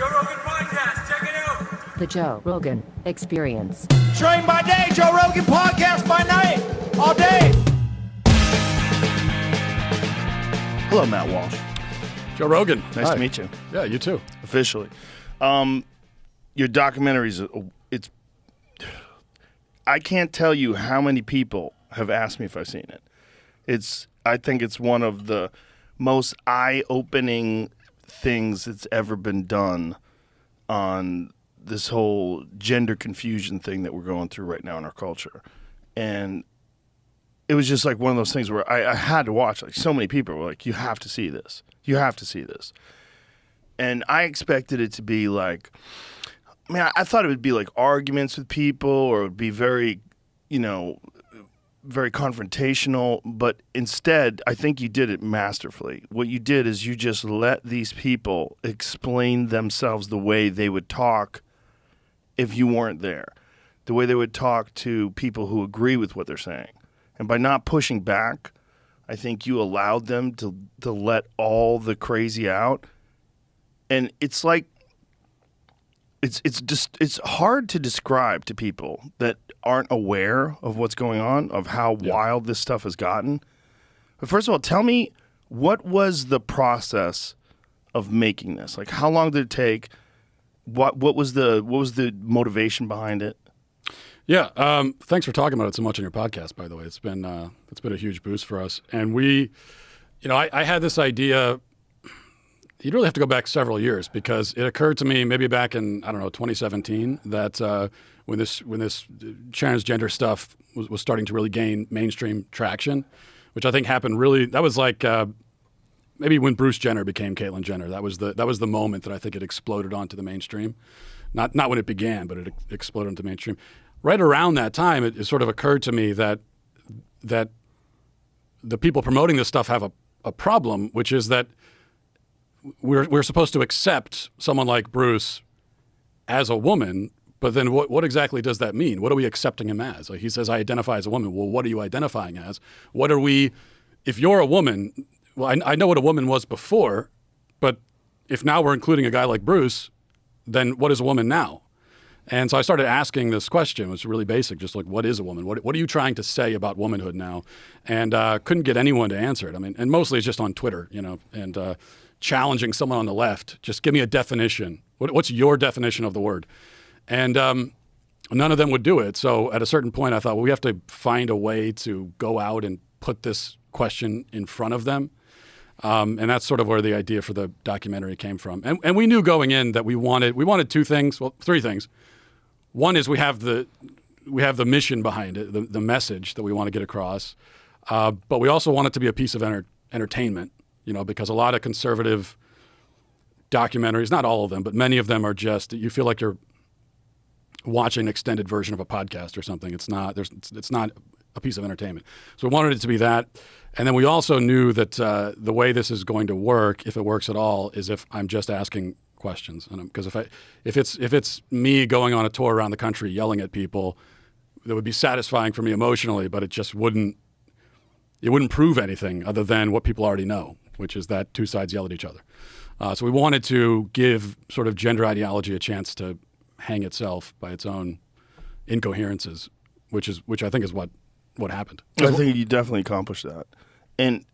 Joe Rogan Podcast. Check it out. The Joe Rogan Experience. Train by day, Joe Rogan Podcast by night, all day. Hello, Matt Walsh. Joe Rogan. Nice Hi. to meet you. Yeah, you too. Officially. Your documentaries, I can't tell you how many people have asked me if I've seen it. I think it's one of the most eye-opening things that's ever been done on this whole gender confusion thing that we're going through right now in our culture. And it was just like one of those things where I had to watch. Like, so many people were like, you have to see this. You have to see this. And I expected it to be like, I thought it would be like arguments with people, or it would be very, very confrontational. But instead, I think you did it masterfully. What you did is you just let these people explain themselves the way they would talk if you weren't there, the way they would talk to people who agree with what they're saying. And by not pushing back, I think you allowed them to let all the crazy out. And it's like, it's hard to describe to people that aren't aware of what's going on, of how wild this stuff has gotten. But first of all, tell me, what was the process of making this? Like, how long did it take? What was the motivation behind it? Yeah, thanks for talking about it so much on your podcast, by the way. It's been a huge boost for us. And we, I had this idea. You'd really have to go back several years, because it occurred to me maybe back in, 2017, that when this transgender stuff was starting to really gain mainstream traction, which I think happened really, that was like maybe when Bruce Jenner became Caitlyn Jenner. That was the moment that I think it exploded onto the mainstream. Not when it began, but it exploded onto the mainstream. Right around that time, it sort of occurred to me that the people promoting this stuff have a problem, which is that we're supposed to accept someone like Bruce as a woman, but then what exactly does that mean? What are we accepting him as? Like, he says, I identify as a woman. Well, what are you identifying as? What are we, if you're a woman, well, I know what a woman was before, but if now we're including a guy like Bruce, then what is a woman now? And so I started asking this question. It was really basic, just like, what is a woman? What are you trying to say about womanhood now? And couldn't get anyone to answer it. I mean, and mostly it's just on Twitter, and challenging someone on the left. Just give me a definition. What's your definition of the word? And none of them would do it. So at a certain point, I thought, well, we have to find a way to go out and put this question in front of them. And that's sort of where the idea for the documentary came from. And we knew going in that we wanted two things, well, three things. One is we have the mission behind it, the message that we want to get across. But we also want it to be a piece of entertainment, because a lot of conservative documentaries, not all of them, but many of them are just, you feel like you're watching an extended version of a podcast or something. It's not a piece of entertainment. So we wanted it to be that. And then we also knew that the way this is going to work, if it works at all, is if I'm just asking questions. Because if it's me going on a tour around the country yelling at people, that would be satisfying for me emotionally, but it just wouldn't prove anything other than what people already know, which is that two sides yell at each other. So we wanted to give sort of gender ideology a chance to hang itself by its own incoherences, which I think is what happened. I think you definitely accomplished that. And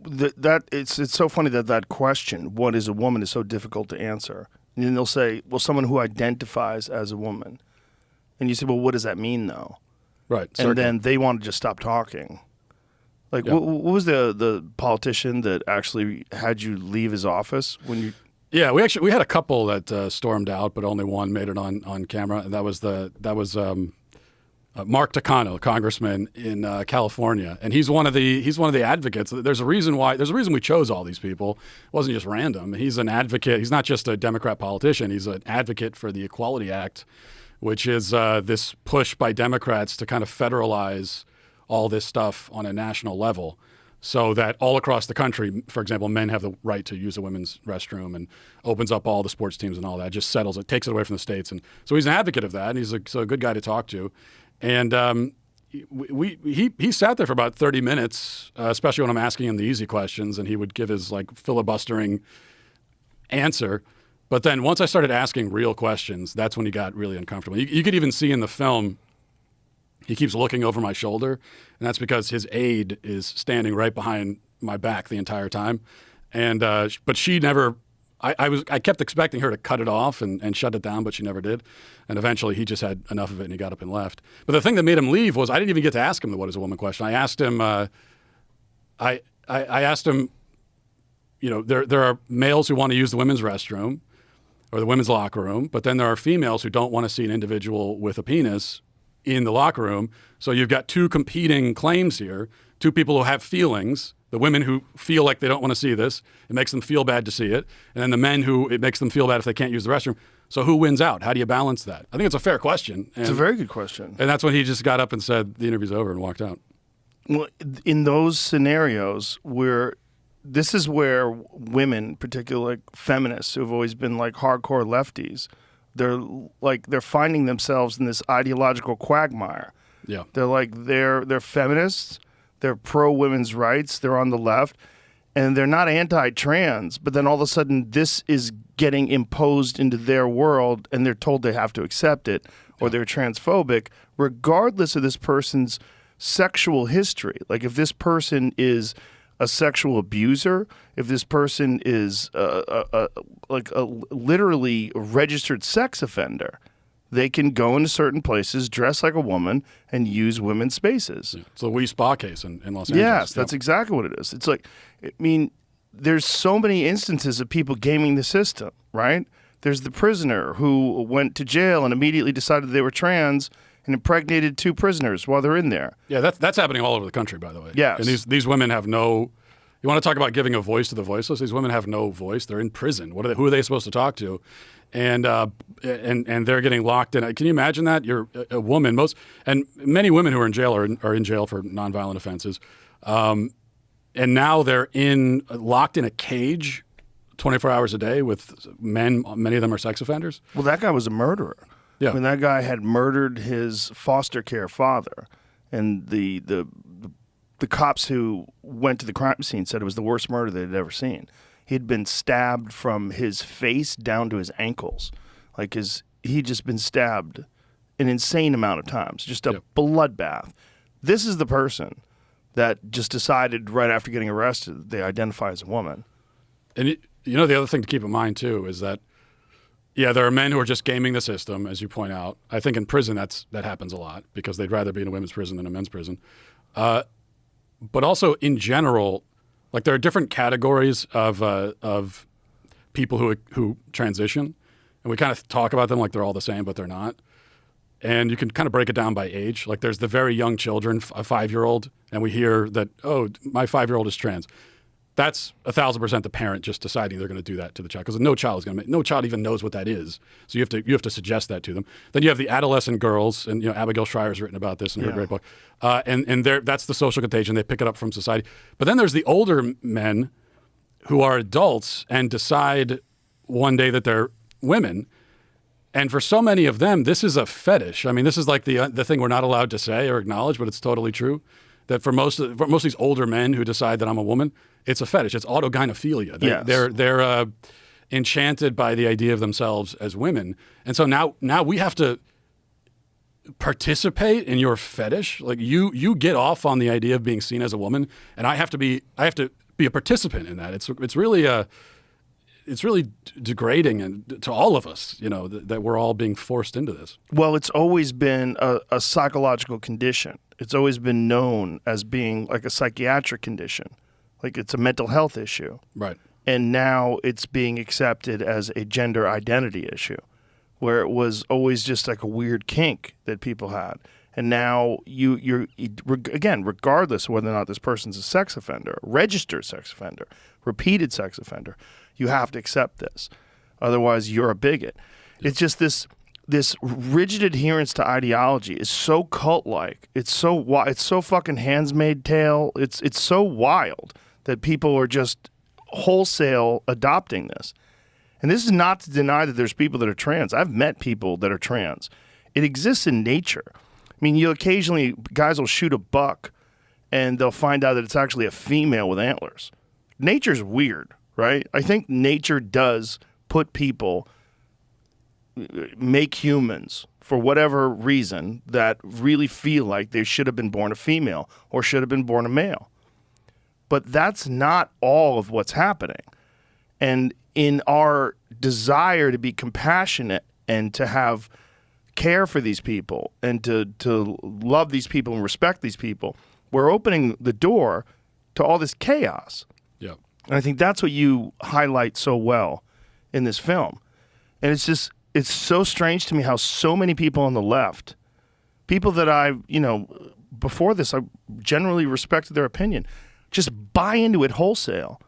that it's so funny that question, what is a woman, is so difficult to answer. And then they'll say, well, someone who identifies as a woman. And you say, well, what does that mean, though? Right. And then they want to just stop talking. Like, what was the politician that actually had you leave his office when you? Yeah, we had a couple that stormed out, but only one made it on camera, and that was Mark Takano, congressman in California, and he's one of the advocates. There's a reason we chose all these people. It wasn't just random. He's an advocate. He's not just a Democrat politician. He's an advocate for the Equality Act, which is this push by Democrats to kind of federalize all this stuff on a national level, so that all across the country, for example, men have the right to use a women's restroom, and opens up all the sports teams and all that, just settles it, takes it away from the states. And so he's an advocate of that, and he's a good guy to talk to. And he sat there for about 30 minutes, especially when I'm asking him the easy questions, and he would give his like filibustering answer. But then once I started asking real questions, that's when he got really uncomfortable. You could even see in the film, he keeps looking over my shoulder, and that's because his aide is standing right behind my back the entire time. And but she never. I kept expecting her to cut it off and shut it down, but she never did. And eventually, he just had enough of it, and he got up and left. But the thing that made him leave was I didn't even get to ask him the "what is a woman" question. I asked him. I asked him. You know, there are males who want to use the women's restroom or the women's locker room, but then there are females who don't want to see an individual with a penis in the locker room. So you've got two competing claims here, two people who have feelings, the women who feel like they don't want to see this, it makes them feel bad to see it, and then the men who it makes them feel bad if they can't use the restroom. So who wins out? How do you balance that? I think it's a fair question. It's a very good question. And that's when he just got up and said, the interview's over, and walked out. Well, in those scenarios where this is where women, particularly like feminists who've always been like hardcore lefties, they're finding themselves in this ideological quagmire. Yeah. They're feminists, they're pro women's rights, they're on the left, and they're not anti-trans, but then all of a sudden this is getting imposed into their world and they're told they have to accept it, or they're transphobic, regardless of this person's sexual history. Like if this person is a sexual abuser, if this person is literally a registered sex offender, they can go into certain places, dress like a woman, and use women's spaces. Yeah. It's the Wee Spa case in Los Angeles. Yes, that's exactly what it is. It's like, I mean, there's so many instances of people gaming the system, right? There's the prisoner who went to jail and immediately decided they were trans and impregnated 2 prisoners while they're in there. Yeah, that's happening all over the country, by the way. Yes. And these women have no. You want to talk about giving a voice to the voiceless? These women have no voice. They're in prison. Who are they supposed to talk to? And they're getting locked in. Can you imagine that? You're a woman. Many women who are in jail are in jail for nonviolent offenses, and now they're locked in a cage, 24 hours a day with men. Many of them are sex offenders. Well, that guy was a murderer. Yeah. I mean, that guy had murdered his foster care father, and the cops who went to the crime scene said it was the worst murder they'd ever seen. He'd been stabbed from his face down to his ankles. He'd just been stabbed an insane amount of times, just a bloodbath. This is the person that just decided right after getting arrested that they identify as a woman. And the other thing to keep in mind, too, is that, yeah, there are men who are just gaming the system, as you point out. I think in prison that happens a lot because they'd rather be in a women's prison than a men's prison. But also in general, like there are different categories of people who transition, and we kind of talk about them like they're all the same, but they're not. And you can kind of break it down by age. Like there's the very young children, a 5-year-old, and we hear that, oh, my 5-year-old is trans. That's 1,000% the parent just deciding they're going to do that to the child because no child even knows what that is. So you have to suggest that to them. Then you have the adolescent girls, and Abigail Schreier's written about this in her great book. And that's the social contagion. They pick it up from society. But then there's the older men who are adults and decide one day that they're women. And for so many of them, this is a fetish. I mean, this is like the thing we're not allowed to say or acknowledge, but it's totally true. That for most of these older men who decide that I'm a woman, it's a fetish. It's autogynephilia. They're enchanted by the idea of themselves as women, and so now we have to participate in your fetish. Like you get off on the idea of being seen as a woman, and I have to be a participant in that. It's really degrading and to all of us, that we're all being forced into this. Well, it's always been a psychological condition. It's always been known as being like a psychiatric condition, like it's a mental health issue. Right. And now it's being accepted as a gender identity issue, where it was always just like a weird kink that people had. And now you're again, regardless of whether or not this person's a sex offender, a registered sex offender, repeated sex offender, you have to accept this. Otherwise, you're a bigot. It's just this rigid adherence to ideology is so cult-like. It's so fucking Handmaid's Tale. It's so wild that people are just wholesale adopting this. And this is not to deny that there's people that are trans. I've met people that are trans. It exists in nature. I mean, occasionally guys will shoot a buck and they'll find out that it's actually a female with antlers. Nature's weird, right? I think nature does put people, make humans for whatever reason that really feel like they should have been born a female or should have been born a male. But that's not all of what's happening. And in our desire to be compassionate and to have care for these people and to love these people and respect these people, we're opening the door to all this chaos. Yeah. And I think that's what you highlight so well in this film. And it's so strange to me how so many people on the left, people that I, before this, I generally respected their opinion, just buy into it wholesale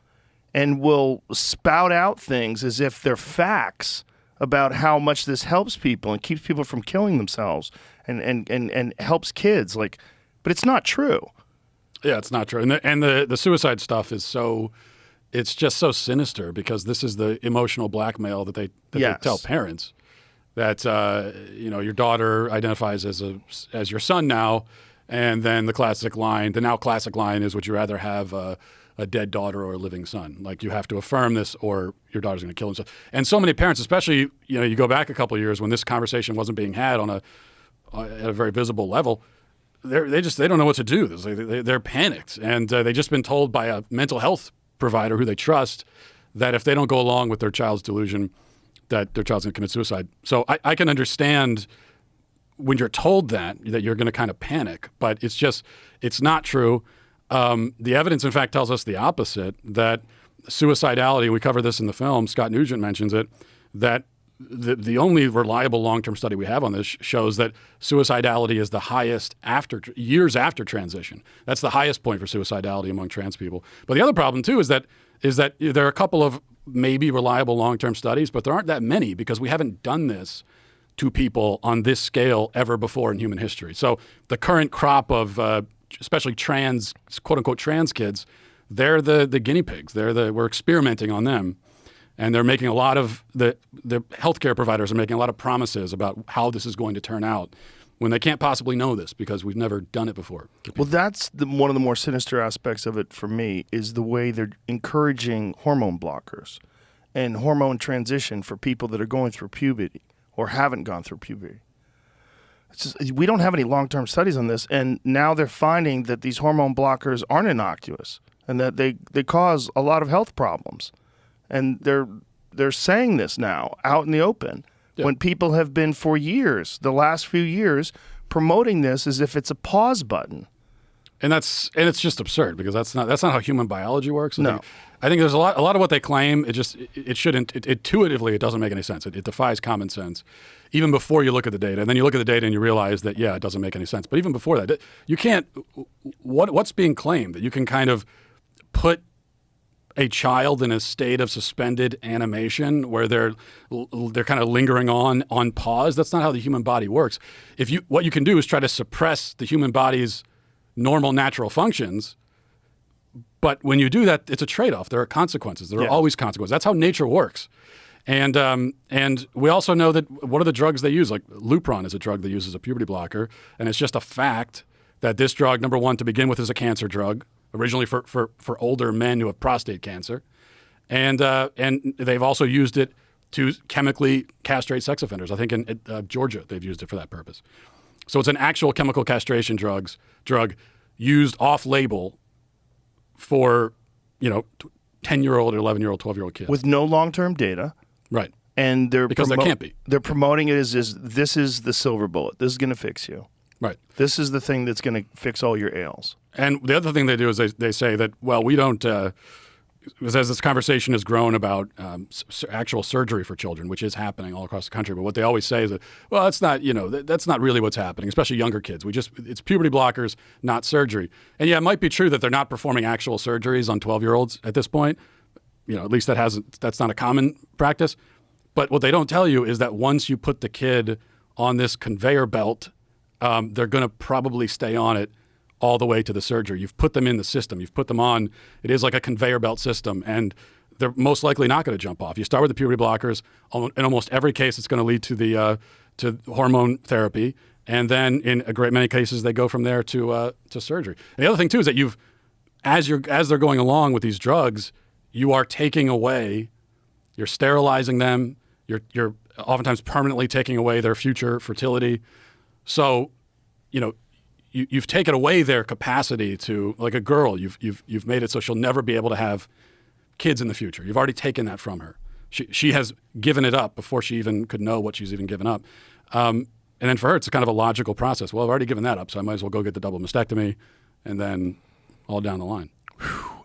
and will spout out things as if they're facts about how much this helps people and keeps people from killing themselves and helps kids. But it's not true. Yeah, it's not true. And the suicide stuff is it's just so sinister because this is the emotional blackmail that they tell parents that, your daughter identifies as your son now. And then the now classic line is, would you rather have a dead daughter or a living son? Like, you have to affirm this or your daughter's going to kill himself. And so many parents, especially, you go back a couple of years when this conversation wasn't being had at a very visible level, they don't know what to do. They're panicked. And they've just been told by a mental health provider who they trust that if they don't go along with their child's delusion, that their child's going to commit suicide. So I can understand when you're told that you're going to kind of panic, but it's not true. The evidence, in fact, tells us the opposite, that suicidality, we cover this in the film, Scott Nugent mentions it, that the only reliable long-term study we have on this shows that suicidality is the highest years after transition. That's the highest point for suicidality among trans people. But the other problem, too, is that there are a couple of maybe reliable long-term studies, but there aren't that many because we haven't done this to people on this scale ever before in human history. So the current crop of especially trans, quote-unquote trans kids, they're the guinea pigs. We're experimenting on them. And they're making a lot of, the healthcare providers are making a lot of promises about how this is going to turn out when they can't possibly know this because we've never done it before. Well, that's one of the more sinister aspects of it for me is the way they're encouraging hormone blockers and hormone transition for people that are going through puberty or haven't gone through puberty. We don't have any long-term studies on this, and now they're finding that these hormone blockers aren't innocuous and that they cause a lot of health problems. And they're saying this now out in the open when people have been for years, the last few years, promoting this as if it's a pause button. And it's just absurd because that's not how human biology works. No. I think there's a lot of what they claim. Intuitively it doesn't make any sense. It defies common sense, even before you look at the data. And then you look at the data and you realize that it doesn't make any sense. But even before that, you can't. What's being claimed that you can kind of put a child in a state of suspended animation where they're kind of lingering on pause? That's not how the human body works. What you can do is try to suppress the human body's normal natural functions. But when you do that, it's a trade-off. There are consequences. There are always consequences. That's how nature works. And we also know that what are the drugs they use? Like Lupron is a drug they use as a puberty blocker. And it's just a fact that this drug, number one, to begin with, is a cancer drug, originally for older men who have prostate cancer. And they've also used it to chemically castrate sex offenders. I think in Georgia they've used it for that purpose. So it's an actual chemical castration drug used off-label for, 10-year-old or 11-year-old, 12-year-old kids. With no long-term data. Right. And because there can't be. They're promoting it as this is the silver bullet. This is going to fix you. Right. This is the thing that's going to fix all your ails. And the other thing they do is they say that, well, we don't, as this conversation has grown about actual surgery for children, which is happening all across the country, but what they always say is that, well, that's not, that's not really what's happening, especially younger kids. It's puberty blockers, not surgery. And yeah, it might be true that they're not performing actual surgeries on 12-year-olds at this point. At least that's not a common practice. But what they don't tell you is that once you put the kid on this conveyor belt, they're going to probably stay on it all the way to the surgery. You've put them in the system. You've put them on. It is like a conveyor belt system, and they're most likely not going to jump off. You start with the puberty blockers. In almost every case, it's going to lead to the to hormone therapy, and then in a great many cases, they go from there to surgery. And the other thing too is that as they're going along with these drugs, you are taking away You're sterilizing them. You're oftentimes permanently taking away their future fertility. So, you've taken away their capacity to, like a girl, you've made it so she'll never be able to have kids in the future. You've already taken that from her. She has given it up before she even could know what she's even given up. And then for her, it's kind of a logical process. Well, I've already given that up, so I might as well go get the double mastectomy, and then all down the line.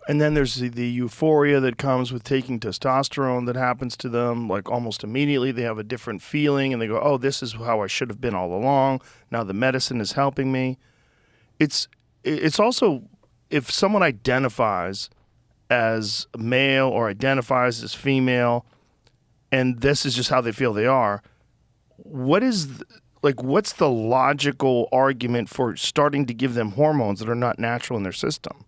And then there's the euphoria that comes with taking testosterone that happens to them. Like almost immediately they have a different feeling and they go, oh, this is how I should have been all along. Now the medicine is helping me. It's also, if someone identifies as male or identifies as female and this is just how they feel they are, what's the logical argument for starting to give them hormones that are not natural in their system?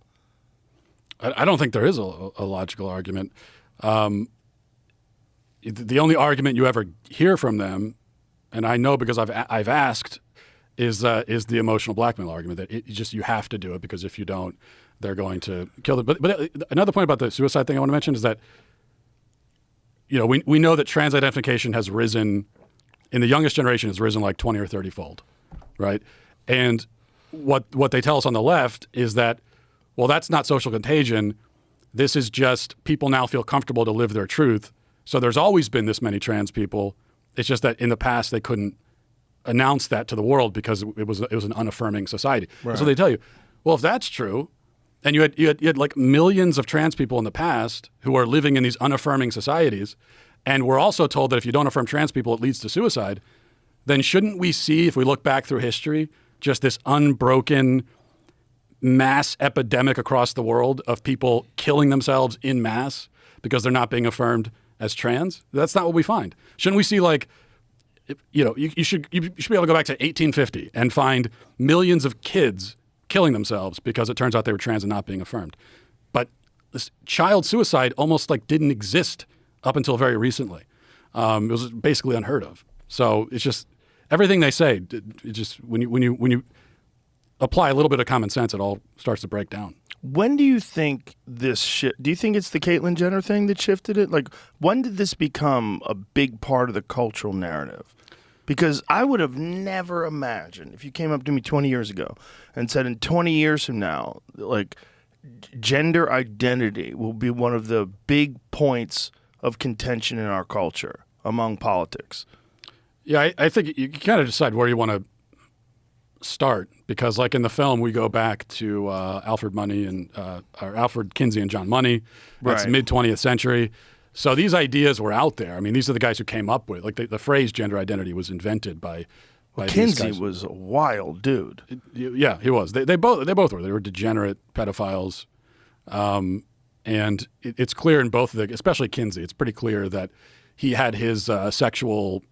I don't think there is a logical argument. The only argument you ever hear from them, and I know because I've asked, is the emotional blackmail argument that you have to do it because if you don't, they're going to kill them. But another point about the suicide thing I want to mention is that we know that trans identification has risen in the youngest generation, has risen like 20 or 30 fold, right? And what they tell us on the left is that, well, that's not social contagion. This is just people now feel comfortable to live their truth. So there's always been this many trans people. It's just that in the past they couldn't announce that to the world because it was an unaffirming society. Right. So they tell you, well, if that's true, and you had like millions of trans people in the past who are living in these unaffirming societies, and we're also told that if you don't affirm trans people, it leads to suicide, then shouldn't we see, if we look back through history, just this unbroken mass epidemic across the world of people killing themselves in mass because they're not being affirmed as trans? That's not what we find. Shouldn't we see you should be able to go back to 1850 and find millions of kids killing themselves because it turns out they were trans and not being affirmed. But this child suicide almost didn't exist up until very recently. It was basically unheard of. So it's just everything they say. It just when you apply a little bit of common sense, it all starts to break down. When do you think do you think it's the Caitlyn Jenner thing that shifted it? When did this become a big part of the cultural narrative? Because I would have never imagined if you came up to me 20 years ago and said in 20 years from now, gender identity will be one of the big points of contention in our culture among politics. Yeah, I think you kind of decide where you want to start because in the film we go back to Alfred Kinsey and John Money. That's mid 20th century. So these ideas were out there. I mean, these are the guys who came up with the phrase gender identity was invented by Kinsey these guys. Was a wild dude. Yeah, he was. They both were. They were degenerate pedophiles. And it's clear in both of especially Kinsey, it's pretty clear that he had his sexual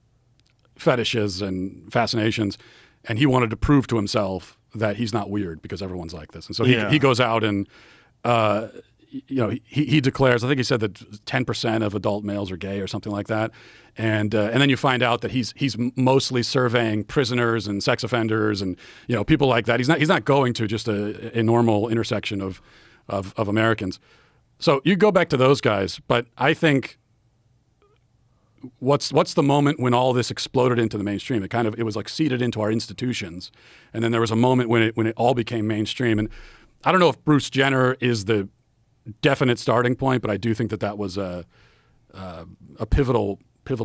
fetishes and fascinations, and he wanted to prove to himself that he's not weird because everyone's like this. And so he goes out and, he declares, I think he said that 10% of adult males are gay or something like that. And then you find out that he's mostly surveying prisoners and sex offenders and, people like that. He's not going to just a normal intersection of Americans. So you go back to those guys, but I think what's the moment when all this exploded into the mainstream? It was seeded into our institutions, and then there was a moment when it all became mainstream. And I don't know if Bruce Jenner is the definite starting point, but I do think that was a pivotal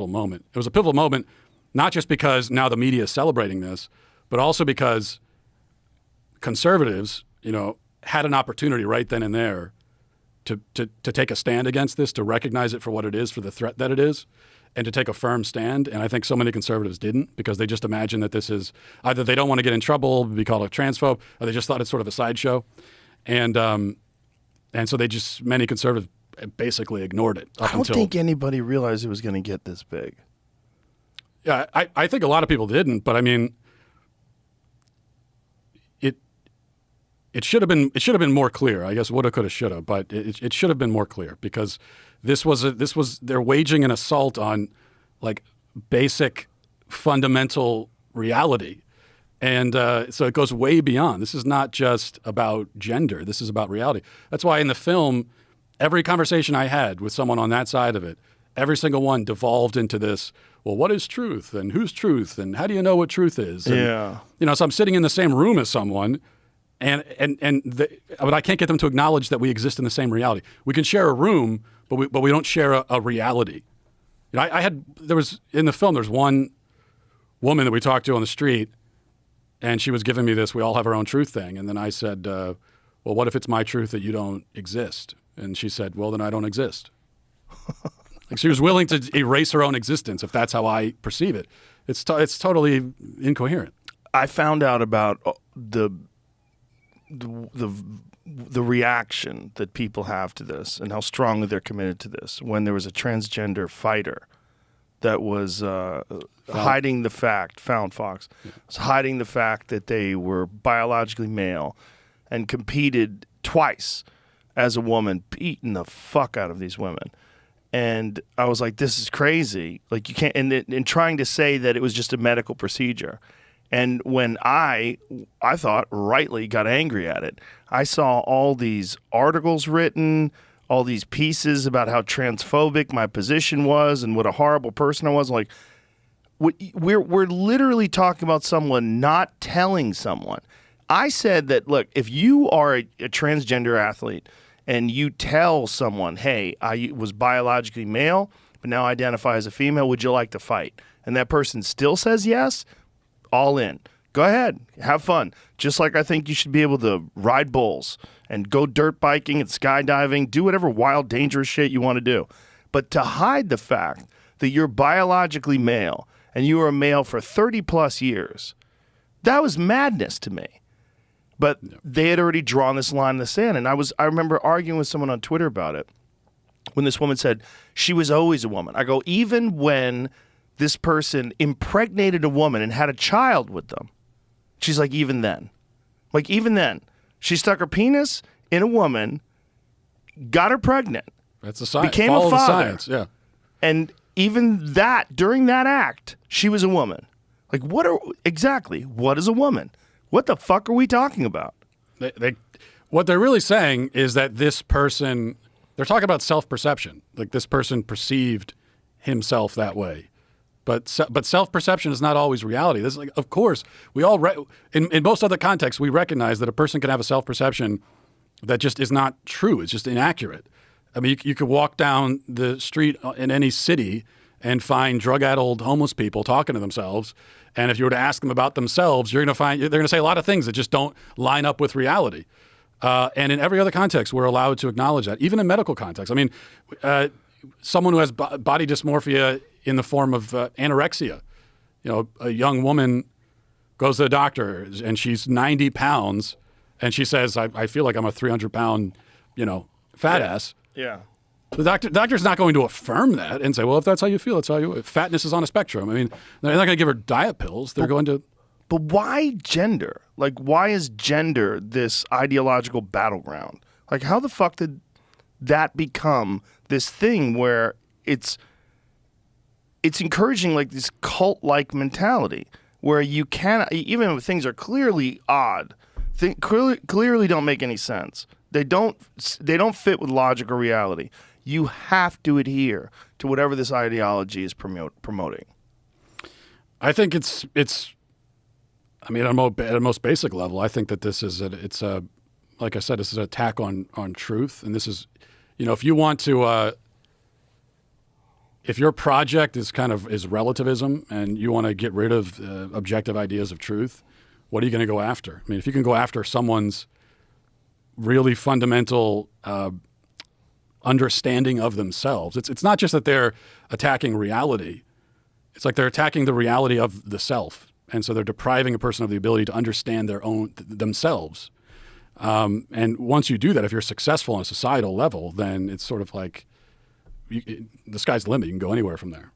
moment. It was a pivotal moment, not just because now the media is celebrating this, but also because conservatives, had an opportunity right then and there to take a stand against this, to recognize it for what it is, for the threat that it is, and to take a firm stand. And I think so many conservatives didn't because they just imagine that this is either they don't want to get in trouble, be called a transphobe, or they just thought it's sort of a sideshow. And so many conservatives basically ignored it. I don't think anybody realized it was going to get this big. Yeah, I think a lot of people didn't, but I mean, it should have been more clear. I guess woulda, coulda, shoulda, but it should have been more clear because they're waging an assault on basic fundamental reality. And so it goes way beyond. This is not just about gender. This is about reality. That's why in the film, every conversation I had with someone on that side of it, every single one devolved into this, well, what is truth and who's truth and how do you know what truth is? And, Yeah. You know, so I'm sitting in the same room as someone but I can't get them to acknowledge that we exist in the same reality. We can share a room, but we don't share a reality. You know, there was in the film, there's one woman that we talked to on the street, and she was giving me this, we all have our own truth thing. And then I said, well, what if it's my truth that you don't exist? And she said, well, then I don't exist. Like she was willing to erase her own existence if that's how I perceive it. It's totally incoherent. I found out about the reaction that people have to this and how strongly they're committed to this when there was a transgender fighter that was hiding the fact, was hiding the fact that they were biologically male and competed twice as a woman, beating the fuck out of these women. And I was like, this is crazy. Like you can't, and trying to say that it was just a medical procedure. And when I thought rightly got angry at it, I saw all these articles written, all these pieces about how transphobic my position was and what a horrible person I was. Like, we're literally talking about someone not telling someone. I said that, look, if you are a transgender athlete and you tell someone, hey, I was biologically male, but now identify as a female, would you like to fight? And that person still says yes, all in. Go ahead, have fun. Just like I think you should be able to ride bulls and go dirt biking and skydiving, do whatever wild, dangerous shit you want to do. But to hide the fact that you're biologically male and you were a male for 30 plus years, that was madness to me. But they had already drawn this line in the sand. And I remember arguing with someone on Twitter about it when this woman said she was always a woman. I go, even when this person impregnated a woman and had a child with them, she's like, even then. Like, even then. She stuck her penis in a woman, got her pregnant. That's the science. Became Follow a father. the science, yeah. And even that, during that act, she was a woman. Like, what is a woman? What the fuck are we talking about? What they're really saying is that this person, they're talking about self-perception. Like this person perceived himself that way. But self-perception is not always reality. This is like, of course, we all in most other contexts we recognize that a person can have a self-perception that just is not true. It's just inaccurate. I mean, you could walk down the street in any city and find drug-addled homeless people talking to themselves, and if you were to ask them about themselves, they're going to say a lot of things that just don't line up with reality. And in every other context, we're allowed to acknowledge that, even in medical context. I mean, someone who has body dysmorphia in the form of anorexia. You know, a young woman goes to the doctor and she's 90 pounds and she says, I feel like I'm a 300-pound, fat ass. Yeah. The doctor's not going to affirm that and say, well, if that's how you feel, that's how you. Fatness is on a spectrum. I mean, they're not going to give her diet pills. They're going to. But why gender? Like, why is gender this ideological battleground? Like, how the fuck did that become this thing where it's encouraging like this cult-like mentality where you cannot, even if things are clearly odd, clearly don't make any sense. They don't fit with logic or reality. You have to adhere to whatever this ideology is promoting. I think it's. I mean, at a most basic level, I think that this is like I said, this is an attack on truth, and this is, if you want to. If your project is is relativism and you want to get rid of objective ideas of truth, what are you going to go after? I mean, if you can go after someone's really fundamental understanding of themselves, it's not just that they're attacking reality. It's like they're attacking the reality of the self. And so they're depriving a person of the ability to understand their own themselves. And once you do that, if you're successful on a societal level, then it's sort of like the sky's the limit. You can go anywhere from there,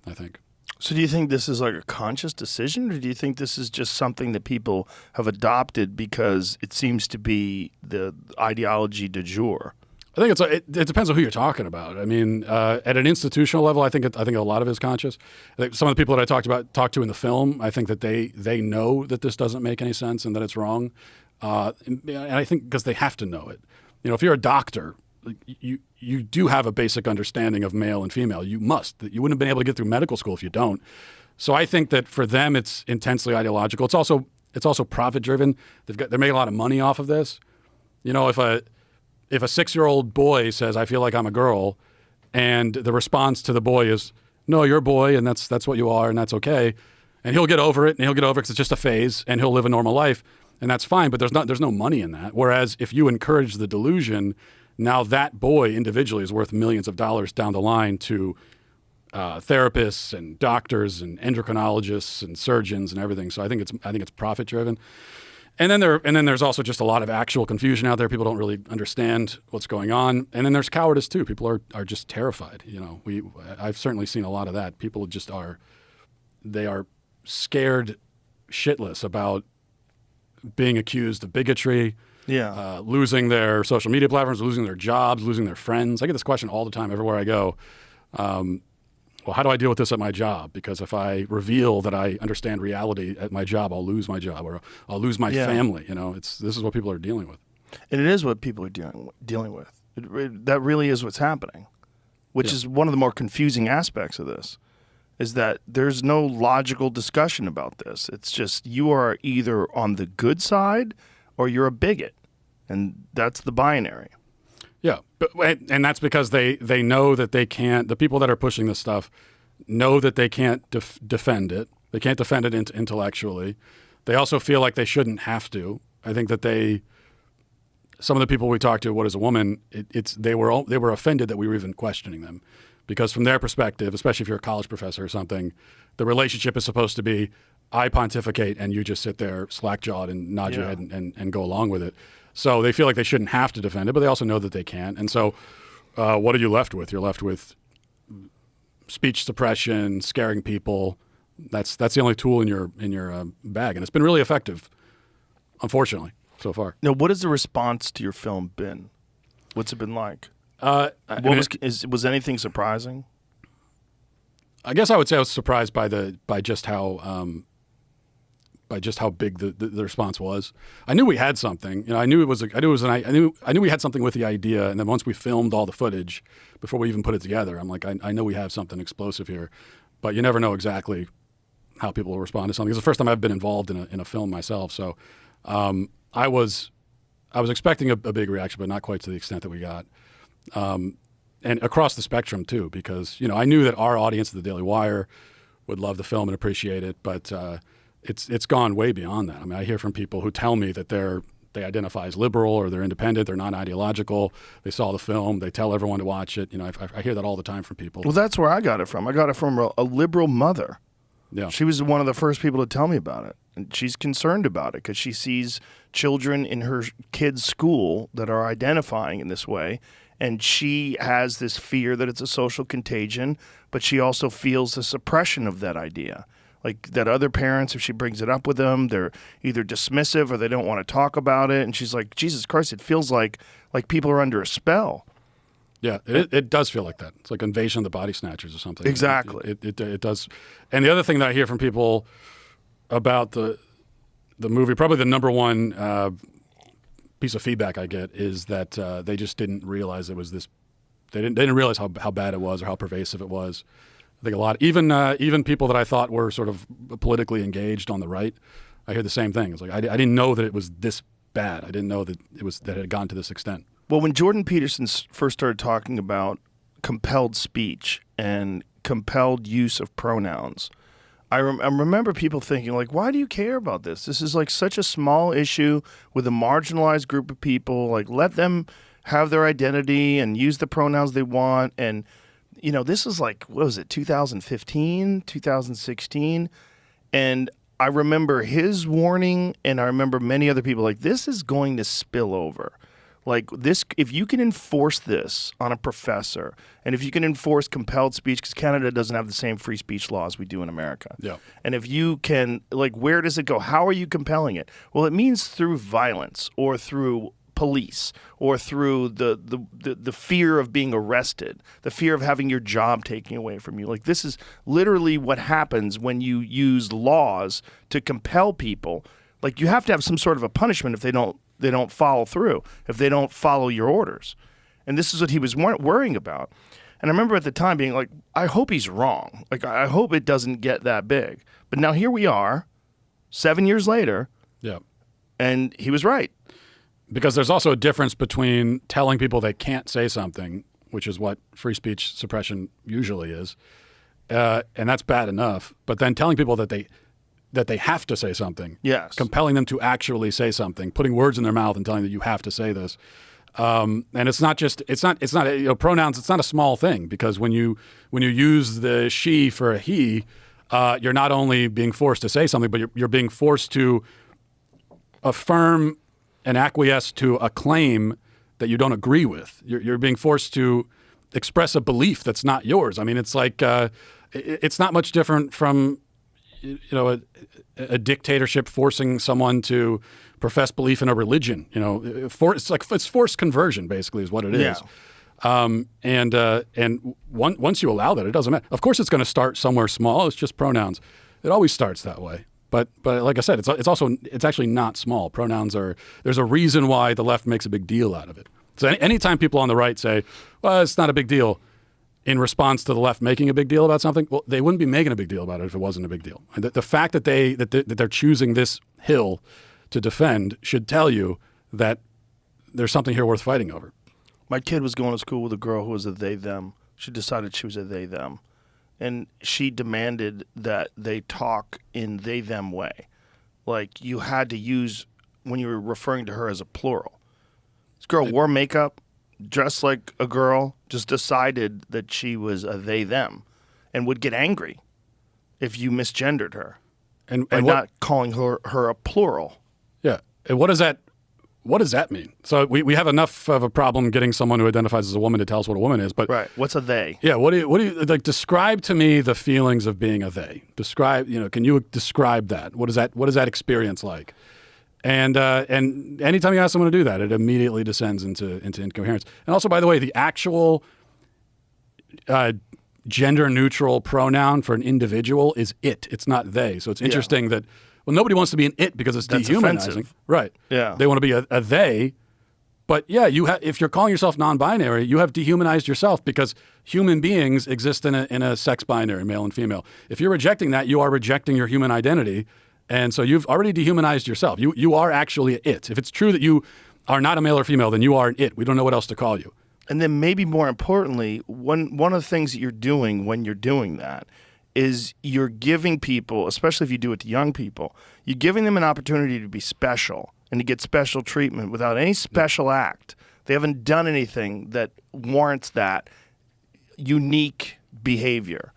I think. So do you think this is like a conscious decision, or do you think this is just something that people have adopted because it seems to be the ideology du jour? I think it depends on who you're talking about. I mean, at an institutional level, I think a lot of it is conscious. I think some of the people that I talked to in the film, I think that they know that this doesn't make any sense and that it's wrong. And I think because they have to know it. If you're a doctor you do have a basic understanding of male and female. You must. You wouldn't have been able to get through medical school if you don't. So I think that for them, it's intensely ideological. It's also profit driven. They're making a lot of money off of this. You know, if a 6-year-old boy says, "I feel like I'm a girl," and the response to the boy is, "No, you're a boy, and that's what you are, and that's okay," and he'll get over it, because it's just a phase, and he'll live a normal life, and that's fine. But there's no money in that. Whereas if you encourage the delusion, now that boy individually is worth millions of dollars down the line to therapists and doctors and endocrinologists and surgeons and everything. So I think it's profit driven. And then there's also just a lot of actual confusion out there. People don't really understand what's going on. And then there's cowardice too. People are just terrified. You know, I've certainly seen a lot of that. People just are scared shitless about being accused of bigotry. Yeah. Losing their social media platforms, losing their jobs, losing their friends. I get this question all the time everywhere I go. Well, how do I deal with this at my job? Because if I reveal that I understand reality at my job, I'll lose my job or I'll lose my family. You know, this is what people are dealing with. And it is what people are dealing with. That really is what's happening, which is one of the more confusing aspects of this, is that there's no logical discussion about this. It's just you are either on the good side or you're a bigot, and that's the binary. Yeah, and that's because they know that they can't. The people that are pushing this stuff know that they can't defend it. They can't defend it intellectually. They also feel like they shouldn't have to. I think that some of the people we talked to, what is a woman, they were offended that we were even questioning them, because from their perspective, especially if you're a college professor or something, the relationship is supposed to be I pontificate and you just sit there slack-jawed and nod your head and go along with it. So they feel like they shouldn't have to defend it, but they also know that they can. And so what are you left with? You're left with speech suppression, scaring people. That's the only tool in your bag, and it's been really effective, unfortunately, so far. Now, what has the response to your film been? What's it been like? Was anything surprising? I guess I would say I was surprised by just how big the response was. I knew we had something. You know, I knew we had something with the idea, and then once we filmed all the footage before we even put it together, I'm like, I know we have something explosive here, but you never know exactly how people will respond to something. It's the first time I've been involved in a film myself, so I was expecting a big reaction, but not quite to the extent that we got, and across the spectrum too, because I knew that our audience at the Daily Wire would love the film and appreciate it, but it's gone way beyond that. I mean, I hear from people who tell me that they identify as liberal or they're independent, they're non-ideological, they saw the film, they tell everyone to watch it. I hear that all the time from people. Well, that's where I got it from. I got it from a liberal mother. Yeah. She was one of the first people to tell me about it. And she's concerned about it because she sees children in her kids' school that are identifying in this way. And she has this fear that it's a social contagion, but she also feels the suppression of that idea. Like that other parents, if she brings it up with them, they're either dismissive or they don't want to talk about it. And she's like, Jesus Christ, it feels like people are under a spell. Yeah, it does feel like that. It's like Invasion of the Body Snatchers or something. Exactly. It does. And the other thing that I hear from people about the movie, probably the number one piece of feedback I get is that they just didn't realize it was this. They didn't realize how bad it was or how pervasive it was. I think a lot, even people that I thought were sort of politically engaged on the right, I hear the same thing. It's like I didn't know that it was this bad. I didn't know that it had gone to this extent. Well, when Jordan Peterson first started talking about compelled speech and compelled use of pronouns, I remember people thinking, like, why do you care about this? This is like such a small issue with a marginalized group of people. Like, let them have their identity and use the pronouns they want. And, this is like, what was it, 2015, 2016? And I remember his warning, and I remember many other people like, this is going to spill over. Like this, if you can enforce this on a professor, and if you can enforce compelled speech, because Canada doesn't have the same free speech laws we do in America. Yeah. And if you can, like, where does it go? How are you compelling it? Well, it means through violence or through police or through the fear of being arrested, the fear of having your job taken away from you. Like, this is literally what happens when you use laws to compel people. Like, you have to have some sort of a punishment if they don't follow through, if they don't follow your orders. And this is what he was worrying about. And I remember at the time being like, I hope he's wrong. Like, I hope it doesn't get that big. But now here we are, 7 years later, Yeah. and he was right. Because there's also a difference between telling people they can't say something, which is what free speech suppression usually is, and that's bad enough. But then telling people that they have to say something, Yes. compelling them to actually say something, putting words in their mouth and telling them that you have to say this. And it's not pronouns. It's not a small thing, because when you use the she for a he, you're not only being forced to say something, but you're being forced to affirm and acquiesce to a claim that you don't agree with. You're being forced to express a belief that's not yours. I mean, it's like it's not much different from a dictatorship forcing someone to profess belief in a religion. It's forced conversion, basically, is what it is. And once you allow that, it doesn't matter. Of course, it's going to start somewhere small. It's just pronouns. It always starts that way. But like I said, it's actually not small. Pronouns there's a reason why the left makes a big deal out of it. So anytime people on the right say, well, it's not a big deal, in response to the left making a big deal about something, well, they wouldn't be making a big deal about it if it wasn't a big deal. And the fact that they're choosing this hill to defend should tell you that there's something here worth fighting over. My kid was going to school with a girl who was a they-them. She decided she was a they-them. And she demanded that they talk in they-them way. Like, you had to use, when you were referring to her as a plural. This girl wore makeup, dressed like a girl, just decided that she was a they-them, and would get angry if you misgendered her And by not calling her a plural. Yeah. And what does that mean? So we have enough of a problem getting someone who identifies as a woman to tell us what a woman is, but Right. What's a they? yeah, what do you like? Describe to me the feelings of being a they. Can you describe that? What is that experience like? And anytime you ask someone to do that, it immediately descends into incoherence. And also, by the way, the actual gender neutral pronoun for an individual is it. It's not they. So it's interesting that, well, nobody wants to be an it because it's That's dehumanizing. offensive. Right. Yeah. They want to be a they. But yeah, if you're calling yourself non-binary, you have dehumanized yourself, because human beings exist in a sex binary, male and female. If you're rejecting that, you are rejecting your human identity. And so you've already dehumanized yourself. You are actually it. If it's true that you are not a male or female, then you are an it. We don't know what else to call you. And then maybe more importantly, one of the things that you're doing when you're doing that is you're giving people, especially if you do it to young people, you're giving them an opportunity to be special and to get special treatment without any special act. They haven't done anything that warrants that unique behavior.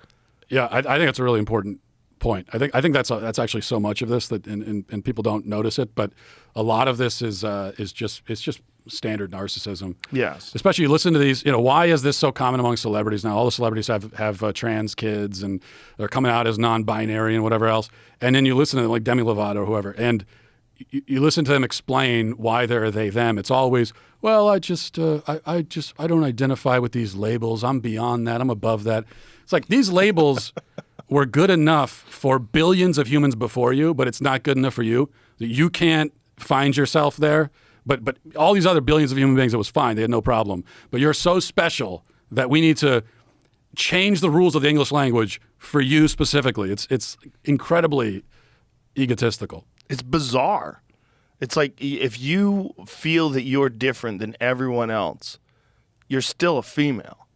Yeah, I think that's a really important point. I think that's actually so much of this that and people don't notice it, but a lot of this is just standard narcissism. Yes. Especially you listen to these, why is this so common among celebrities now? All the celebrities have trans kids and they're coming out as non-binary and whatever else. And then you listen to them like Demi Lovato or whoever, and you listen to them explain why they're they them. It's always, well, I don't identify with these labels. I'm beyond that. I'm above that. It's like these labels were good enough for billions of humans before you, but it's not good enough for you. You can't find yourself there. But all these other billions of human beings, it was fine. They had no problem. But you're so special that we need to change the rules of the English language for you specifically. It's incredibly egotistical. It's bizarre. It's like if you feel that you're different than everyone else, you're still a female.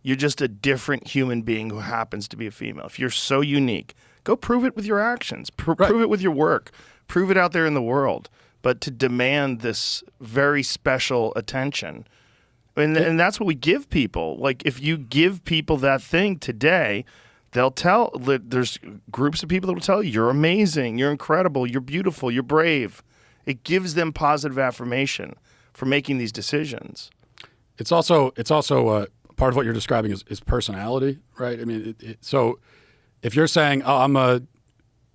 You're just a different human being who happens to be a female. If you're so unique, go prove it with your actions. Prove it with your work. Prove it out there in the world. But to demand this very special attention, and that's what we give people. Like, if you give people that thing today, there's groups of people that will tell you, you're amazing, you're incredible, you're beautiful, you're brave. It gives them positive affirmation for making these decisions. It's also part of what you're describing is personality, right? I mean, so if you're saying, oh,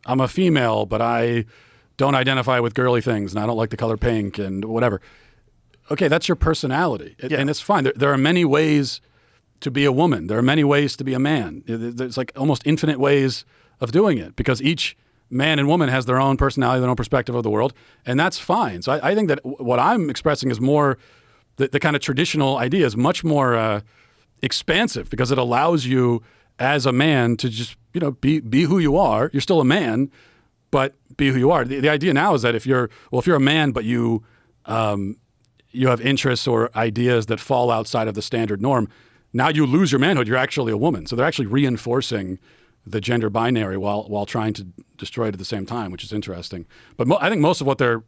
I'm a female, but I don't identify with girly things, and I don't like the color pink and whatever. Okay, that's your personality, and it's fine. There are many ways to be a woman. There are many ways to be a man. There's like almost infinite ways of doing it, because each man and woman has their own personality, their own perspective of the world, and that's fine. So I think that what I'm expressing is more the kind of traditional idea is much more expansive because it allows you as a man to just be who you are. You're still a man, but be who you are. The idea now is that if you're a man, but you have interests or ideas that fall outside of the standard norm, now you lose your manhood. You're actually a woman. So they're actually reinforcing the gender binary while trying to destroy it at the same time, which is interesting. But I think most of what they're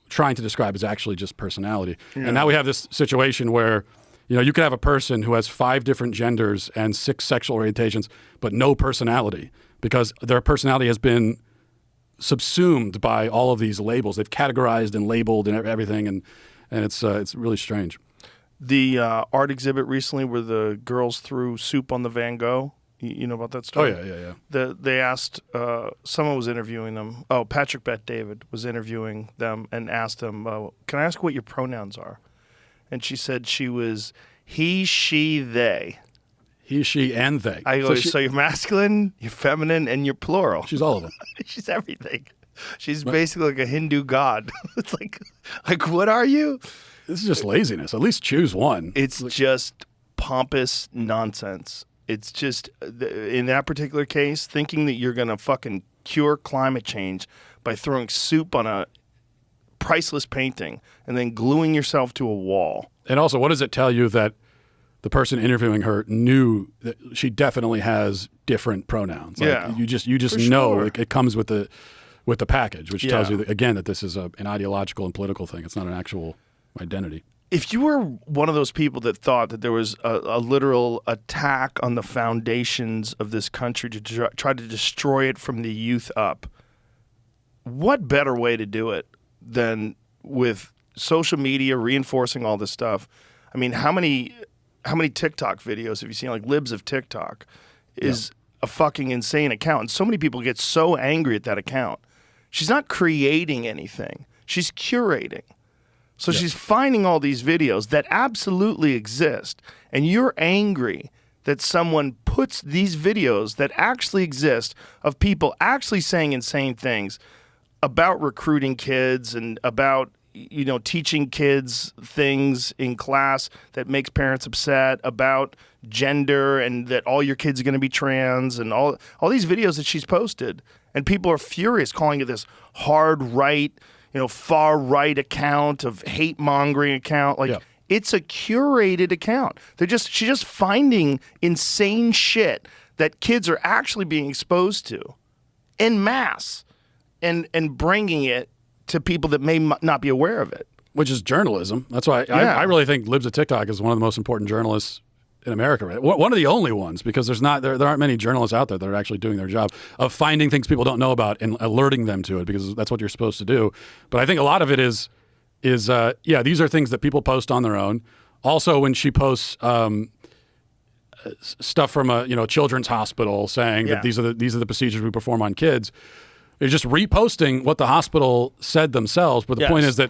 trying to describe is actually just personality. Yeah. And now we have this situation where you could have a person who has 5 different genders and 6 sexual orientations, but no personality because their personality has been subsumed by all of these labels. They've categorized and labeled and everything, and it's really strange. The art exhibit recently where the girls threw soup on the Van Gogh. You know about that story? Oh, yeah. They asked, someone was interviewing them. Oh, Patrick Bet-David was interviewing them and asked them, can I ask what your pronouns are? And she said she was he, she, they. He, she, and they. I go, so you're masculine, you're feminine, and you're plural. She's all of them. She's everything. She's basically like a Hindu god. It's like what are you? This is just laziness. At least choose one. It's just pompous nonsense. It's just, in that particular case, thinking that you're going to fucking cure climate change by throwing soup on a priceless painting and then gluing yourself to a wall. And also, what does it tell you that the person interviewing her knew that she definitely has different pronouns? Like, yeah. You just know like, it comes with the package, which tells you, that, again, that this is an ideological and political thing. It's not an actual identity. If you were one of those people that thought that there was a literal attack on the foundations of this country to try to destroy it from the youth up, what better way to do it than with social media reinforcing all this stuff? I mean, how many TikTok videos have you seen? Like Libs of TikTok is a fucking insane account. And so many people get so angry at that account. She's not creating anything. She's curating. So she's finding all these videos that absolutely exist, and you're angry that someone puts these videos that actually exist of people actually saying insane things about recruiting kids and about teaching kids things in class that makes parents upset, about gender and that all your kids are going to be trans, and all these videos that she's posted, and people are furious, calling it this hard right, far right account of hate mongering account. It's a curated account. She's just finding insane shit that kids are actually being exposed to en masse and bringing it to people that may not be aware of it. Which is journalism. That's why I really think Libs of TikTok is one of the most important journalists in America, right? One of the only ones, because there aren't many journalists out there that are actually doing their job of finding things people don't know about and alerting them to it, because that's what you're supposed to do. But I think a lot of it is these are things that people post on their own. Also, when she posts stuff from a children's hospital saying that these are the procedures we perform on kids, they're just reposting what the hospital said themselves. But the point is that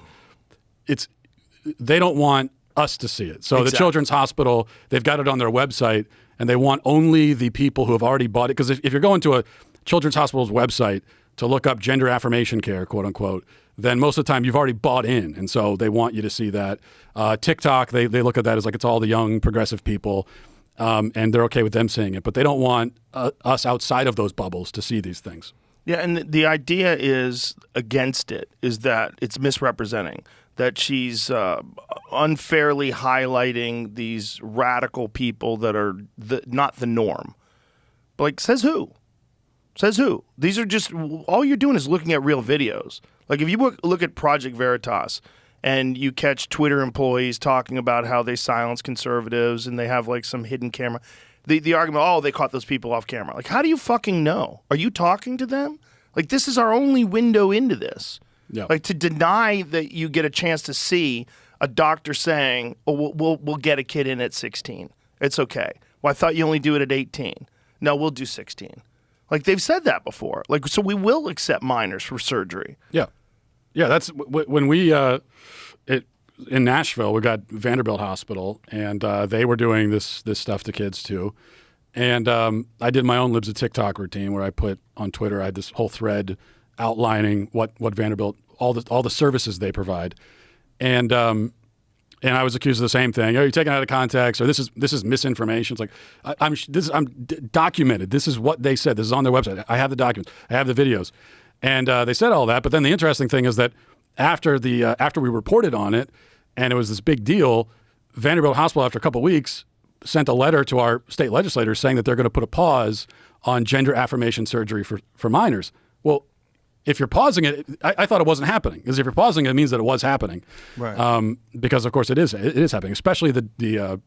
they don't want us to see it. So the Children's Hospital, they've got it on their website, and they want only the people who have already bought it. Because if you're going to a Children's Hospital's website to look up gender affirmation care, quote unquote, then most of the time you've already bought in. And so they want you to see that. TikTok, they look at that as like it's all the young progressive people, and they're okay with them seeing it. But they don't want us outside of those bubbles to see these things. Yeah, and the idea is against it, is that it's misrepresenting, that she's unfairly highlighting these radical people that are not the norm. But like, says who? Says who? These are just, all you're doing is looking at real videos. Like if you look at Project Veritas and you catch Twitter employees talking about how they silence conservatives and they have like some hidden camera. The argument, they caught those people off camera. Like, how do you fucking know? Are you talking to them? Like, this is our only window into this. Yeah. Like, to deny that you get a chance to see a doctor saying, we'll get a kid in at 16. It's okay. Well, I thought you only do it at 18. No, we'll do 16. Like, they've said that before. Like, so we will accept minors for surgery. Yeah. Yeah, that's when we in Nashville, we got Vanderbilt Hospital, and they were doing this stuff to kids too. And I did my own Libs of TikTok routine where I put on Twitter, I had this whole thread outlining what Vanderbilt, all the services they provide. And And I was accused of the same thing. Oh, you're taking it out of context, or this is misinformation. It's like I'm documented. This is what they said. This is on their website. I have the documents. I have the videos, and they said all that. But then the interesting thing is that after we reported on it, and it was this big deal, Vanderbilt Hospital, after a couple of weeks, sent a letter to our state legislators saying that they're going to put a pause on gender affirmation surgery for minors. Well, if you're pausing it, I thought it wasn't happening. Because if you're pausing it, it means that it was happening. Right. Because of course it is happening. Especially the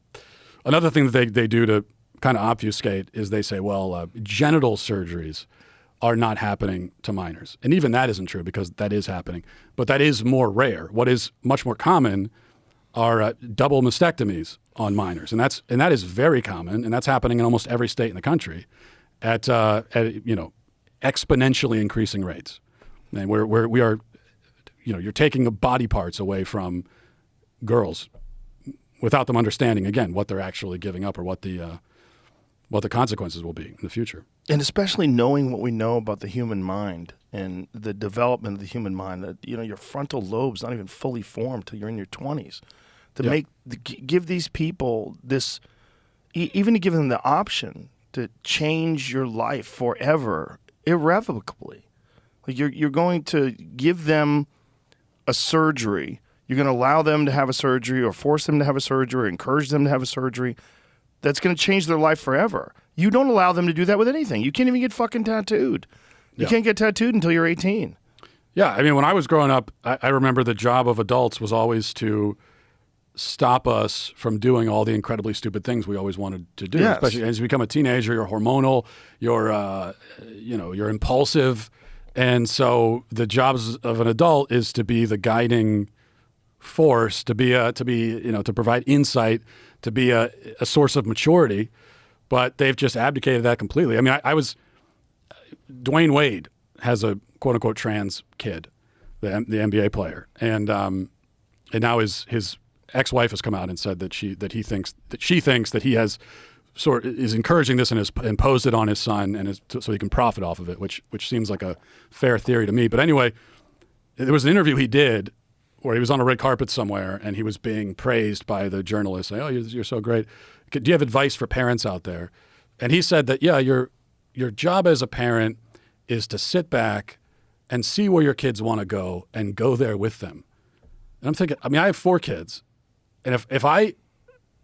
another thing that they do to kind of obfuscate is they say, well, genital surgeries are not happening to minors. And even that isn't true because that is happening. But that is more rare. What is much more common are double mastectomies on minors. And that is very common, and that's happening in almost every state in the country at exponentially increasing rates. And we are, you're taking body parts away from girls without them understanding, again, what they're actually giving up or what the consequences will be in the future. And especially knowing what we know about the human mind and the development of the human mind, that your frontal lobe's not even fully formed till you're in your 20s. Give these people this, even to give them the option to change your life forever, irrevocably. Like you're going to give them a surgery. You're going to allow them to have a surgery, or force them to have a surgery, or encourage them to have a surgery that's going to change their life forever. You don't allow them to do that with anything. You can't even get fucking tattooed. You can't get tattooed until you're 18. Yeah, I mean, when I was growing up, I remember the job of adults was always to stop us from doing all the incredibly stupid things we always wanted to do. Yes. Especially as you become a teenager, you're hormonal, you're impulsive, and so the jobs of an adult is to be the guiding force, to provide insight, to be a source of maturity. But they've just abdicated that completely. I mean, Dwayne Wade has a quote unquote trans kid, the NBA player, and now his ex-wife has come out and said that she thinks that he has is encouraging this and has imposed it on his son and so he can profit off of it, which seems like a fair theory to me. But anyway, there was an interview he did where he was on a red carpet somewhere and he was being praised by the journalist, saying, "Oh, you're so great. Do you have advice for parents out there?" And he said that, your job as a parent is to sit back and see where your kids want to go and go there with them. And I'm thinking, I mean, I have 4 kids. And if I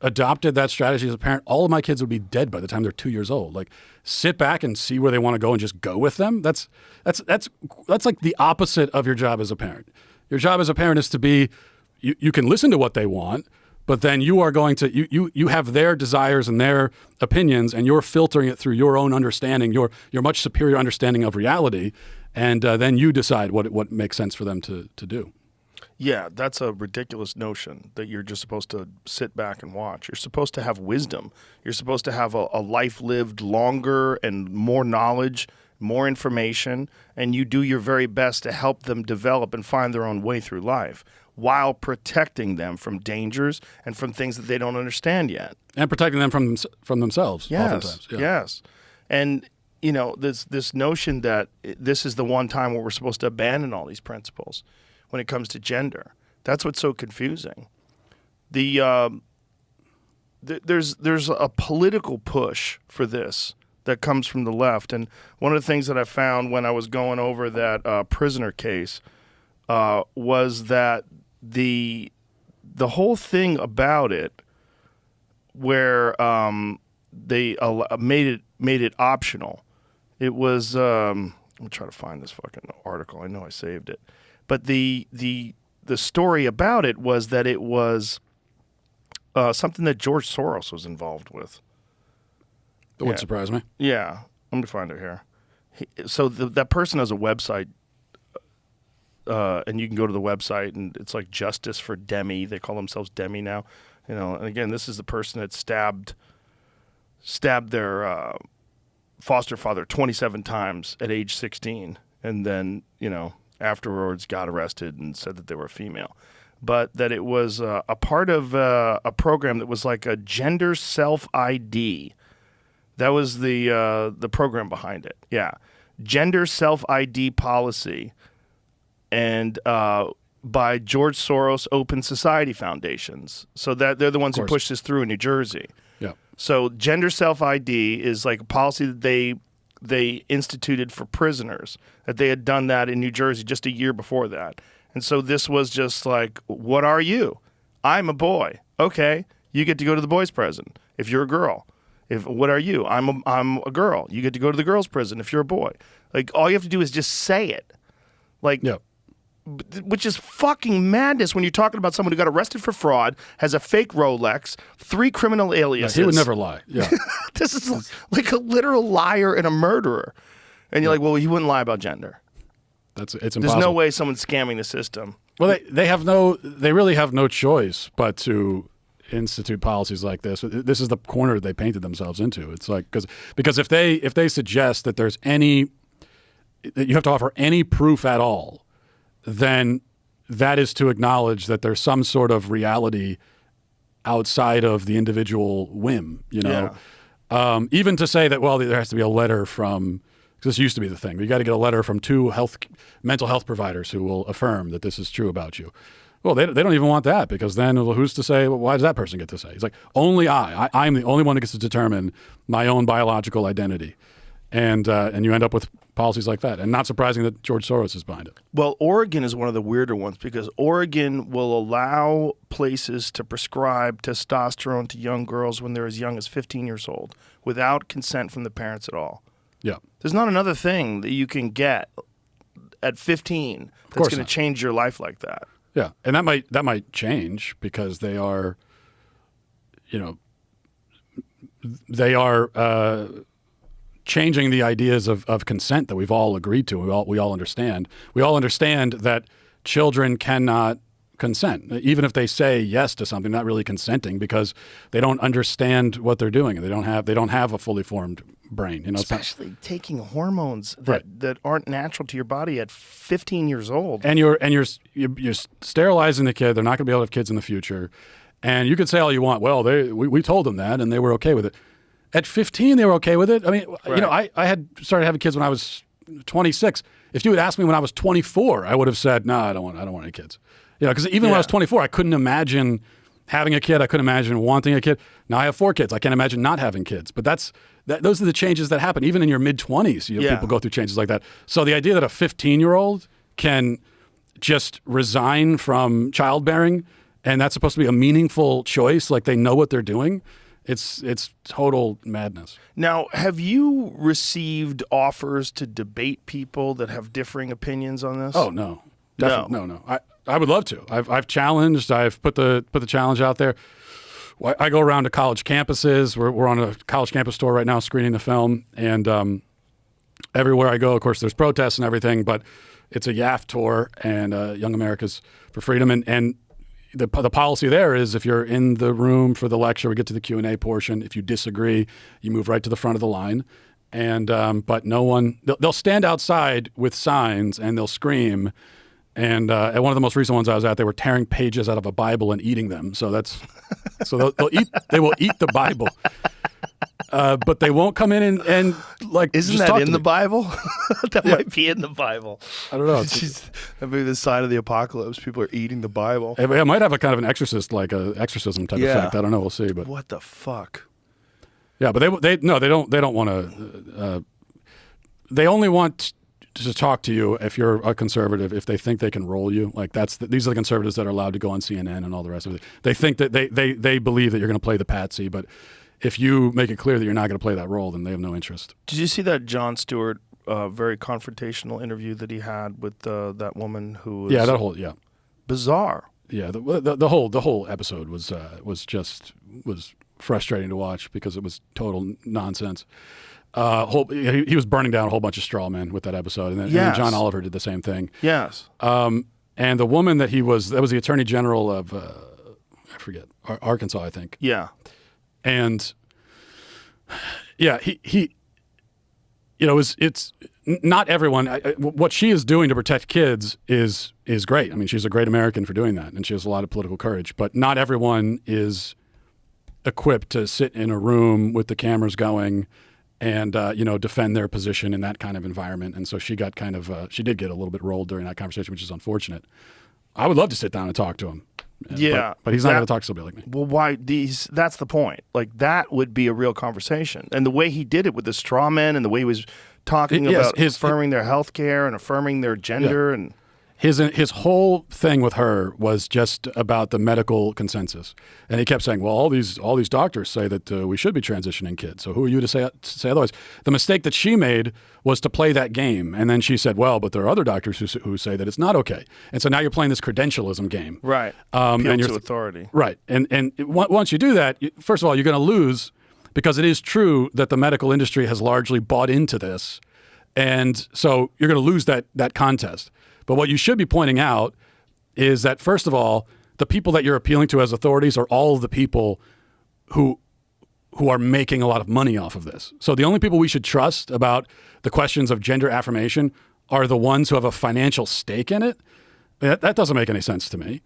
adopted that strategy as a parent, all of my kids would be dead by the time they're 2 years old. Like, sit back and see where they want to go and just go with them. That's like the opposite of your job as a parent. Your job as a parent is to be, you can listen to what they want, but then you are going to, you have their desires and their opinions, and you're filtering it through your own understanding, your much superior understanding of reality, and then you decide what makes sense for them to do. Yeah, that's a ridiculous notion that you're just supposed to sit back and watch. You're supposed to have wisdom. You're supposed to have a life lived longer and more knowledge, more information, and you do your very best to help them develop and find their own way through life, while protecting them from dangers and from things that they don't understand yet. And protecting them from themselves, yes, oftentimes. Yeah. Yes. And, this notion that this is the one time where we're supposed to abandon all these principles when it comes to gender. That's what's so confusing. There's a political push for this that comes from the left. And one of the things that I found when I was going over that prisoner case was that the whole thing about it, where they made it optional. It was I'm trying to find this fucking article. I know I saved it, but the story about it was that it was something that George Soros was involved with. That wouldn't surprise me. Yeah, let me find it here. So that person has a website. And you can go to the website, and it's like Justice for Demi. They call themselves Demi now. And again, this is the person that stabbed their foster father 27 times at age 16, and then afterwards got arrested and said that they were female, but that it was a part of a program that was like a gender self ID. That was the program behind it. Yeah, gender self ID policy. And by George Soros Open Society Foundations. So that they're the ones who pushed this through in New Jersey. Yeah. So gender self-ID is like a policy that they instituted for prisoners, that they had done that in New Jersey just a year before that. And so this was just like, what are you? I'm a boy. Okay, you get to go to the boys' prison if you're a girl. What are you? I'm a girl. You get to go to the girls' prison if you're a boy. Like, all you have to do is just say it. Like, Yeah. which is fucking madness when you're talking about someone who got arrested for fraud, has a fake Rolex, 3 criminal aliases. He would never lie. Yeah. This is like a literal liar and a murderer. And you're like, well, he wouldn't lie about gender. It's impossible. There's no way someone's scamming the system. Well, they really have no choice but to institute policies like this. This is the corner they painted themselves into. It's like, because if they suggest that there's that you have to offer any proof at all, then that is to acknowledge that there's some sort of reality outside of the individual whim, you know? Yeah. Even to say that, well, there has to be a letter from, because this used to be the thing, you got to get a letter from 2 mental health providers who will affirm that this is true about you. Well, they don't even want that, because then who's to say, well, why does that person get to say? It's like, only I'm the only one who gets to determine my own biological identity. And you end up with policies like that. And not surprising that George Soros is behind it. Well, Oregon is one of the weirder ones, because Oregon will allow places to prescribe testosterone to young girls when they're as young as 15 years old without consent from the parents at all. Yeah. There's not another thing that you can get at 15 that's going to change your life like that. Yeah, and that might change, because they are changing the ideas of consent that we've all agreed to. We all understand. We all understand that children cannot consent, even if they say yes to something, not really consenting, because they don't understand what they're doing, and they don't have a fully formed brain. Especially taking hormones that aren't natural to your body at 15 years old. And you're sterilizing the kid. They're not going to be able to have kids in the future. And you could say all you want. Well, we told them that, and they were okay with it. At 15, they were okay with it. I mean, I had started having kids when I was 26. If you had asked me when I was 24, I would have said, no, I don't want any kids. Because even when I was 24, I couldn't imagine having a kid. I couldn't imagine wanting a kid. Now I have 4 kids. I can't imagine not having kids. But those are the changes that happen. Even in your mid-20s, people go through changes like that. So the idea that a 15-year-old can just resign from childbearing, and that's supposed to be a meaningful choice, like they know what they're doing, it's total madness. Now, have you received offers to debate people that have differing opinions on this? Oh, no. Definitely. No. I would love to. I've challenged. I've put the challenge out there. I go around to college campuses. We're on a college campus tour right now, screening the film, and everywhere I go, of course, there's protests and everything. But it's a YAF tour, and Young Americas for Freedom, and the policy there is, if you're in the room for the lecture, we get to the Q&A portion. If you disagree, you move right to the front of the line. And but no one, they'll stand outside with signs and they'll scream. And at one of the most recent ones I was at, they were tearing pages out of a Bible and eating them. So they will eat the Bible, but they won't come in and like. Isn't that in the Bible? That might be in the Bible. I don't know. That may be the sign of the apocalypse. People are eating the Bible. It might have a kind of an exorcism type effect. I don't know. We'll see. But what the fuck? Yeah, but they don't want to. They only want to talk to you if you're a conservative, if they think they can roll you. Like these are the conservatives that are allowed to go on CNN and all the rest of it. They think that they believe that you're going to play the patsy, but if you make it clear that you're not going to play that role, then they have no interest. Did you see that Jon Stewart very confrontational interview that he had with that woman who was bizarre? Yeah, the whole episode was frustrating to watch because it was total nonsense. He was burning down a whole bunch of straw men with that episode, and then John Oliver did the same thing. Yes. And the woman that was the Attorney General of I forget, Arkansas, I think. Yeah. And yeah, it's not everyone. What she is doing to protect kids is great. I mean, she's a great American for doing that, and she has a lot of political courage. But not everyone is equipped to sit in a room with the cameras going and defend their position in that kind of environment. And so she got she did get a little bit rolled during that conversation, which is unfortunate. I would love to sit down and talk to him. Yeah, but he's not going to talk to somebody like me. Well, why these? That's the point. Like that would be a real conversation, and the way he did it with the straw men, and the way he was talking about affirming their health care and affirming their gender, and his whole thing with her was just about the medical consensus, and he kept saying, "Well, all these doctors say that we should be transitioning kids. So who are you to say otherwise?" The mistake that she made was to play that game, and then she said, "Well, but there are other doctors who say that it's not okay." And so now you're playing this credentialism game, right? And you're to authority, right? And once you do that, first of all, you're going to lose because it is true that the medical industry has largely bought into this, and so you're going to lose that contest. But what you should be pointing out is that, first of all, the people that you're appealing to as authorities are all of the people who are making a lot of money off of this. So the only people we should trust about the questions of gender affirmation are the ones who have a financial stake in it. That doesn't make any sense to me.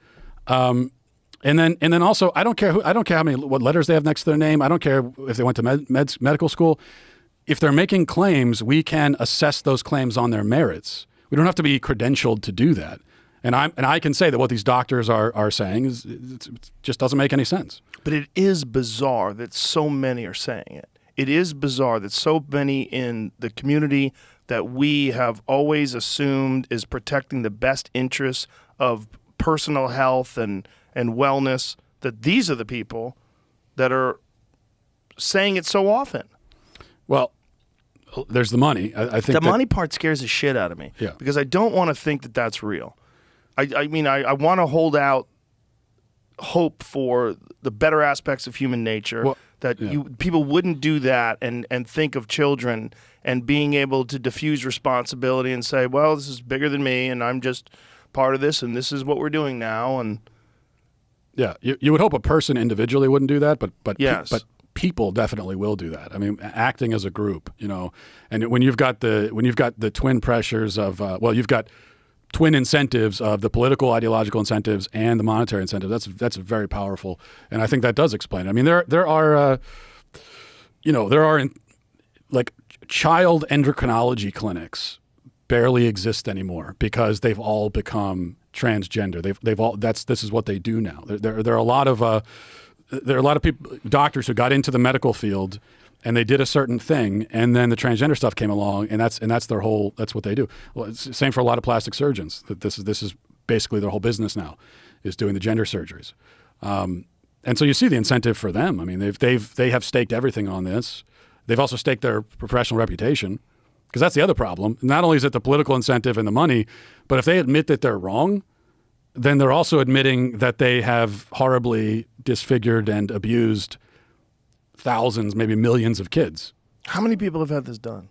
And then also, I don't care what letters they have next to their name. I don't care if they went to medical school. If they're making claims, we can assess those claims on their merits. We don't have to be credentialed to do that. And I can say that what these doctors are saying it just doesn't make any sense. But it is bizarre that so many are saying it. It is bizarre that so many in the community that we have always assumed is protecting the best interests of personal health and wellness, that these are the people that are saying it so often. Well, there's the money. I think the money part scares the shit out of me. Yeah. Because I don't want to think that that's real. I mean, I want to hold out hope for the better aspects of human nature, people wouldn't do that and think of children and being able to diffuse responsibility and say, well, this is bigger than me and I'm just part of this and this is what we're doing now. And yeah, you would hope a person individually wouldn't do that, but yes. But people definitely will do that. I mean, acting as a group, and when you've got the twin pressures of you've got twin incentives of the political ideological incentives and the monetary incentive. That's very powerful, and I think that does explain it. I mean, there are like child endocrinology clinics barely exist anymore because they've all become transgender. This is what they do now. There are a lot of people, doctors who got into the medical field and they did a certain thing, and then the transgender stuff came along, and that's what they do. Well, it's the same for a lot of plastic surgeons. That this is basically their whole business now, is doing the gender surgeries. And so you see the incentive for them. I mean, they have staked everything on this. They've also staked their professional reputation, because that's the other problem. Not only is it the political incentive and the money, but if they admit that they're wrong, then they're also admitting that they have horribly disfigured and abused thousands, maybe millions of kids. How many people have had this done?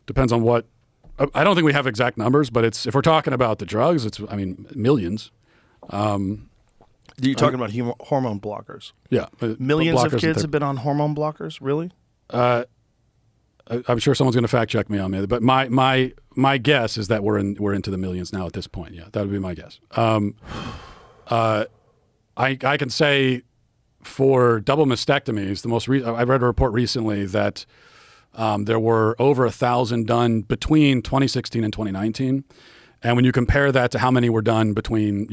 Depends on what. I don't think we have exact numbers, but if we're talking about the drugs, millions. You're talking about hormone blockers? Yeah. Millions of kids have been on hormone blockers? Really? I'm sure someone's going to fact check me on me, but my guess is that we're into the millions now at this point. Yeah, that would be my guess. I can say for double mastectomies, I read a report recently that there were over 1,000 done between 2016 and 2019, and when you compare that to how many were done between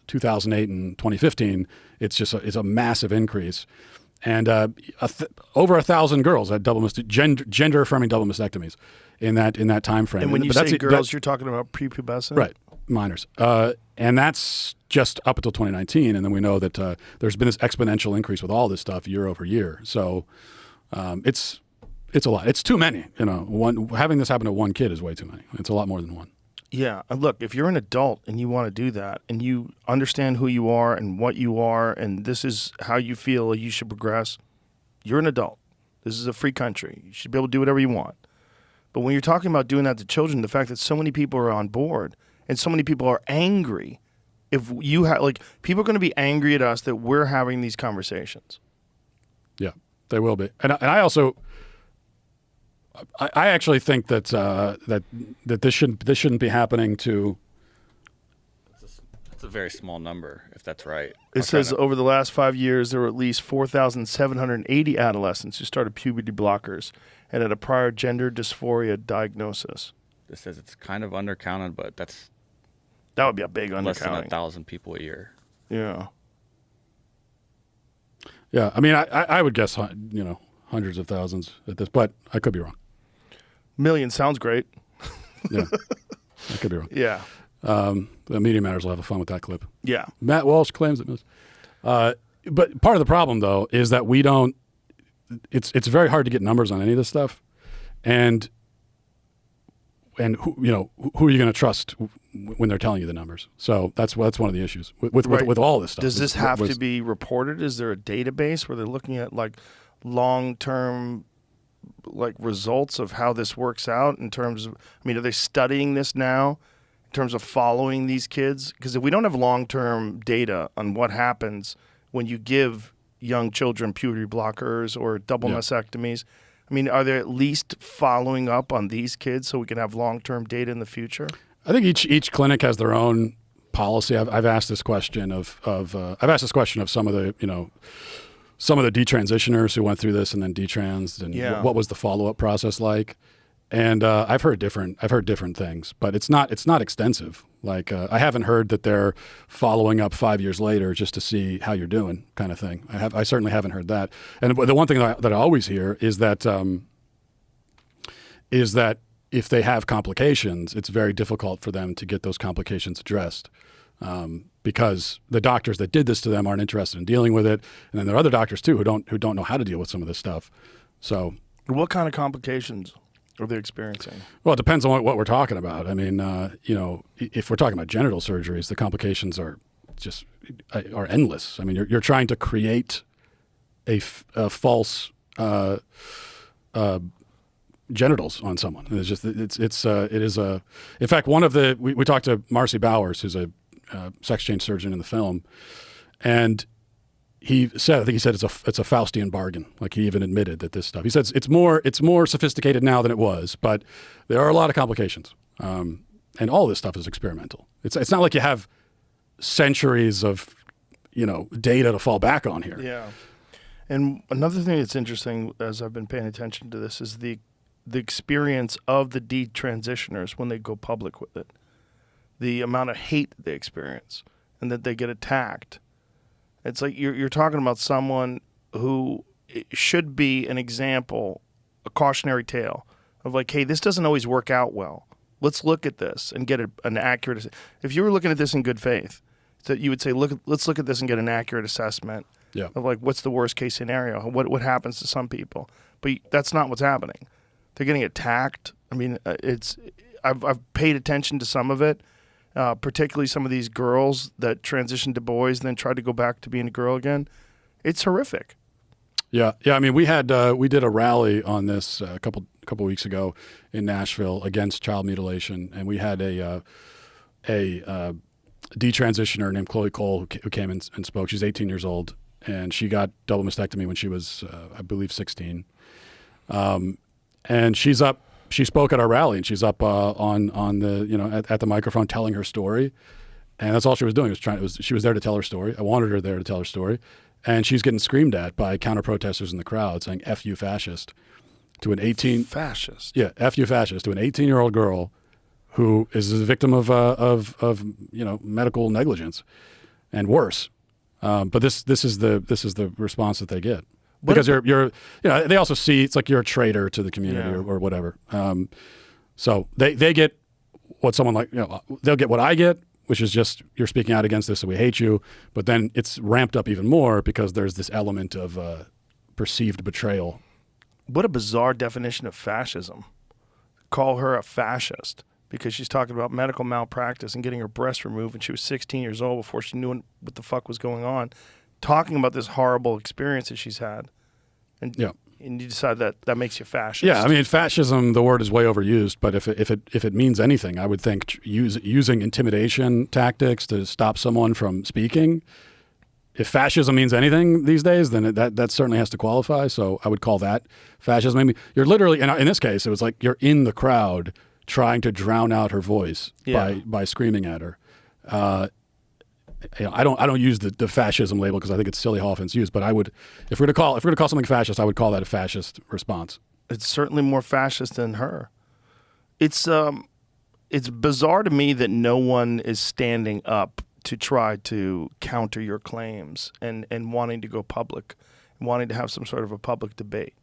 2008 and 2015, it's a massive increase. And over 1,000 girls had gender affirming double mastectomies in that time frame. And when you say girls, you're talking about prepubescent, right? Minors, and that's just up until 2019. And then we know that there's been this exponential increase with all this stuff year over year. So it's a lot. It's too many. Having this happen to one kid is way too many. It's a lot more than one. Yeah. Look, if you're an adult and you want to do that and you understand who you are and what you are and this is how you feel you should progress, you're an adult. This is a free country. You should be able to do whatever you want. But when you're talking about doing that to children, the fact that so many people are on board and so many people are angry, if you have people are going to be angry at us that we're having these conversations. Yeah, they will be. And I also, I actually think that this shouldn't be happening to. That's a very small number, if that's right. It says over the last 5 years, there were at least 4,780 adolescents who started puberty blockers and had a prior gender dysphoria diagnosis. This says it's kind of undercounted, but that's That would be a big less than undercounting. 1,000 people a year. Yeah. Yeah, I mean, I would guess hundreds of thousands at this, but I could be wrong. Million sounds great. Yeah, I could be wrong. Yeah. The Media Matters will have fun with that clip. Yeah. Matt Walsh claims it missed. But part of the problem, though, is that we don't. It's very hard to get numbers on any of this stuff, and who are you going to trust when they're telling you the numbers? So that's one of the issues with all this stuff. Does this have to be reported? Is there a database where they're looking at like long-term like results of how this works out in terms of? I mean, are they studying this now in terms of following these kids? Because if we don't have long-term data on what happens when you give young children puberty blockers or double mastectomies, I mean, are they at least following up on these kids so we can have long-term data in the future? I think each clinic has their own policy. I've asked this question of some of the some of the detransitioners who went through this and then detransed, and what was the follow-up process like? And I've heard different things, but it's not extensive. Like I haven't heard that they're following up 5 years later just to see how you're doing, kind of thing. I certainly haven't heard that. And the one thing that I always hear is that if they have complications, it's very difficult for them to get those complications addressed. Because the doctors that did this to them aren't interested in dealing with it, and then there are other doctors too who don't know how to deal with some of this stuff. So, what kind of complications are they experiencing? Well, it depends on what we're talking about. I mean, if we're talking about genital surgeries, the complications are endless. I mean, you're trying to create a false genitals on someone. It's just in fact, one of the we talked to Marcy Bowers, who's a sex change surgeon in the film, and I think he said it's a Faustian bargain. Like he even admitted that this stuff. He said it's more sophisticated now than it was, but there are a lot of complications, and all this stuff is experimental. It's not like you have centuries of data to fall back on here. Yeah, and another thing that's interesting as I've been paying attention to this is the experience of the detransitioners when they go public with it, the amount of hate they experience, and that they get attacked. It's like you're talking about someone who should be an example, a cautionary tale of like, hey, this doesn't always work out well. Let's look at this and get an accurate. If you were looking at this in good faith, that you would say, let's look at this and get an accurate assessment of like what's the worst case scenario, what happens to some people. But that's not what's happening. They're getting attacked. I mean, I've paid attention to some of it. Particularly some of these girls that transitioned to boys and then tried to go back to being a girl again. It's horrific. Yeah. I mean, we did a rally on this a couple weeks ago in Nashville against child mutilation, and we had a detransitioner named Chloe Cole who came and spoke. She's 18 years old, and she got double mastectomy when she was, I believe, 16. And she's up. She spoke at our rally, and she's up on the at the microphone telling her story, and that's all she was doing. She was there to tell her story. I wanted her there to tell her story, and she's getting screamed at by counter protesters in the crowd saying "F you fascist" to an 18 fascist. Yeah, "F you fascist" to an 18-year-old girl who is a victim of medical negligence and worse. But this is the response that they get. Because they also see it's like you're a traitor to the community or whatever. So they get what someone like, they'll get what I get, which is just you're speaking out against this, so we hate you. But then it's ramped up even more because there's this element of perceived betrayal. What a bizarre definition of fascism. Call her a fascist because she's talking about medical malpractice and getting her breast removed when she was 16 years old before she knew what the fuck was going on. Talking about this horrible experience that she's had. And you decide that makes you fascist. Yeah, I mean, fascism, the word is way overused, but if it means anything, I would think using intimidation tactics to stop someone from speaking, if fascism means anything these days, then that certainly has to qualify. So I would call that fascism. I mean, you're literally, in this case, it was like you're in the crowd trying to drown out her voice by screaming at her. I don't use the fascism label because I think it's silly how often it's used. But I would, if we're going to call something fascist, I would call that a fascist response. It's certainly more fascist than her. It's it's bizarre to me that no one is standing up to try to counter your claims and wanting to go public, and wanting to have some sort of a public debate.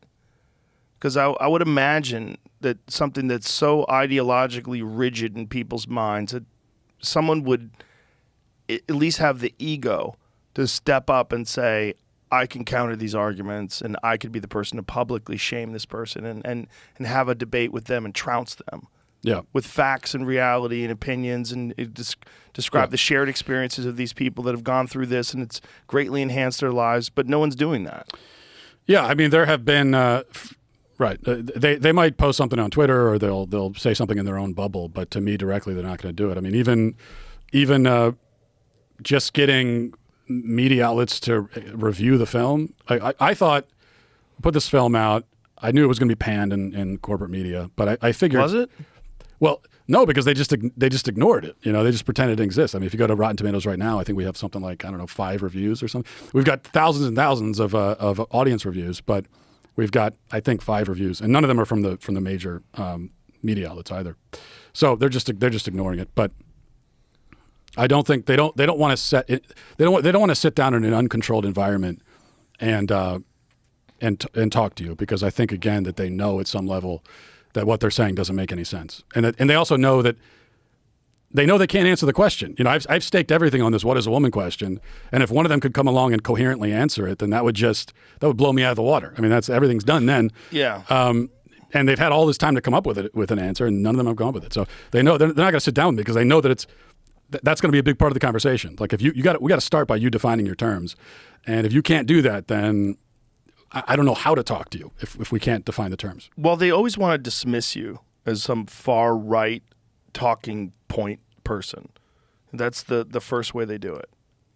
Because I would imagine that something that's so ideologically rigid in people's minds that someone would at least have the ego to step up and say, I can counter these arguments and I could be the person to publicly shame this person and have a debate with them and trounce them. Yeah. With facts and reality and opinions and describe the shared experiences of these people that have gone through this, and it's greatly enhanced their lives, but no one's doing that. Yeah, I mean, there have been right. They might post something on Twitter or they'll say something in their own bubble, but to me directly, they're not going to do it. I mean, even just getting media outlets to review the film. I thought, put this film out. I knew it was going to be panned in corporate media, but I figured. Was it? Well, no, because they just ignored it. You know, they just pretended it didn't exist. I mean, if you go to Rotten Tomatoes right now, I think we have something like 5 reviews or something. We've got thousands and thousands of audience reviews, but we've got, I think, 5 reviews, and none of them are from the major media outlets either. So they're just ignoring it. But I don't think they don't want to they don't want to sit down in an uncontrolled environment and talk to you, because I think again that they know at some level that what they're saying doesn't make any sense, and they also know that they can't answer the question. You know, I've staked everything on this "what is a woman" question, and if one of them could come along and coherently answer it, then that would blow me out of the water. I mean, everything's done then. Yeah. And they've had all this time to come up with an answer, and none of them have come up with it. So they know they're not going to sit down with me, because they know that that's going to be a big part of the conversation. Like we got to start by you defining your terms, and if you can't do that, then I don't know how to talk to you if we can't define the terms. Well, they always want to dismiss you as some far right talking point person. That's the first way they do it.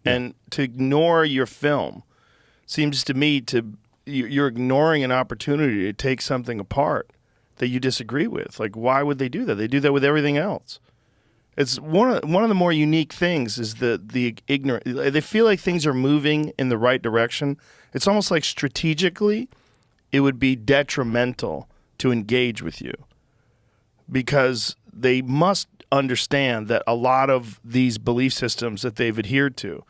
Yeah. And to ignore your film seems to me you're ignoring an opportunity to take something apart that you disagree with. Like, why would they do that? They do that with everything else. It's one of the more unique things is the ignorant. They feel like things are moving in the right direction. It's almost like strategically, it would be detrimental to engage with you, because they must understand that a lot of these belief systems that they've adhered to,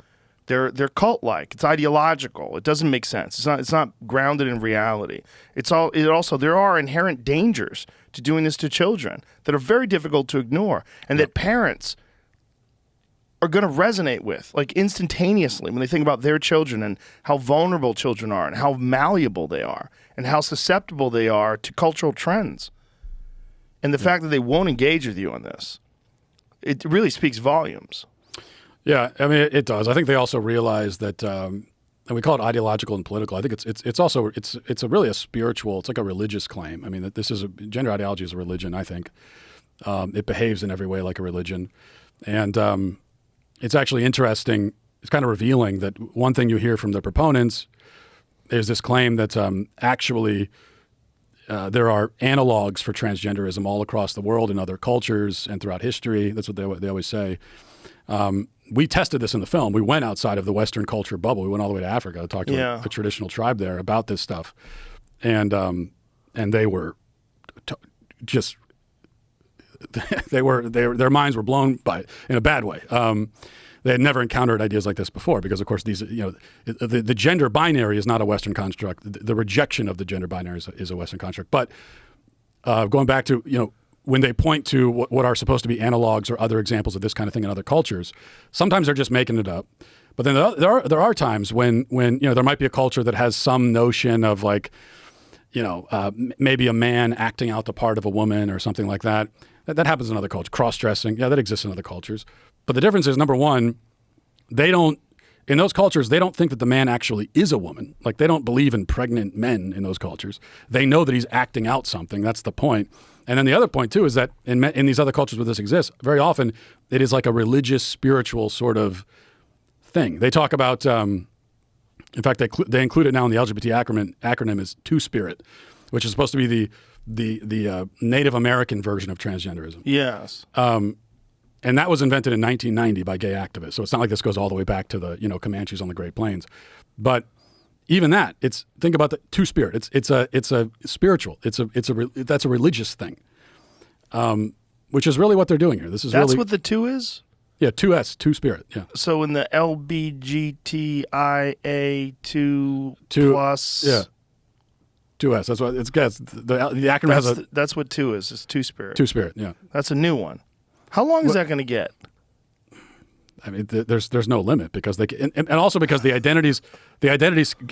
they're cult-like. It's ideological. It doesn't make sense. It's not grounded in reality. There are inherent dangers to doing this to children that are very difficult to ignore, and that parents are going to resonate with, like, instantaneously when they think about their children and how vulnerable children are and how malleable they are and how susceptible they are to cultural trends. And the fact that they won't engage with you on this, it really speaks volumes. Yeah, I mean, it does. I think they also realize that, and we call it ideological and political. I think it's also really a spiritual. It's like a religious claim. I mean, that gender ideology is a religion. I think it behaves in every way like a religion, and it's actually interesting. It's kind of revealing that one thing you hear from the proponents is this claim that actually there are analogs for transgenderism all across the world in other cultures and throughout history. That's what they always say. We tested this in the film. We went outside of the Western culture bubble. We went all the way to Africa to talk to a traditional tribe there about this stuff, and they were just their minds were blown by it in a bad way. They had never encountered ideas like this before, because of course the gender binary is not a Western construct. The rejection of the gender binary is a Western construct. But going back to when they point to what are supposed to be analogs or other examples of this kind of thing in other cultures, sometimes they're just making it up. But then there are times when there might be a culture that has some notion of maybe a man acting out the part of a woman or something like that. That happens in other cultures. Cross-dressing, that exists in other cultures. But the difference is, number one, in those cultures, they don't think that the man actually is a woman. Like, they don't believe in pregnant men in those cultures. They know that he's acting out something. That's the point. And then the other point, too, is that in these other cultures where this exists, very often it is like a religious, spiritual sort of thing. They talk about, in fact, they include it now in the LGBT acronym is Two-Spirit, which is supposed to be the Native American version of transgenderism. Yes. And that was invented in 1990 by gay activists. So it's not like this goes all the way back to the Comanches on the Great Plains. But even that, think about the Two-Spirit. It's a spiritual. That's a religious thing. which is really what they're doing here. This is That's really what the 2 is? yeah, 2S, two spirit. Yeah, So in the LBGTIA2 Two- plus... yeah, 2S. That's what it's. The acronym has That's what 2 is. It's two-spirit. two spirit. Yeah, That's a new one. How long is that going to get? I mean, there's no limit because they and also because the identities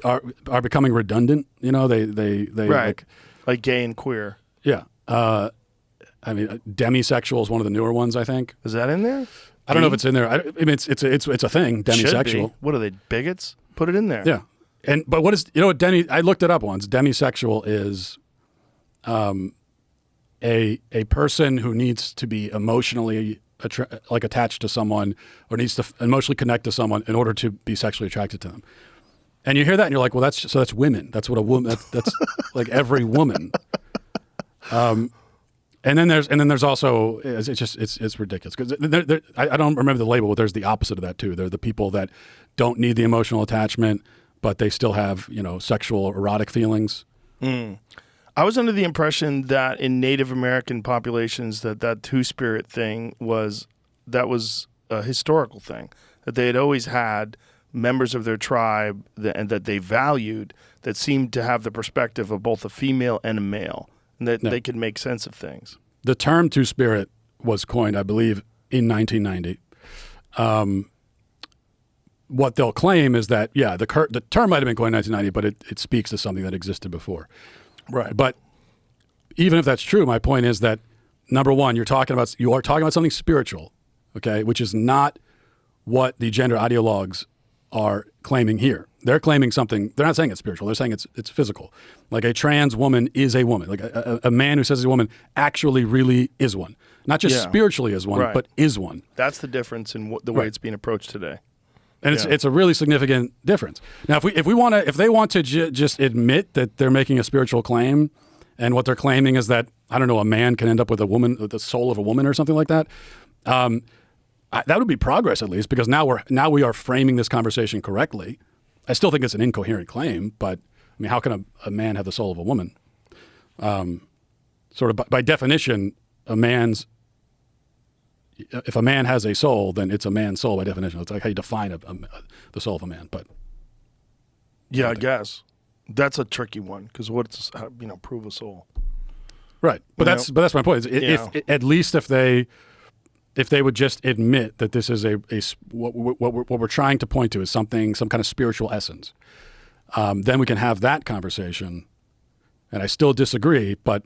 are becoming redundant. You know, they Right. Like gay and queer. yeah. I mean, demisexual is one of the newer ones. I think. Is that in there? I don't know if it's in there. I mean, it's a thing. Should Demisexual. be. What are they, bigots? Put it in there. Yeah. But what is what I looked it up once. Demisexual is a person who needs to be emotionally attached to someone or needs to emotionally connect to someone in order to be sexually attracted to them. And you hear that and you're like, well, that's women. That's what a woman. That's like every woman. And then there's also it's ridiculous because I don't remember the label, but there's the opposite of that too. They're the people that don't need the emotional attachment, but they still have sexual or erotic feelings. I was under the impression that in Native American populations that two-spirit thing was a historical thing, that they had always had members of their tribe and that they valued that seemed to have the perspective of both a female and a male, and that they could make sense of things. The term two-spirit was coined, I believe, in 1990. What they'll claim is that, the term might have been coined in 1990, but it speaks to something that existed before. Right. But even if that's true, my point is that, number one, you are talking about something spiritual, okay, which is not what the gender ideologues are claiming here. They're claiming something. They're not saying it's spiritual. They're saying it's physical. Like a trans woman is a woman. Like a man who says he's a woman actually really is one. Not just spiritually is one, but is one. That's the difference in the way it's being approached today. And it's a really significant difference. Now, if they want to just admit that they're making a spiritual claim, and what they're claiming is that, I don't know, a man can end up with a woman, with the soul of a woman or something like that, that would be progress at least, because now we are framing this conversation correctly. I still think it's an incoherent claim, but I mean, how can a man have the soul of a woman? Sort of by definition, if a man has a soul, then it's a man's soul by definition. It's like how you define the soul of a man. But yeah, I guess that's a tricky one because what's prove a soul, right? But that's my point. If at least if they would just admit that this is what we're trying to point to is some kind of spiritual essence, then we can have that conversation. And I still disagree, but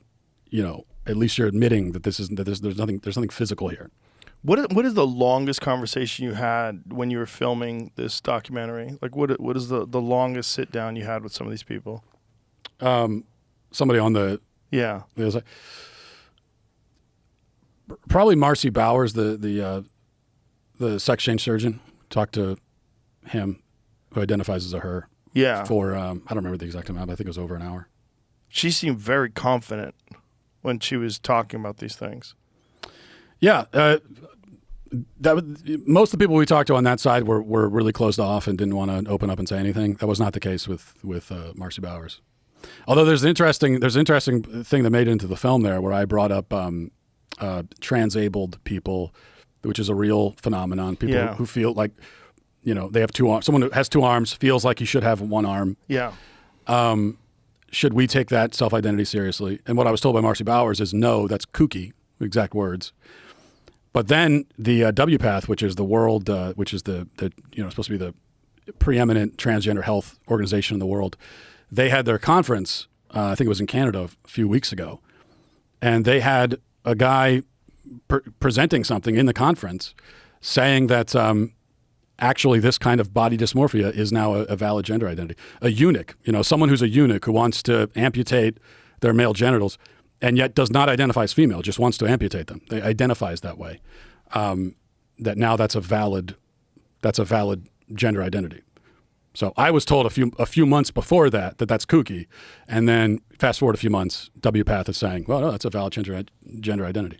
at least you're admitting that there's nothing physical here. What is the longest conversation you had when you were filming this documentary? Like, what is the longest sit down you had with some of these people? Somebody on the yeah. It was probably Marcy Bowers, the sex change surgeon. Talked to him, who identifies as a her. Yeah. For I don't remember the exact amount, but I think it was over an hour. She seemed very confident when she was talking about these things. Yeah, most of the people we talked to on that side were really closed off and didn't want to open up and say anything. That was not the case with Marcy Bowers. Although there's an interesting thing that made it into the film there, where I brought up transabled people, which is a real phenomenon. People who feel like they have two arms. Someone who has two arms feels like he should have one arm. Yeah. Should we take that self-identity seriously? And what I was told by Marcy Bowers is no, that's kooky. Exact words. But then the WPATH, which is the world, which is the supposed to be the preeminent transgender health organization in the world, they had their conference. I think it was in Canada a few weeks ago, and they had a guy presenting something in the conference saying that actually this kind of body dysmorphia is now a valid gender identity. A eunuch, someone who's a eunuch who wants to amputate their male genitals and yet does not identify as female, just wants to amputate them. They identifies that way. That now that's a valid gender identity. So I was told a few months before that's kooky, and then fast forward a few months, WPATH is saying, well, no, that's a valid gender identity.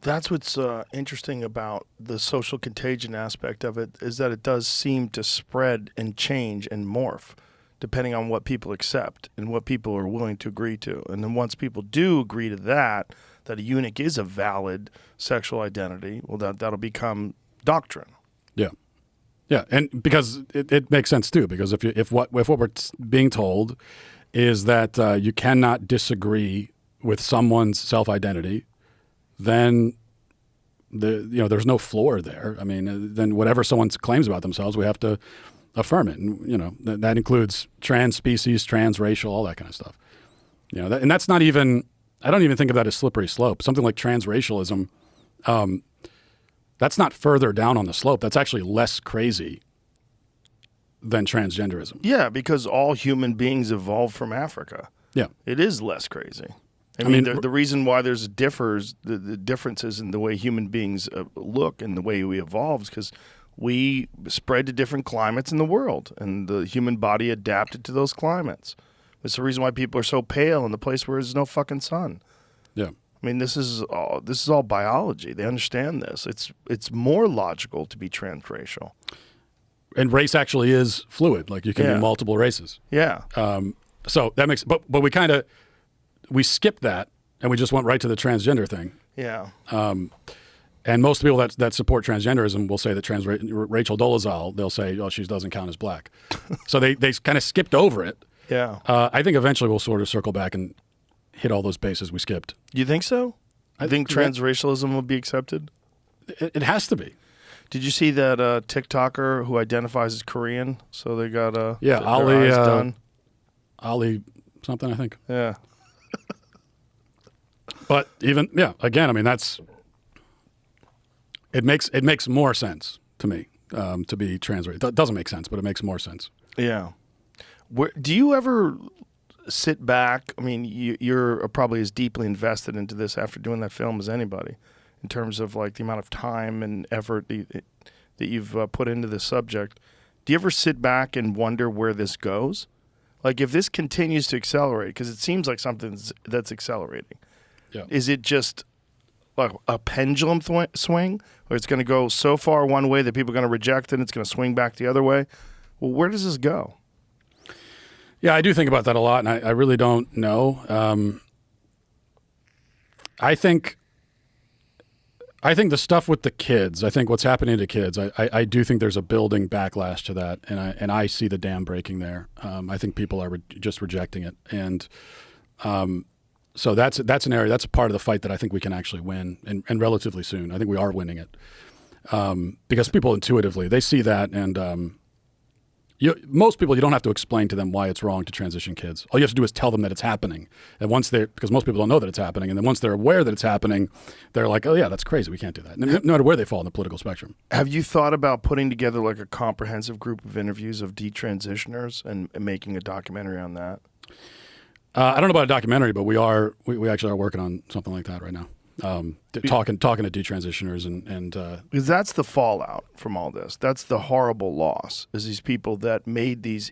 That's what's interesting about the social contagion aspect of it, is that it does seem to spread and change and morph depending on what people accept and what people are willing to agree to. And then once people do agree to that, that a eunuch is a valid sexual identity, well, that'll become doctrine. Yeah. Yeah, and because it makes sense too. Because if what we're being told is that you cannot disagree with someone's self-identity, then there's no floor there. I mean, then whatever someone claims about themselves, we have to affirm it. And that includes trans species, transracial, all that kind of stuff. And that's not even. I don't even think of that as slippery slope. Something like transracialism. That's not further down on the slope. That's actually less crazy than transgenderism. Yeah, because all human beings evolved from Africa. Yeah. It is less crazy. I mean, the reason why there's the differences in the way human beings look and the way we evolved is because we spread to different climates in the world, and the human body adapted to those climates. It's the reason why people are so pale in the place where there's no fucking sun. Yeah. I mean, this is all biology. They understand this. It's more logical to be transracial. And race actually is fluid. Like you can be multiple races. Yeah. So that makes. But we skipped that and we just went right to the transgender thing. Yeah. And most people that support transgenderism will say that Rachel Dolezal, they'll say, oh, she doesn't count as black. So they kind of skipped over it. Yeah. I think eventually we'll sort of circle back and hit all those bases we skipped. You think so? I think transracialism will be accepted? It has to be. Did you see that TikToker who identifies as Korean? So they got their eyes done. Ali something, I think. Yeah. But again, I mean it makes more sense to me to be transracial. It doesn't make sense, but it makes more sense. Yeah. Do you ever sit back? I mean, you're probably as deeply invested into this after doing that film as anybody, in terms of like the amount of time and effort that you've put into this subject. Do you ever sit back and wonder where this goes? Like if this continues to accelerate, because it seems like something that's accelerating. Yeah. Is it just like a pendulum swing, or it's going to go so far one way that people are going to reject it and it's going to swing back the other way? Well, where does this go? Yeah, I do think about that a lot, and I really don't know. I think the stuff with the kids, I think what's happening to kids, I do think there's a building backlash to that, and I see the dam breaking there. I think people are just rejecting it, and so that's an area, that's a part of the fight that I think we can actually win, and relatively soon. I think we are winning it because people intuitively they see that, and most people, you don't have to explain to them why it's wrong to transition kids. All you have to do is tell them that it's happening. And because most people don't know that it's happening, and then once they're aware that it's happening, they're like, oh yeah, that's crazy. We can't do that. No matter where they fall in the political spectrum. Have you thought about putting together like a comprehensive group of interviews of detransitioners and making a documentary on that? I don't know about a documentary, but we actually are working on something like that right now. Talking to detransitioners and because that's the fallout from all this. That's the horrible loss, is these people that made these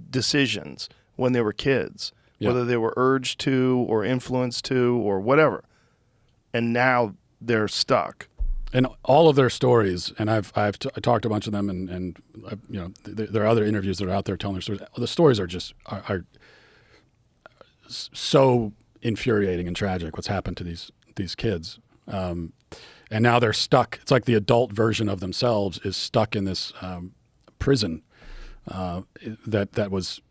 decisions when they were kids, whether they were urged to or influenced to or whatever, and now they're stuck. And all of their stories, and I've talked to a bunch of them, and there are other interviews that are out there telling their stories. The stories are just are so infuriating and tragic. What's happened to these kids, and now they're stuck. It's like the adult version of themselves is stuck in this prison that was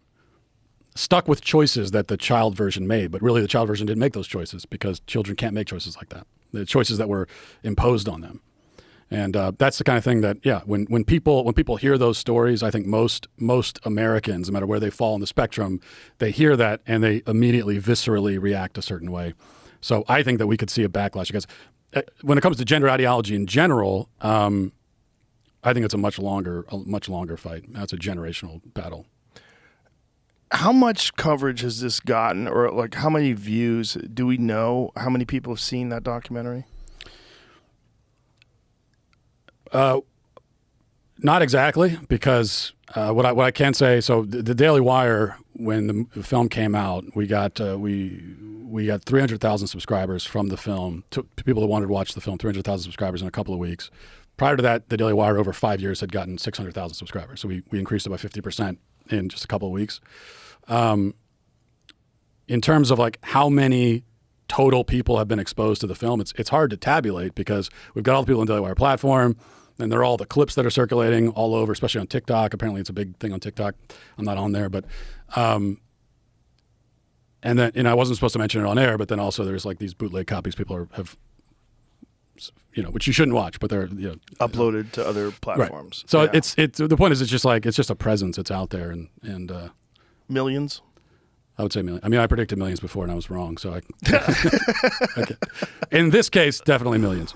stuck with choices that the child version made, but really the child version didn't make those choices because children can't make choices like that. The choices that were imposed on them, and that's the kind of thing that when people hear those stories, I think most Americans, no matter where they fall on the spectrum, they hear that and they immediately viscerally react a certain way. So I think that we could see a backlash because when it comes to gender ideology in general, I think it's a much longer fight. That's a generational battle. How much coverage has this gotten, or like how many views? Do we know how many people have seen that documentary? Not exactly, because what I can say. So the Daily Wire, when the film came out, we got 300,000 subscribers from the film. To people that wanted to watch the film, 300,000 subscribers in a couple of weeks. Prior to that, the Daily Wire over 5 years had gotten 600,000 subscribers. So we increased it by 50% in just a couple of weeks. In terms of like how many total people have been exposed to the film. It's hard to tabulate because we've got all the people on the Daily Wire platform, and they're all the clips that are circulating all over, especially on TikTok. Apparently, it's a big thing on TikTok. I'm not on there, but and then I wasn't supposed to mention it on air, but then also there's like these bootleg copies people have, which you shouldn't watch, but they're uploaded to other platforms. Right. So Yeah. it's the point is it's just a presence. It's out there and Millions. I would say million. I mean, I predicted millions before and I was wrong. So okay. In this case, definitely millions.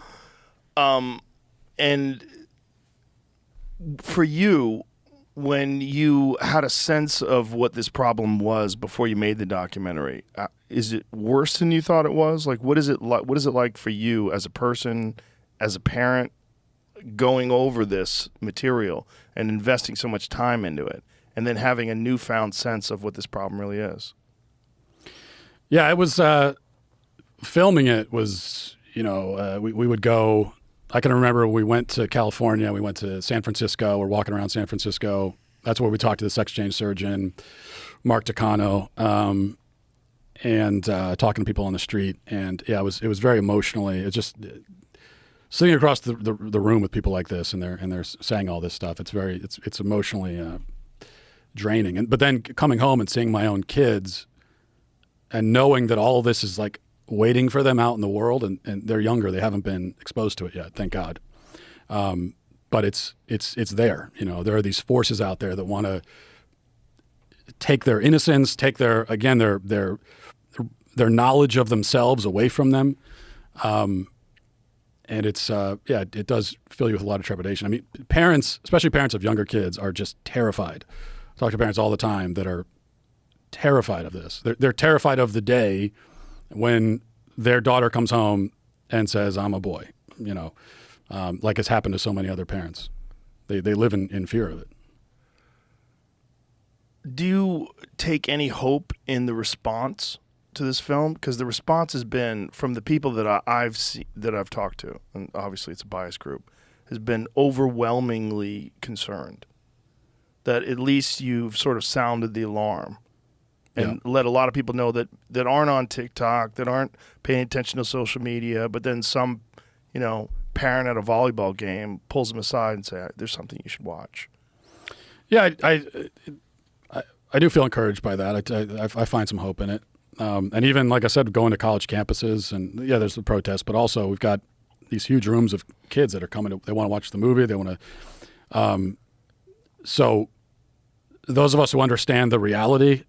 And for you, when you had a sense of what this problem was before you made the documentary, is it worse than you thought it was? Like, what is it like? What is it like for you as a person, as a parent, going over this material and investing so much time into it, and then having a newfound sense of what this problem really is? Yeah, it was filming it was, we would go. I can remember we went to California, we went to San Francisco, we're walking around San Francisco. That's where we talked to the sex change surgeon, Mark Takano, and talking to people on the street. And yeah, it was very emotionally, it's just sitting across the room with people like this and they're saying all this stuff. It's emotionally draining. But then coming home and seeing my own kids and knowing that all of this is like waiting for them out in the world, and they're younger. They haven't been exposed to it yet, thank God. But it's there. There are these forces out there that want to take their innocence, take their knowledge of themselves away from them. And it's it does fill you with a lot of trepidation. I mean, parents, especially parents of younger kids, are just terrified. I talk to parents all the time that are terrified of this. They're terrified of the day when their daughter comes home and says, "I'm a boy," like it's happened to so many other parents. They live in fear of it. Do you take any hope in the response to this film? Because the response has been from the people that I've talked to, and obviously it's a biased group, has been overwhelmingly concerned. That at least you've sort of sounded the alarm. And let a lot of people know that aren't on TikTok, that aren't paying attention to social media, but then some, parent at a volleyball game pulls them aside and say, "There's something you should watch." Yeah, I do feel encouraged by that. I find some hope in it. And even, like I said, going to college campuses, and there's the protest, but also we've got these huge rooms of kids that are coming. They want to watch the movie. They want to. So those of us who understand the reality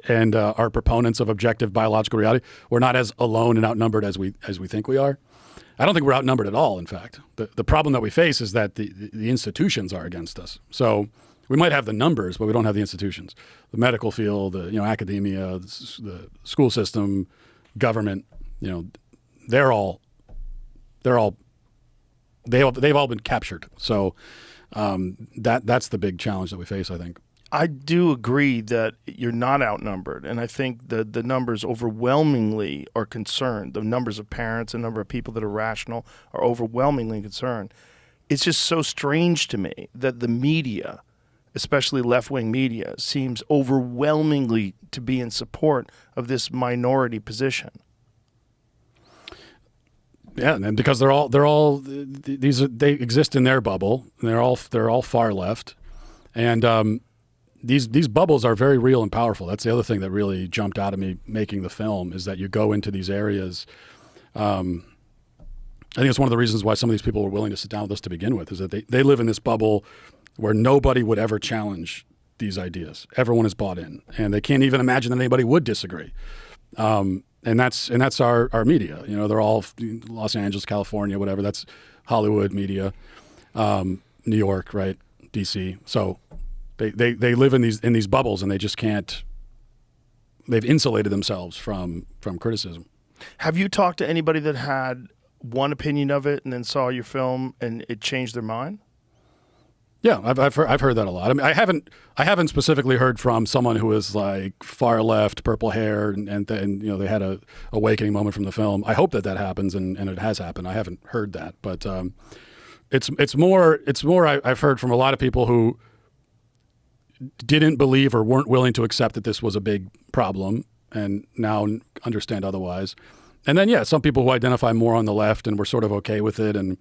and are proponents of objective biological reality, we're not as alone and outnumbered as we think we are. I don't think we're outnumbered at all, in fact. The problem that we face is that the institutions are against us. So we might have the numbers, but we don't have the institutions. The medical field, academia, the school system, government, they've all been captured. So that's the big challenge that we face, I think. I do agree that you're not outnumbered, and I think the numbers overwhelmingly are concerned. The numbers of parents, the number of people that are rational are overwhelmingly concerned. It's just so strange to me that the media, especially left-wing media, seems overwhelmingly to be in support of this minority position. Yeah, and because they exist in their bubble. And they're all far left, and these bubbles are very real and powerful. That's the other thing that really jumped out at me making the film, is that you go into these areas. I think it's one of the reasons why some of these people were willing to sit down with us to begin with, is that they live in this bubble where nobody would ever challenge these ideas. Everyone is bought in, and they can't even imagine that anybody would disagree. And that's our media. They're all Los Angeles, California, whatever. That's Hollywood media, New York, right? DC. So they live in these bubbles, and they just can't. They've insulated themselves from criticism. Have you talked to anybody that had one opinion of it and then saw your film and it changed their mind? Yeah, I've heard that a lot. I mean, I haven't specifically heard from someone who is like far left, purple hair, and they had a awakening moment from the film. I hope that happens, and it has happened. I haven't heard that, but it's more I've heard from a lot of people who didn't believe or weren't willing to accept that this was a big problem, and now understand otherwise. And then, yeah, some people who identify more on the left and were sort of okay with it and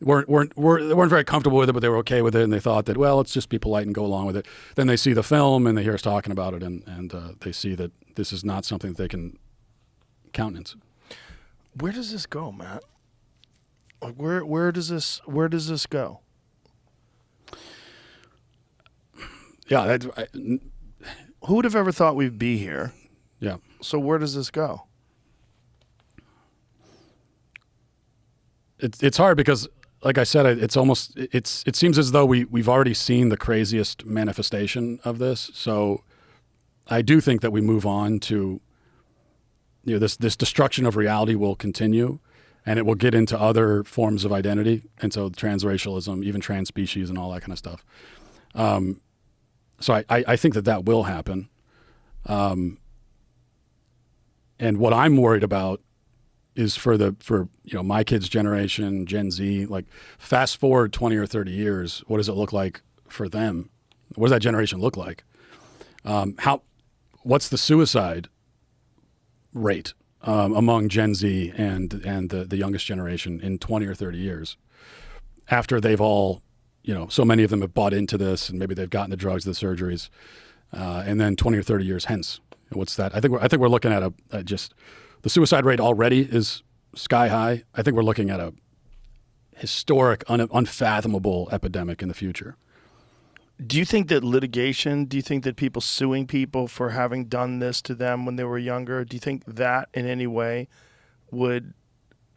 weren't very comfortable with it, but they were okay with it, and they thought that, well, let's just be polite and go along with it. Then they see the film and they hear us talking about it, and they see that this is not something that they can countenance. Where does this go, Matt? Like, where does this go? Yeah, Who would have ever thought we'd be here? yeah. So where does this go? It's hard because, like I said, it seems as though we've already seen the craziest manifestation of this. So I do think that we move on to, this destruction of reality will continue, and it will get into other forms of identity, and so transracialism, even trans species, and all that kind of stuff. So I think that will happen. And what I'm worried about is for my kids' generation, Gen Z, like fast forward 20 or 30 years, what does it look like for them? What does that generation look like? What's the suicide rate among Gen Z and the youngest generation in 20 or 30 years after they've all, so many of them have bought into this and maybe they've gotten the drugs, the surgeries, and then 20 or 30 years hence, what's that? I think we're looking at just the suicide rate already is sky high. I think we're looking at a historic, unfathomable epidemic in the future. Do you think that litigation, do you think that people suing people for having done this to them when they were younger, do you think that in any way would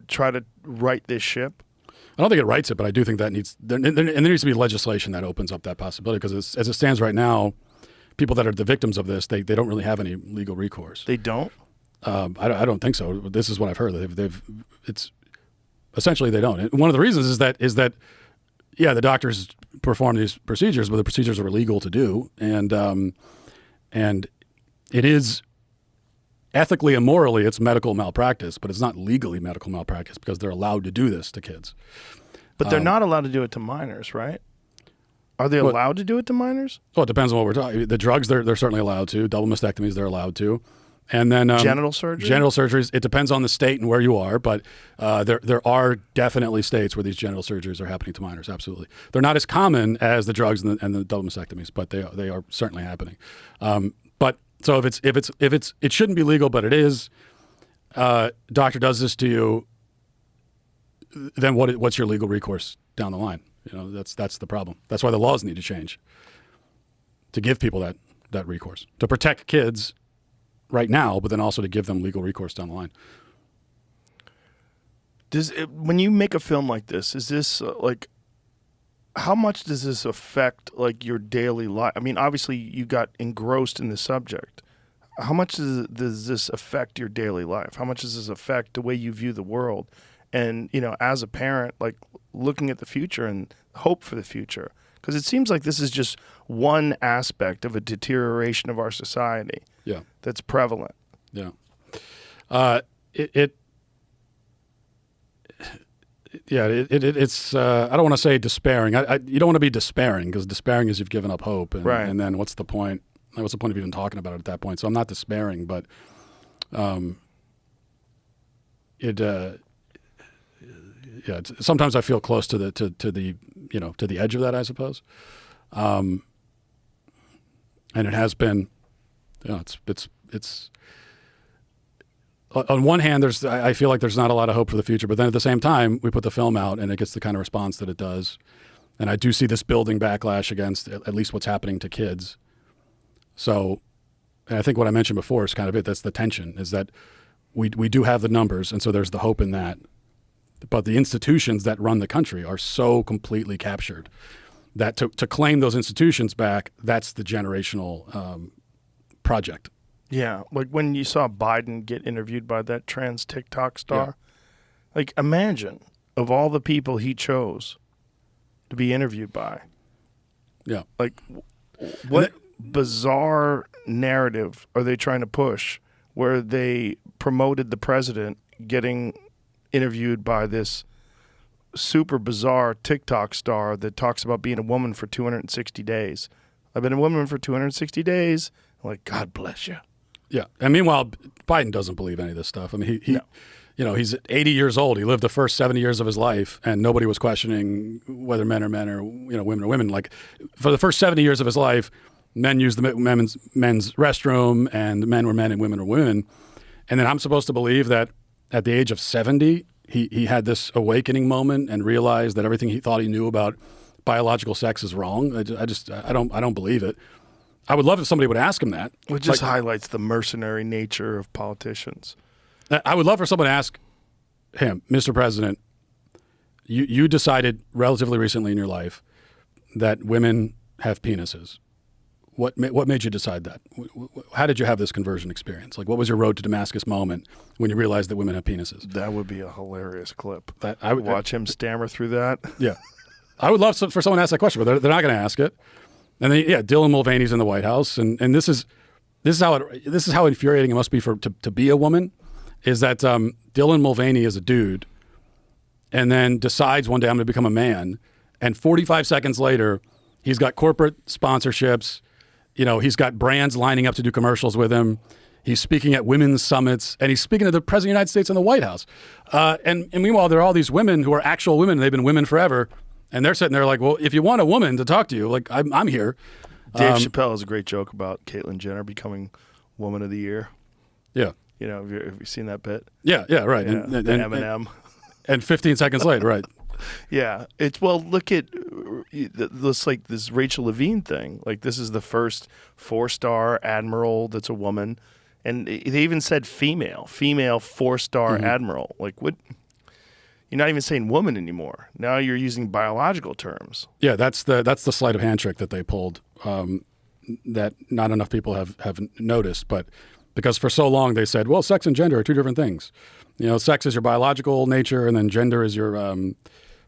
try to right this ship? I don't think it rights it, but I do think that there needs to be legislation that opens up that possibility, because as it stands right now, people that are the victims of this, they don't really have any legal recourse. They don't? I don't think so. This is what I've heard. It's essentially they don't. And one of the reasons is that yeah, the doctors perform these procedures, but the procedures are illegal to do, and it is ethically and morally it's medical malpractice, but it's not legally medical malpractice because they're allowed to do this to kids. But they're not allowed to do it to minors, right? Are they allowed to do it to minors? Well, it depends on what we're talking. The drugs, they're certainly allowed to. Double mastectomies, they're allowed to. And then genital surgery? Genital surgeries, it depends on the state and where you are, but there are definitely states where these genital surgeries are happening to minors, absolutely. They're not as common as the drugs and the double mastectomies, but they are certainly happening. But so if it shouldn't be legal, but it is, doctor does this to you, then what's your legal recourse down the line? That's the problem. That's why the laws need to change, to give people that recourse, to protect kids right now, but then also to give them legal recourse down the line. When you make a film like this, is this how much does this affect your daily life? I mean, obviously you got engrossed in the subject. How much does this affect your daily life? How much does this affect the way you view the world? And, as a parent, looking at the future and hope for the future, because it seems like this is just one aspect of a deterioration of our society. Yeah. That's prevalent. Yeah. It's I don't want to say despairing. You don't want to be despairing, because despairing is you've given up hope. And, right. And then what's the point? What's the point of even talking about it at that point? So I'm not despairing, but sometimes I feel close to the edge of that, I suppose. And it has been, it's on one hand, I feel like there's not a lot of hope for the future, but then at the same time, we put the film out and it gets the kind of response that it does. And I do see this building backlash against at least what's happening to kids. So, and I think what I mentioned before is kind of it. That's the tension, is that we do have the numbers, and so there's the hope in that. But the institutions that run the country are so completely captured that to claim those institutions back, that's the generational project. Yeah, like when you saw Biden get interviewed by that trans TikTok star, imagine of all the people he chose to be interviewed by. Yeah. What bizarre narrative are they trying to push where they promoted the president getting interviewed by this super bizarre TikTok star that talks about being a woman for 260 days. I've been a woman for 260 days. I'm like, God bless you. Yeah. And meanwhile, Biden doesn't believe any of this stuff. I mean, he's 80 years old. He lived the first 70 years of his life, and nobody was questioning whether men are men or women are women. Like for the first 70 years of his life, men used the men's restroom, and men were men and women were women. And then I'm supposed to believe that at the age of 70, he had this awakening moment and realized that everything he thought he knew about biological sex is wrong. I don't believe it. I would love if somebody would ask him that. It just highlights the mercenary nature of politicians. I would love for someone to ask him, Mr. President, you decided relatively recently in your life that women have penises. What made you decide that? How did you have this conversion experience? Like, what was your road to Damascus moment when you realized that women have penises? That would be a hilarious clip. I would watch him stammer through that. Yeah. I would love for someone to ask that question, but they're not going to ask it. And then, Dylan Mulvaney's in the White House, and this is how infuriating it must be to be a woman, is that Dylan Mulvaney is a dude, and then decides one day I'm going to become a man, and 45 seconds later, he's got corporate sponsorships, he's got brands lining up to do commercials with him. He's speaking at women's summits, and he's speaking to the President of the United States in the White House. And meanwhile, there are all these women who are actual women, and they've been women forever. And they're sitting there like, well, if you want a woman to talk to you, like I'm here. Dave Chappelle has a great joke about Caitlyn Jenner becoming Woman of the Year. Yeah. Have you seen that bit? Yeah, right. Yeah, and Eminem. And 15 seconds later, right. Yeah. Look at this Rachel Levine thing. Like, this is the first 4-star admiral that's a woman. And they even said female 4-star admiral. Like, what? You're not even saying woman anymore. Now you're using biological terms. Yeah, that's the sleight of hand trick that they pulled that not enough people have noticed. But because for so long they said, well, sex and gender are two different things. Sex is your biological nature, and then gender is your your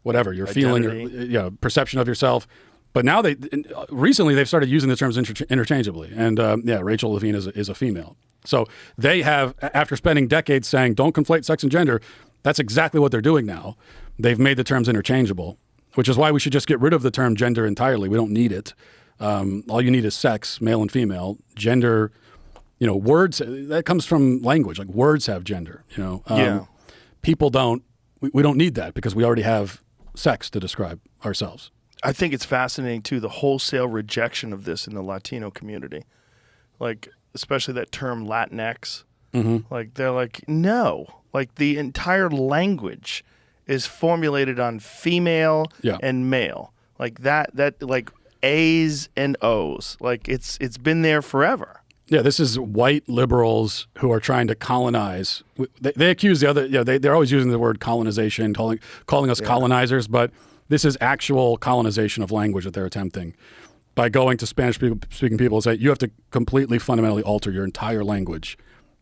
identity. feeling, your perception of yourself. But now recently they've started using the terms interchangeably. And Rachel Levine is a female. So they have, after spending decades saying, don't conflate sex and gender, that's exactly what they're doing now. They've made the terms interchangeable, which is why we should just get rid of the term gender entirely. We don't need it. All you need is sex, male and female. Gender, words, that comes from language. Like, words have gender, People don't, we don't need that because we already have sex to describe ourselves. I think it's fascinating, too, the wholesale rejection of this in the Latino community. Like, especially that term Latinx. Like, they're like, no. Like, the entire language is formulated on female and male. Like, that like A's and O's. Like, it's been there forever. Yeah, this is white liberals who are trying to colonize. They accuse the other, they're always using the word colonization, calling us colonizers, but this is actual colonization of language that they're attempting by going to Spanish-speaking people and say, you have to completely fundamentally alter your entire language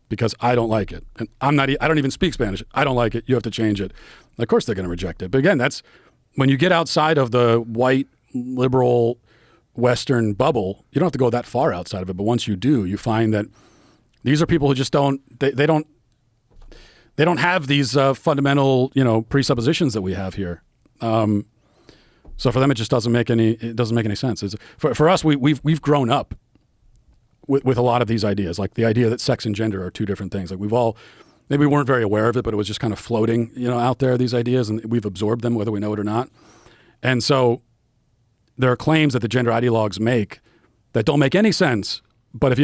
because I don't like it. And I don't even speak Spanish. I don't like it. You have to change it. And of course they're going to reject it. But again, that's when you get outside of the white liberal Western bubble, you don't have to go that far outside of it. But once you do, you find that these are people who just don't have these fundamental, presuppositions that we have here. So for them, it just doesn't make any sense. For us, we've grown up with a lot of these ideas, like the idea that sex and gender are two different things. Like maybe we weren't very aware of it, but it was just kind of floating, out there, these ideas, and we've absorbed them whether we know it or not. And so there are claims that the gender ideologues make that don't make any sense. But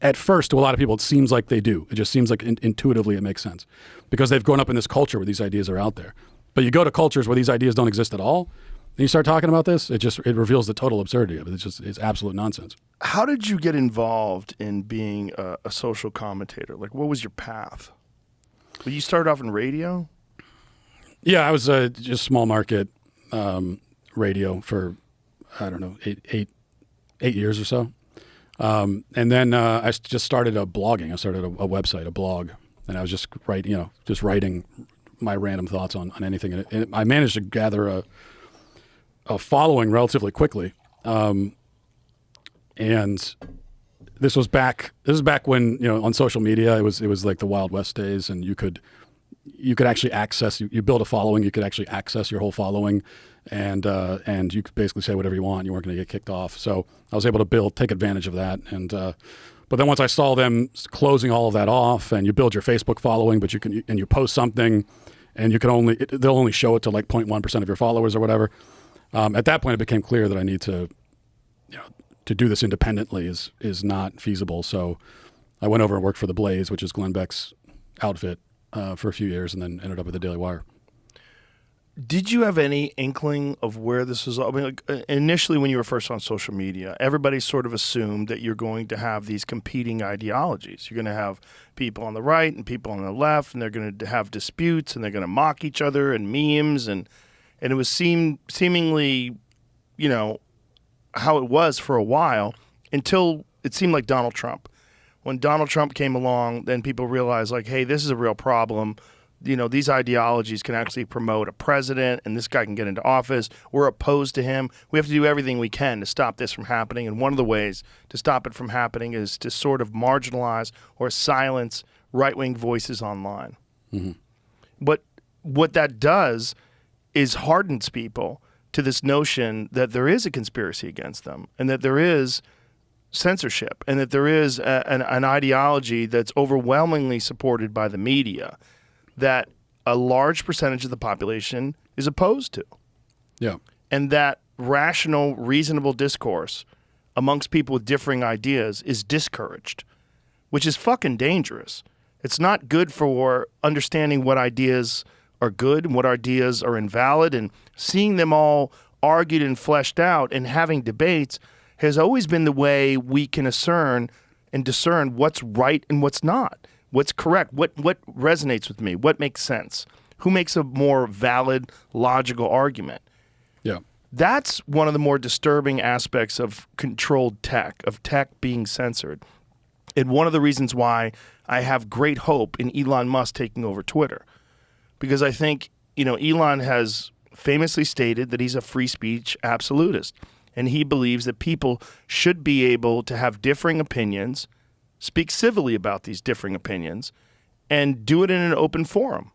at first, to a lot of people, it seems like they do. It just seems like intuitively it makes sense because they've grown up in this culture where these ideas are out there. But you go to cultures where these ideas don't exist at all, and you start talking about this, it reveals the total absurdity of it. It's absolute nonsense. How did you get involved in being a social commentator? Like, what was your path? Well, you started off in radio? Yeah, I was just small market radio for, I don't know, eight years or so. And then I just started blogging. I started a website, a blog, and I was just writing my random thoughts on anything. And I managed to gather a following relatively quickly. And this was back when, on social media, it was like the Wild West days, and you could actually access, you build a following, you could actually access your whole following, and you could basically say whatever you want. You weren't going to get kicked off. So I was able to take advantage of that and But then once I saw them closing all of that off, and you build your Facebook following, but you post something, and they'll only show it to like 0.1% of your followers or whatever. At that point, it became clear that I need to do this independently is not feasible. So I went over and worked for The Blaze, which is Glenn Beck's outfit, for a few years, and then ended up with the Daily Wire. Did you have any inkling of where this was? I mean, like, initially when you were first on social media, everybody sort of assumed that you're going to have these competing ideologies. You're going to have people on the right and people on the left, and they're going to have disputes, and they're going to mock each other and memes, and it was seemingly, how it was for a while until it seemed like Donald Trump. When Donald Trump came along, then people realized, like, hey, this is a real problem. These ideologies can actually promote a president, and this guy can get into office. We're opposed to him. We have to do everything we can to stop this from happening. And one of the ways to stop it from happening is to sort of marginalize or silence right-wing voices online. Mm-hmm. But what that does is hardens people to this notion that there is a conspiracy against them, and that there is censorship, and that there is an ideology that's overwhelmingly supported by the media that a large percentage of the population is opposed to. Yeah. And that rational, reasonable discourse amongst people with differing ideas is discouraged, which is fucking dangerous. It's not good for understanding what ideas are good and what ideas are invalid, and seeing them all argued and fleshed out and having debates has always been the way we can discern what's right and what's not. What's correct? What resonates with me? What makes sense? Who makes a more valid, logical argument? Yeah. That's one of the more disturbing aspects of controlled tech, of tech being censored. And one of the reasons why I have great hope in Elon Musk taking over Twitter. Because I think, Elon has famously stated that he's a free speech absolutist. And he believes that people should be able to have differing opinions, speak civilly about these differing opinions, and do it in an open forum.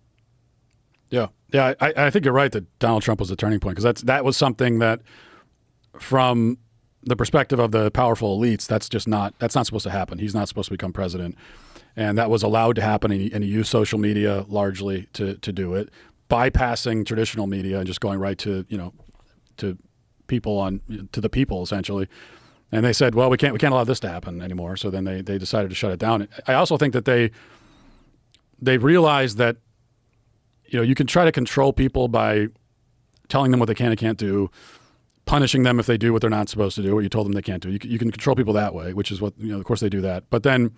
Yeah. Yeah, I think you're right that Donald Trump was a turning point, because that was something that, from the perspective of the powerful elites, that's not supposed to happen. He's not supposed to become president. And that was allowed to happen, and he used social media largely to do it, bypassing traditional media and just going right to people to the people, essentially. And they said, well, we can't allow this to happen anymore. So then they decided to shut it down. I also think that they realized that, you can try to control people by telling them what they can and can't do, punishing them if they do what they're not supposed to do, what you told them they can't do. You can control people that way, which is what, of course they do that. But then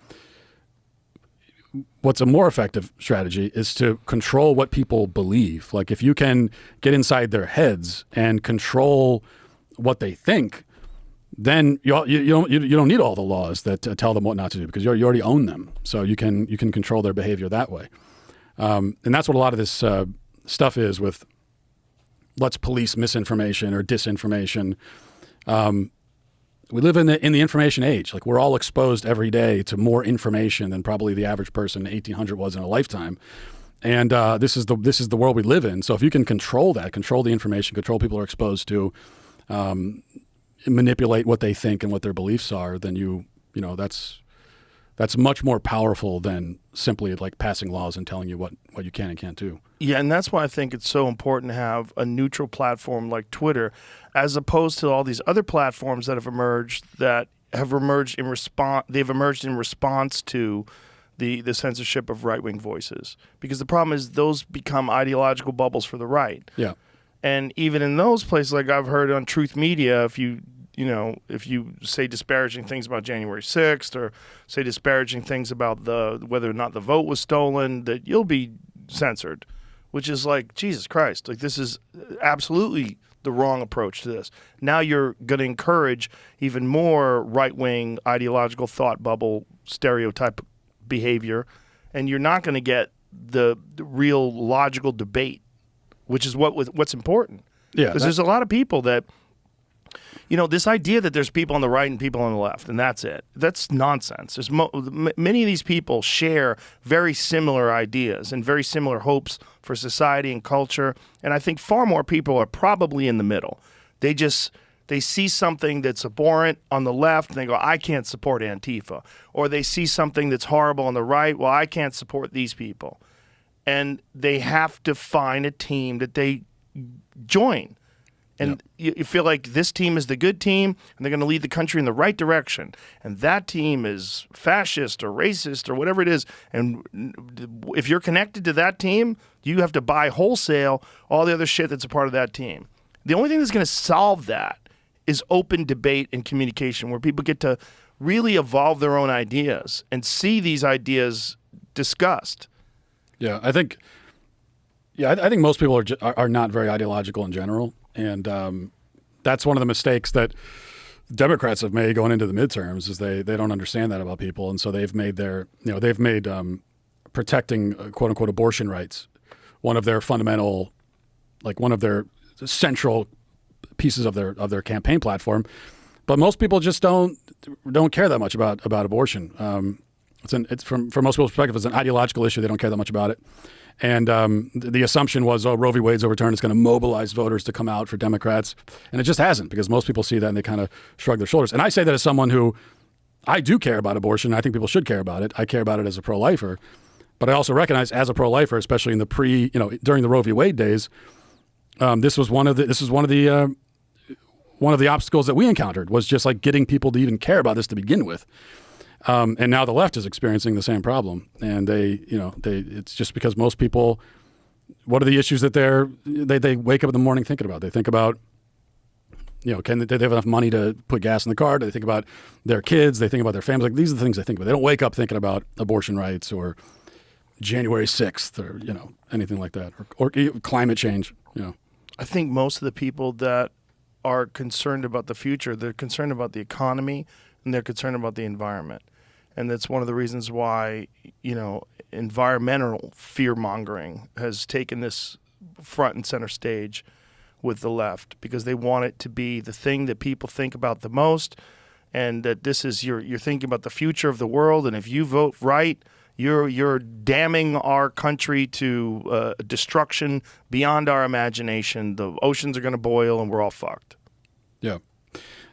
what's a more effective strategy is to control what people believe. Like, if you can get inside their heads and control what they think, then you don't need all the laws that tell them what not to do, because you already own them. So you can control their behavior that way. And that's what a lot of this stuff is with let's police misinformation or disinformation. We live in the information age. Like, we're all exposed every day to more information than probably the average person in 1800 was in a lifetime. And this is the world we live in. So if you can control that, control the information, control people are exposed to, manipulate what they think and what their beliefs are, then that's much more powerful than simply like passing laws and telling you what you can and can't do. Yeah, and that's why I think it's so important to have a neutral platform like Twitter, as opposed to all these other platforms that have emerged in response. They've emerged in response to the censorship of right-wing voices, because the problem is those become ideological bubbles for the right. Yeah. And even in those places, like I've heard on Truth Media, if you say disparaging things about January 6th, or say disparaging things about whether or not the vote was stolen, that you'll be censored, which is like, Jesus Christ, like, this is absolutely the wrong approach to this. Now you're going to encourage even more right-wing ideological thought bubble stereotype behavior, and you're not going to get the real logical debate, which is what's important. Yeah, because there's a lot of people that, this idea that there's people on the right and people on the left, and that's it. That's nonsense. There's many of these people share very similar ideas and very similar hopes for society and culture, and I think far more people are probably in the middle. They just They see something that's abhorrent on the left, and they go, I can't support Antifa. Or they see something that's horrible on the right, well, I can't support these people. And they have to find a team that they join. And you feel like this team is the good team, and they're going to lead the country in the right direction. And that team is fascist or racist or whatever it is. And if you're connected to that team, you have to buy wholesale all the other shit that's a part of that team. The only thing that's going to solve that is open debate and communication, where people get to really evolve their own ideas and see these ideas discussed. Yeah, I think most people are not very ideological in general. And that's one of the mistakes that Democrats have made going into the midterms is they don't understand that about people, and so they've made protecting quote unquote abortion rights one of their fundamental, like one of their central pieces of their campaign platform. But most people just don't care that much about abortion. From most people's perspective, it's an ideological issue. They don't care that much about it. And the assumption was, Roe v. Wade's overturned. It's going to mobilize voters to come out for Democrats. And it just hasn't, because most people see that and they kind of shrug their shoulders. And I say that as someone who, I do care about abortion. I think people should care about it. I care about it as a pro-lifer. But I also recognize as a pro-lifer, especially in the during the Roe v. Wade days, this was one of the obstacles that we encountered, was just like getting people to even care about this to begin with. And now the left is experiencing the same problem, and it's just because most people, what are the issues that they wake up in the morning thinking about? They think about, do they have enough money to put gas in the car? Do they think about their kids? They think about their families. Like, these are the things they think about. They don't wake up thinking about abortion rights or January 6th or, anything like that, or climate change. I think most of the people that are concerned about the future, they're concerned about the economy, and they're concerned about the environment. And that's one of the reasons why, environmental fear-mongering has taken this front and center stage with the left, because they want it to be the thing that people think about the most, and that this is you're thinking about the future of the world, and if you vote right, you're damning our country to destruction beyond our imagination. The oceans are going to boil, and we're all fucked. Yeah.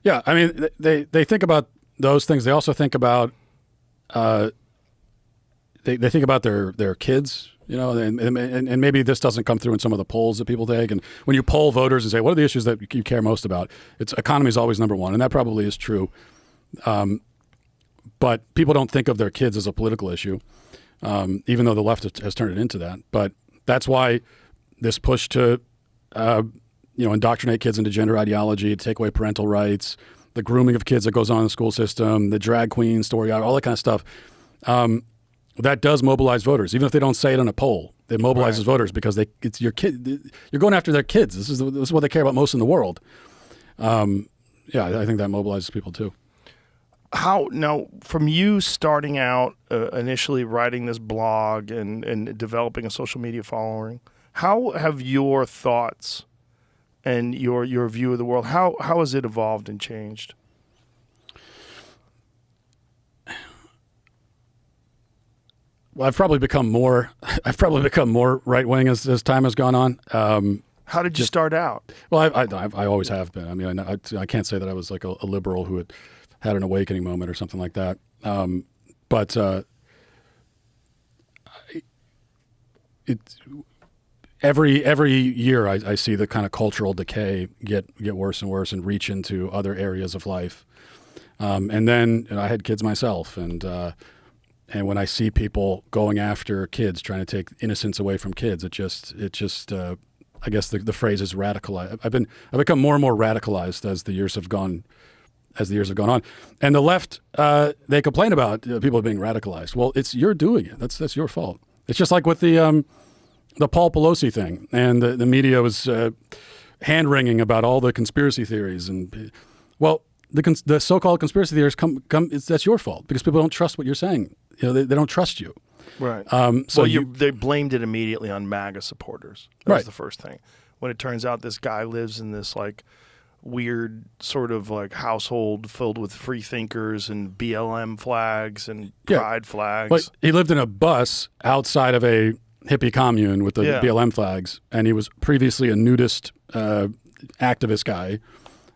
Yeah, I mean, they think about those things. They also think about they think about their kids, and maybe this doesn't come through in some of the polls that people take. And when you poll voters and say, what are the issues that you care most about? It's economy is always number one, and that probably is true. But people don't think of their kids as a political issue, even though the left has turned it into that. But that's why this push to indoctrinate kids into gender ideology, to take away parental rights, the grooming of kids that goes on in the school system, the drag queen story, all that kind of stuff, that does mobilize voters. Even if they don't say it in a poll, it mobilizes voters, because it's your kid. You're going after their kids. This is what they care about most in the world. I think that mobilizes people too. How now, from you starting out initially writing this blog and developing a social media following, how have your thoughts and your view of the world, how has it evolved and changed? Well, I've probably become more right wing as time has gone on. How did you start out? Well, I always have been. I mean, I can't say that I was like a liberal who had an awakening moment or something like that. But every year I see the kind of cultural decay get worse and worse and reach into other areas of life. And then I had kids myself, and when I see people going after kids, trying to take innocence away from kids, it just I guess the phrase is radicalized. I've become more and more radicalized as the years have gone on. And the left, they complain about people being radicalized. Well, you're doing it. That's your fault. It's just like with the Paul Pelosi thing, and the media was hand-wringing about all the conspiracy theories. And well, the so-called conspiracy theories that's your fault, because people don't trust what you're saying. They don't trust you. Right. So they blamed it immediately on MAGA supporters. That was Right. the first thing. When it turns out this guy lives in this like weird sort of like household filled with free thinkers and BLM flags and pride flags. But he lived in a bus outside of a hippie commune with the BLM flags, and he was previously a nudist activist guy.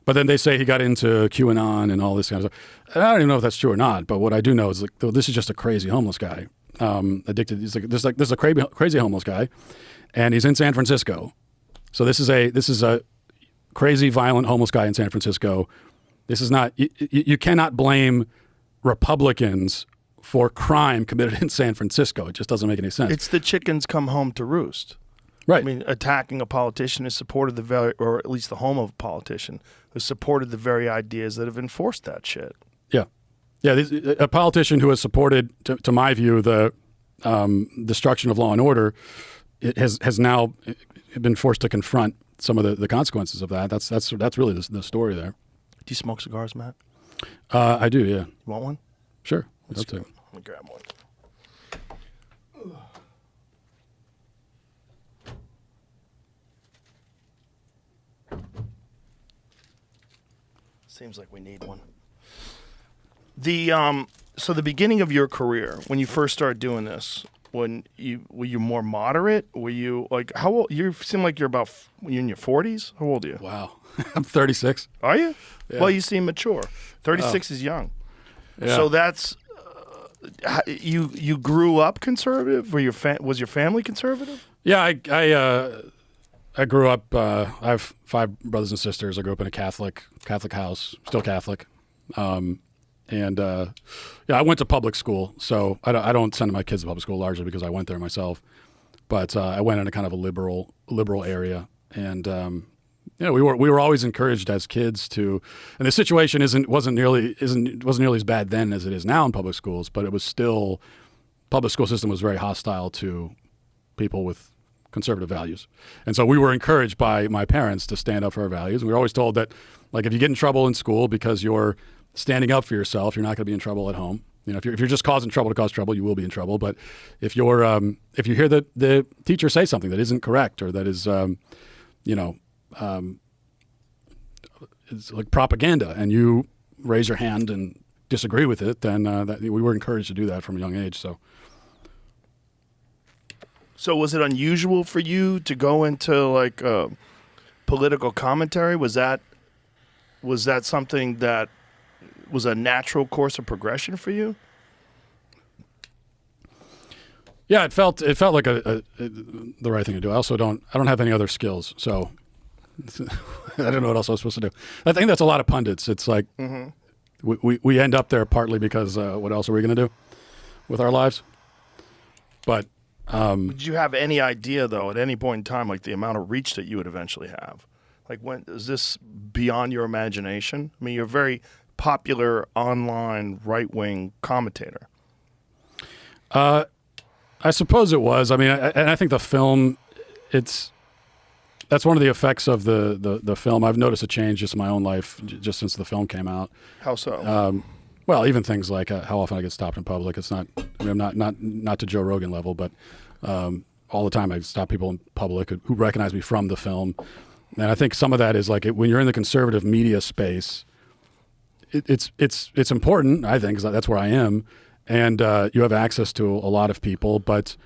But then they say he got into QAnon and all this kind of stuff. And I don't even know if that's true or not. But what I do know is like, this is just a crazy homeless guy, addicted. He's like this is a crazy homeless guy, and he's in San Francisco. So this is a crazy, violent homeless guy in San Francisco. This is not. You cannot blame Republicans for crime committed in San Francisco. It just doesn't make any sense. It's the chickens come home to roost. Right. I mean, attacking a politician who supported the very, or at least the home of a politician who supported the very ideas that have enforced that shit. Yeah. Yeah. A politician who has supported, to my view, the destruction of law and order has now been forced to confront some of the consequences of that. That's really the story there. Do you smoke cigars, Matt? I do, yeah. You want one? Sure. Let's go. Let me grab one. Seems like we need one. So the beginning of your career, when you first started doing this, were you more moderate? Were you like how old? You seem like you're in your 40s. How old are you? Wow. I'm 36. Are you? Yeah. Well, you seem mature. 36 is young. Yeah. So that's you grew up conservative. Was your family conservative? Yeah, I grew up. I have 5 brothers and sisters. I grew up in a Catholic house, still Catholic, and I went to public school. So I don't send my kids to public school largely because I went there myself. But I went in a kind of a liberal area, and we were always encouraged as kids to. And the situation wasn't nearly as bad then as it is now in public schools. But it was still, public school system was very hostile to people with conservative values. And so we were encouraged by my parents to stand up for our values. And we were always told that, like, if you get in trouble in school because you're standing up for yourself, you're not going to be in trouble at home. You know, if you're just causing trouble to cause trouble, you will be in trouble. But if you hear the teacher say something that isn't correct or that is, it's like propaganda, and you raise your hand and disagree with it, then we were encouraged to do that from a young age. So was it unusual for you to go into like political commentary? Was that something that was a natural course of progression for you? Yeah, it felt like the right thing to do. I don't have any other skills, so I don't know what else I was supposed to do. I think that's a lot of pundits. It's like we end up there partly because what else are we going to do with our lives? But did you have any idea, though, at any point in time, like the amount of reach that you would eventually have? Like, when is this beyond your imagination? I mean, you're a very popular online right-wing commentator. I suppose it was. I mean, and I think the film, that's one of the effects of the film. I've noticed a change just in my own life just since the film came out. How so? Well, even things like how often I get stopped in public. It's not, I mean, I'm not to Joe Rogan level, but all the time I stop people in public who recognize me from the film. And I think some of that is like when you're in the conservative media space, it's important, I think, because that's where I am, and you have access to a lot of people. But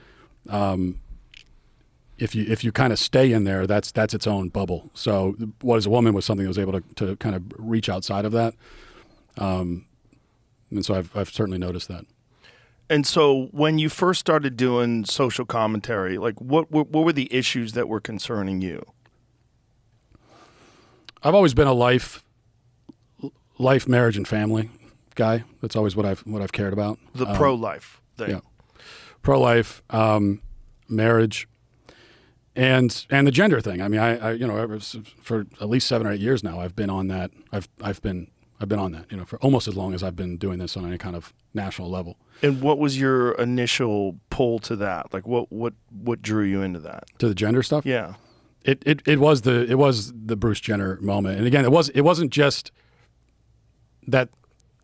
if you kind of stay in there, that's its own bubble. So What Is a Woman was something that was able to kind of reach outside of that. And so I've certainly noticed that. And so when you first started doing social commentary, like what were the issues that were concerning you? I've always been a life, marriage, and family guy. That's always what I've cared about. The pro-life thing. Yeah, pro-life, marriage, and the gender thing. I mean, I for at least 7 or 8 years now, I've been on that. I've been on that, for almost as long as I've been doing this on any kind of national level. And what was your initial pull to that? Like, what drew you into that? To the gender stuff? Yeah. It was the Bruce Jenner moment. And again, it wasn't just that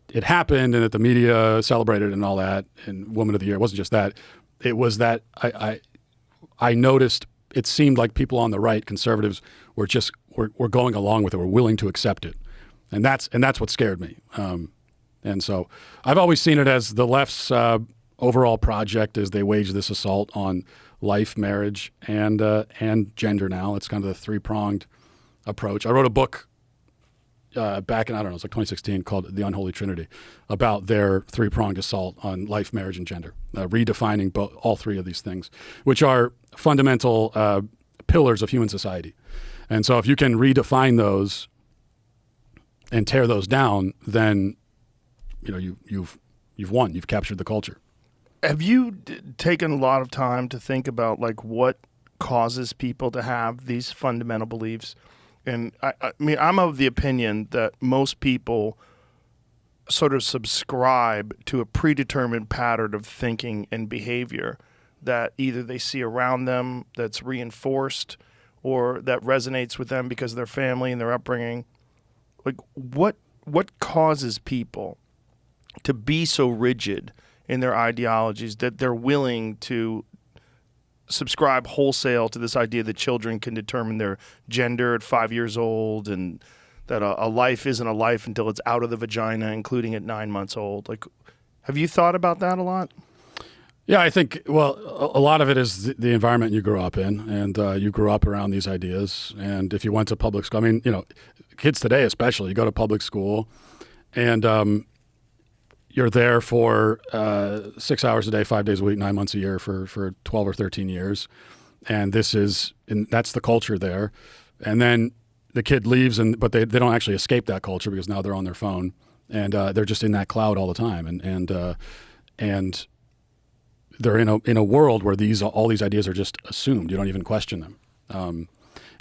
it happened and that the media celebrated and all that and Woman of the Year. It wasn't just that. It was that I noticed it seemed like people on the right, conservatives, were going along with it, were willing to accept it. And that's what scared me. And so I've always seen it as the left's overall project as they wage this assault on life, marriage, and gender now. It's kind of the 3-pronged approach. I wrote a book back in, I don't know, it's like 2016, called The Unholy Trinity, about their three-pronged assault on life, marriage, and gender, redefining all three of these things, which are fundamental pillars of human society. And so if you can redefine those and tear those down, then you've won. You've captured the culture. Have you taken a lot of time to think about like what causes people to have these fundamental beliefs? And I mean, I'm of the opinion that most people sort of subscribe to a predetermined pattern of thinking and behavior that either they see around them that's reinforced or that resonates with them because of their family and their upbringing. Like, what causes people to be so rigid in their ideologies that they're willing to subscribe wholesale to this idea that children can determine their gender at 5 years old and that a life isn't a life until it's out of the vagina, including at 9 months old? Like, have you thought about that a lot? Yeah, I think, well, a lot of it is the environment you grew up in, and you grew up around these ideas. And if you went to public school, I mean, kids today especially, you go to public school and you're there for 6 hours a day, 5 days a week, 9 months a year for 12 or 13 years. And that's the culture there. And then the kid leaves, but they don't actually escape that culture because now they're on their phone and they're just in that cloud all the time. And they're in a world where all these ideas are just assumed. You don't even question them.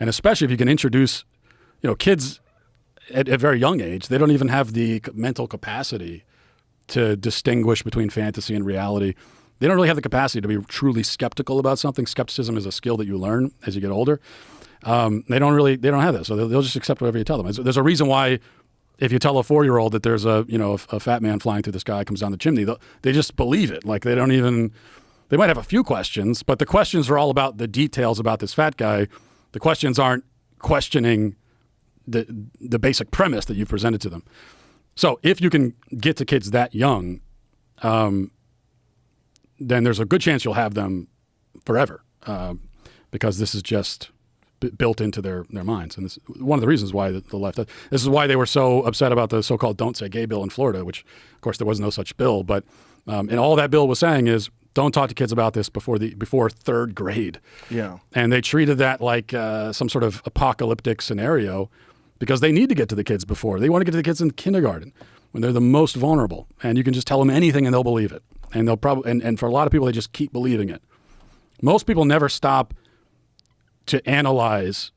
And especially if you can introduce, kids at a very young age, they don't even have the mental capacity to distinguish between fantasy and reality. They don't really have the capacity to be truly skeptical about something. Skepticism is a skill that you learn as you get older. They don't have that, so they'll just accept whatever you tell them. There's a reason why if you tell a 4-year-old that there's a fat man flying through the sky comes down the chimney, they just believe it. Like they might have a few questions, but the questions are all about the details about this fat guy. The questions aren't questioning the basic premise that you've presented to them. So if you can get to kids that young, then there's a good chance you'll have them forever, because this is just built into their minds. And this is one of the reasons why the left, this is why they were so upset about the so-called Don't Say Gay bill in Florida, which of course there was no such bill, but and all that bill was saying is don't talk to kids about this before third grade. Yeah. And they treated that like some sort of apocalyptic scenario because they need to get to the kids before. They want to get to the kids in kindergarten when they're the most vulnerable. And you can just tell them anything and they'll believe it. And they'll probably, and for a lot of people, they just keep believing it. Most people never stop to analyze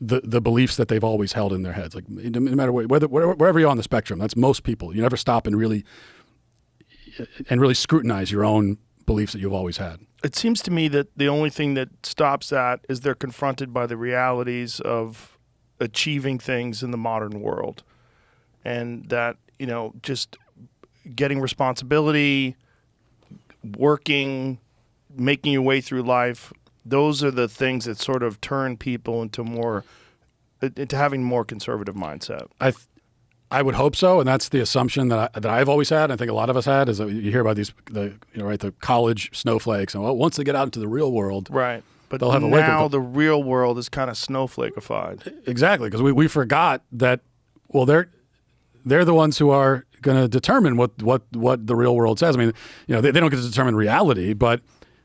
the beliefs that they've always held in their heads. Like no matter wherever you're on the spectrum, that's most people. You never stop and really scrutinize your own beliefs that you've always had. It seems to me that the only thing that stops that is they're confronted by the realities of achieving things in the modern world. And that, just getting responsibility, working, making your way through life, those are the things that sort of turn people into having a more conservative mindset. I would hope so, and that's the assumption that I've always had. I think a lot of us had is that you hear about the college snowflakes, and once they get out into the real world, right? But they'll have a now the real world is kind of snowflakeified. Exactly, because we forgot that. Well, they're the ones who are going to determine what the real world says. I mean, they don't get to determine reality, but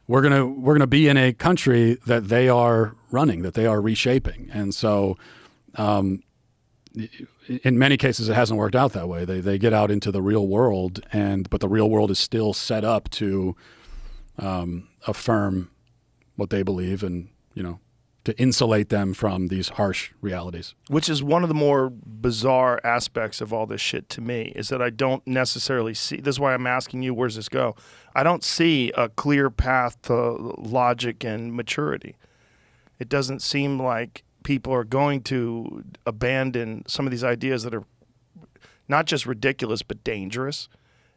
we're gonna be in a country that they are running, that they are reshaping, and so. In many cases, it hasn't worked out that way. They get out into the real world, but the real world is still set up to affirm what they believe, and to insulate them from these harsh realities. Which is one of the more bizarre aspects of all this shit to me, is that I don't necessarily see. This is why I'm asking you, where's this go? I don't see a clear path to logic and maturity. It doesn't seem like people are going to abandon some of these ideas that are not just ridiculous but dangerous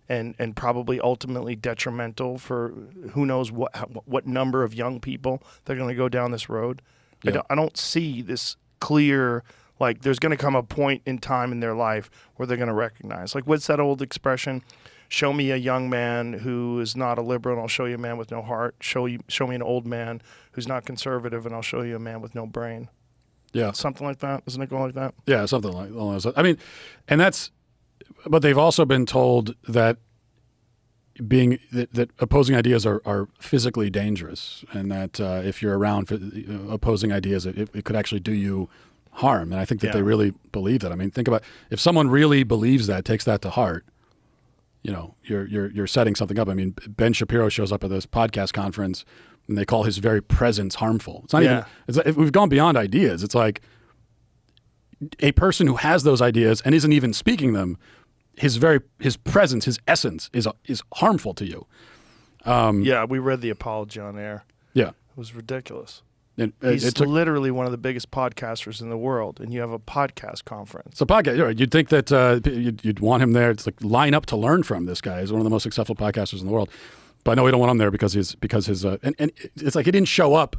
and probably ultimately detrimental for who knows what number of young people that are going to go down this road. Yeah. I don't see this clear, like there's going to come a point in time in their life where they're going to recognize. Like what's that old expression? Show me a young man who is not a liberal and I'll show you a man with no heart. Show me an old man who's not conservative and I'll show you a man with no brain. Yeah. Something like that. Doesn't it go like that? Yeah, something like that. I mean, but they've also been told that that opposing ideas are physically dangerous, and that if you're around opposing ideas, it could actually do you harm. And I think that they really believe that. I mean, think about if someone really believes that, takes that to heart. You're setting something up. I mean, Ben Shapiro shows up at this podcast conference, and they call his very presence harmful. It's not even. It's like, we've gone beyond ideas. It's like a person who has those ideas and isn't even speaking them. His presence, his essence is harmful to you. We read the apology on air. Yeah, it was ridiculous. He's literally one of the biggest podcasters in the world, and you have a podcast conference. It's a podcast. You'd think that you'd want him there. It's like line up to learn from this guy. He's one of the most successful podcasters in the world. But no, we don't want him there because his and it's like he didn't show up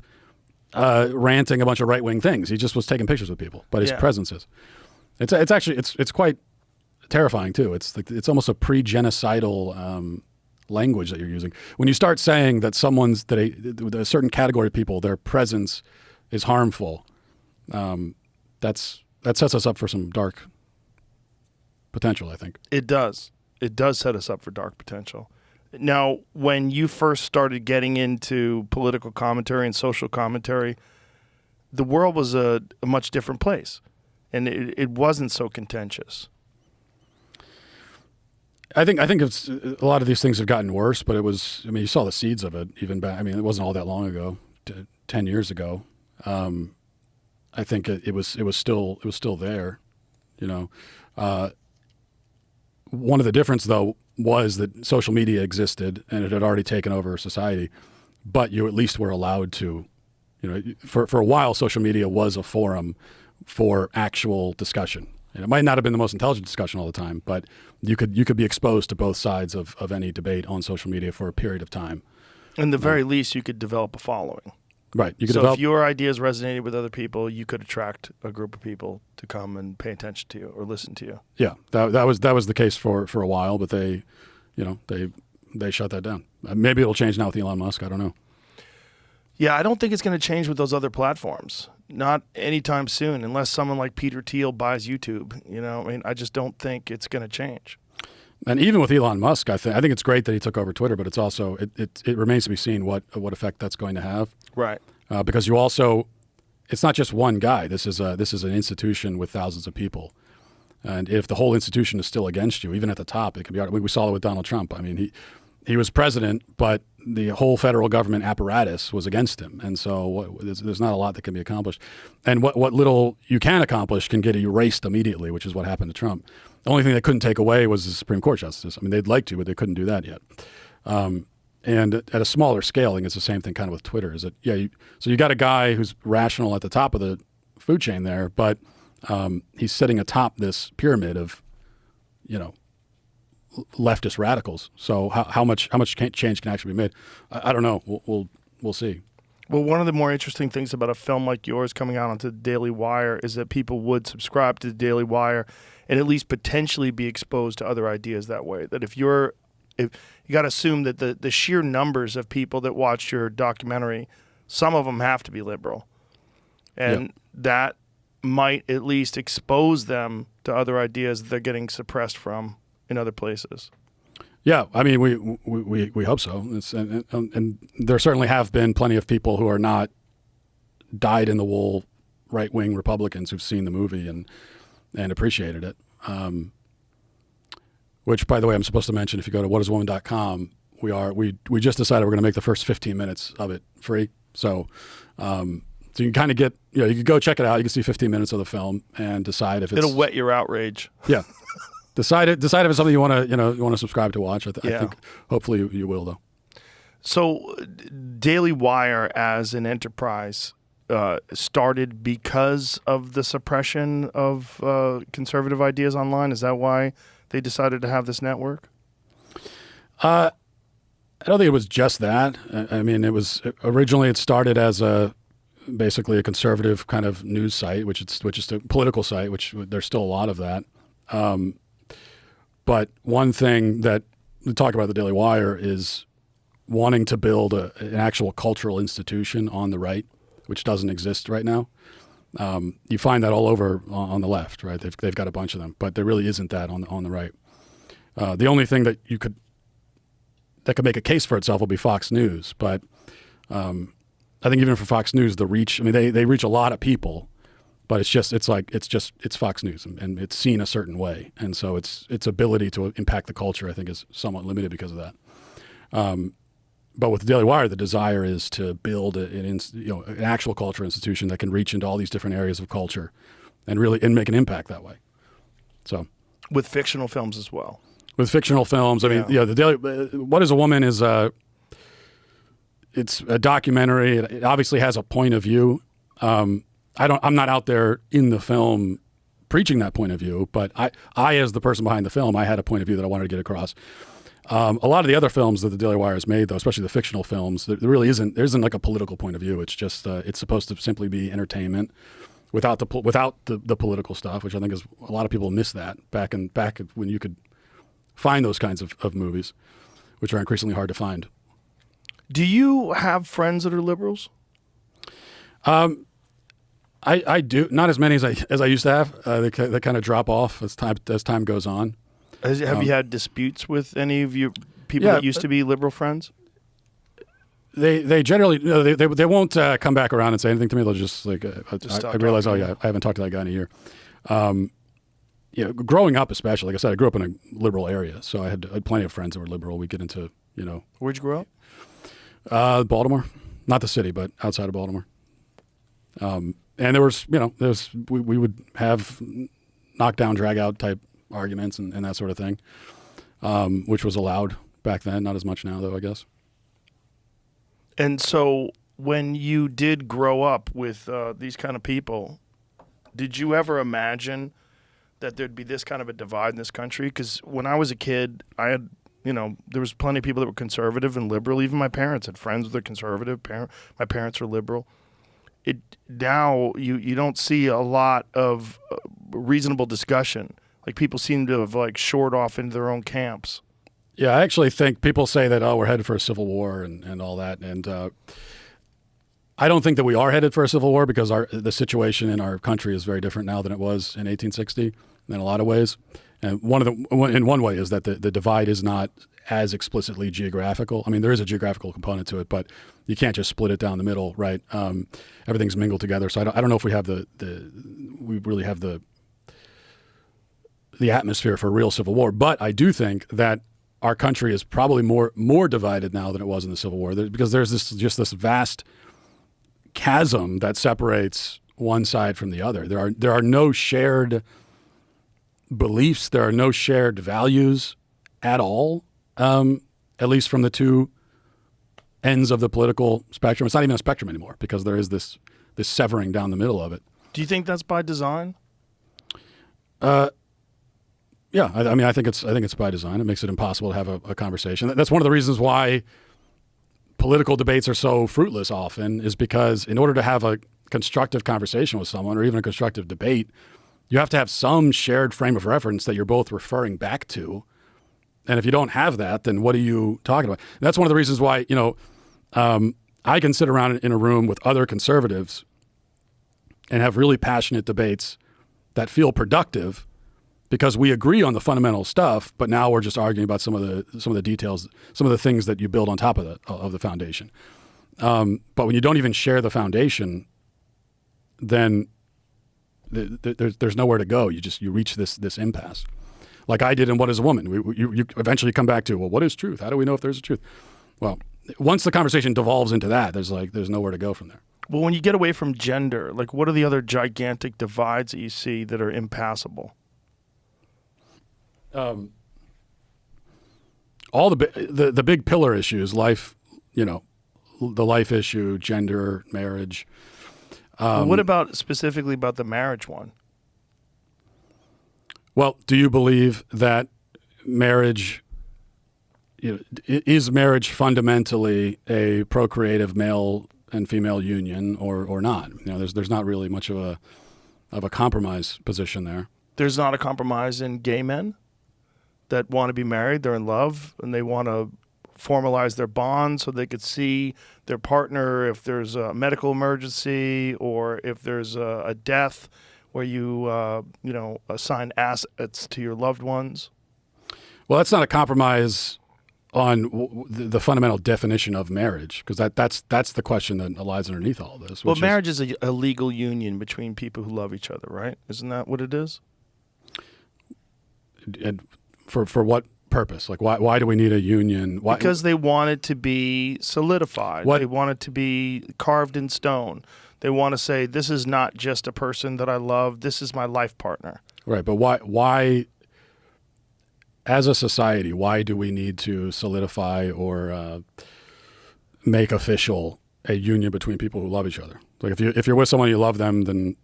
ranting a bunch of right wing things. He just was taking pictures with people. But his presence is. It's actually quite terrifying too. It's almost a pre-genocidal language that you're using when you start saying that a certain category of people, their presence is harmful. That sets us up for some dark potential, I think. It does set us up for dark potential. Now, when you first started getting into political commentary and social commentary, the world was a much different place, and it wasn't so contentious. I think it's a lot of these things have gotten worse, but it was. I mean, you saw the seeds of it even back. I mean, it wasn't all that long ago, 10 years ago. I think it was still there. One of the difference though was that social media existed and it had already taken over society, but you at least were allowed to. For a while, social media was a forum for actual discussion. And it might not have been the most intelligent discussion all the time, but you could be exposed to both sides of any debate on social media for a period of time. In the very least, you could develop a following. Right. If your ideas resonated with other people, you could attract a group of people to come and pay attention to you or listen to you. Yeah, that was the case for a while, but they shut that down. Maybe it'll change now with Elon Musk. I don't know. Yeah, I don't think it's going to change with those other platforms. Not anytime soon, unless someone like Peter Thiel buys YouTube. I mean, I just don't think it's going to change. And even with Elon Musk, I think it's great that he took over Twitter, but it's also it remains to be seen what effect that's going to have. Right. Because it's not just one guy. This is an institution with thousands of people, and if the whole institution is still against you, even at the top, it can be. We saw it with Donald Trump. I mean, he was president, but the whole federal government apparatus was against him. And so there's not a lot that can be accomplished. And what little you can accomplish can get erased immediately, which is what happened to Trump. The only thing they couldn't take away was the Supreme Court justice. I mean, they'd like to, but they couldn't do that yet. And at a smaller scale, I think it's the same thing kind of with Twitter. Is that, so you got a guy who's rational at the top of the food chain there, but he's sitting atop this pyramid of, leftist radicals. So how much change can actually be made? I don't know. We'll see. Well, one of the more interesting things about a film like yours coming out onto the Daily Wire is that people would subscribe to the Daily Wire and at least potentially be exposed to other ideas that way. That if you got to assume that the sheer numbers of people that watch your documentary, some of them have to be liberal, and that might at least expose them to other ideas that they're getting suppressed from in other places. Yeah, I mean, we hope so. And there certainly have been plenty of people who are not dyed-in-the-wool right-wing Republicans who've seen the movie and appreciated it. Which, by the way, I'm supposed to mention, if you go to whatiswoman.com, we just decided we're going to make the first 15 minutes of it free. So you can kind of get, you can go check it out. You can see 15 minutes of the film and decide if it's... It'll whet your outrage. Yeah. Decide if it's something you want to subscribe to watch. I think hopefully you will, though. So Daily Wire as an enterprise started because of the suppression of conservative ideas online. Is that why they decided to have this network? I don't think it was just that. I mean, it started as basically a conservative kind of news site, which is a political site, which there's still a lot of that. But one thing that we talk about the Daily Wire is wanting to build an actual cultural institution on the right, which doesn't exist right now. You find that all over on the left, right? They've got a bunch of them, but there really isn't that on the right. The only thing that could make a case for itself will be Fox News, but I think even for Fox News, the reach. I mean, they reach a lot of people, but it's Fox News, and it's seen a certain way, and so its ability to impact the culture, I think, is somewhat limited because of that. But with the Daily Wire, the desire is to build an actual culture institution that can reach into all these different areas of culture, and make an impact that way. So, with fictional films as well. With fictional films, I mean, the Daily. What is a Woman is it's a documentary. It obviously has a point of view. I'm not out there in the film preaching that point of view, but I as the person behind the film, I had a point of view that I wanted to get across. A lot of the other films that the Daily Wire has made, though, especially the fictional films, there isn't like a political point of view. It's just it's supposed to simply be entertainment without the political stuff, which I think is a lot of people miss that back when you could find those kinds of movies, which are increasingly hard to find. Do you have friends that are liberals? I do, not as many as I used to have. They kind of drop off as time goes on. Have you had disputes with any of your people that used to be liberal friends? They generally they won't come back around and say anything to me. They'll just like I realize, I haven't talked to that guy in a year. Growing up, especially, like I said, I grew up in a liberal area, so I had plenty of friends that were liberal. We get into Where'd you grow up? Baltimore, not the city, but outside of Baltimore. And we would have knockdown, drag out type arguments and that sort of thing, which was allowed back then. Not as much now, though, I guess. And so when you did grow up with these kind of people, did you ever imagine that there'd be this kind of a divide in this country? Because when I was a kid, I had, there was plenty of people that were conservative and liberal. Even my parents had friends that were conservative. My parents were liberal. Now you don't see a lot of reasonable discussion. Like, people seem to have shored off into their own camps. Yeah, I actually think people say that, we're headed for a civil war and all that. And I don't think that we are headed for a civil war, because the situation in our country is very different now than it was in 1860 in a lot of ways. And in one way is that the divide is not as explicitly geographical. I mean, there is a geographical component to it, but you can't just split it down the middle, right? Everything's mingled together. So I don't know if we have we really have the atmosphere for a real civil war. But I do think that our country is probably more divided now than it was in the Civil War, because there's this vast chasm that separates one side from the other. There are no shared beliefs. There are no shared values at all, at least from the two ends of the political spectrum. It's not even a spectrum anymore, because there is this severing down the middle of it. Do you think that's by design? Yeah, I mean, I think it's by design. It makes it impossible to have a conversation. That's one of the reasons why political debates are so fruitless often, is because in order to have a constructive conversation with someone, or even a constructive debate, you have to have some shared frame of reference that you're both referring back to. And if you don't have that, then what are you talking about? And that's one of the reasons why, I can sit around in a room with other conservatives and have really passionate debates that feel productive, because we agree on the fundamental stuff, but now we're just arguing about some of the details, some of the things that you build on top of the foundation. But when you don't even share the foundation, then there's nowhere to go. You reach this impasse, like I did in What Is a Woman. You eventually come back to, well, what is truth? How do we know if there's a truth? Well, once the conversation devolves into that, there's nowhere to go from there. Well, when you get away from gender, what are the other gigantic divides that you see that are impassable? All the big pillar issues, life, the life issue, gender, marriage. What about specifically about the marriage one? Well, do you believe that marriage, is marriage fundamentally a procreative male and female union, or not? There's not really much of a compromise position there. There's not a compromise in gay men that want to be married. They're in love and they want to formalize their bond so they could see their partner if there's a medical emergency or if there's a death where you assign assets to your loved ones. Well, that's not a compromise on the fundamental definition of marriage, because that's the question that lies underneath all of this. Well, marriage is a legal union between people who love each other, right? Isn't that what it is? And for what purpose? Like, why do we need a union? Why? Because they want it to be solidified. What? They want it to be carved in stone. They want to say, this is not just a person that I love. This is my life partner. Right, but why, as a society, why do we need to solidify or make official a union between people who love each other? Like, if you're with someone you love them, then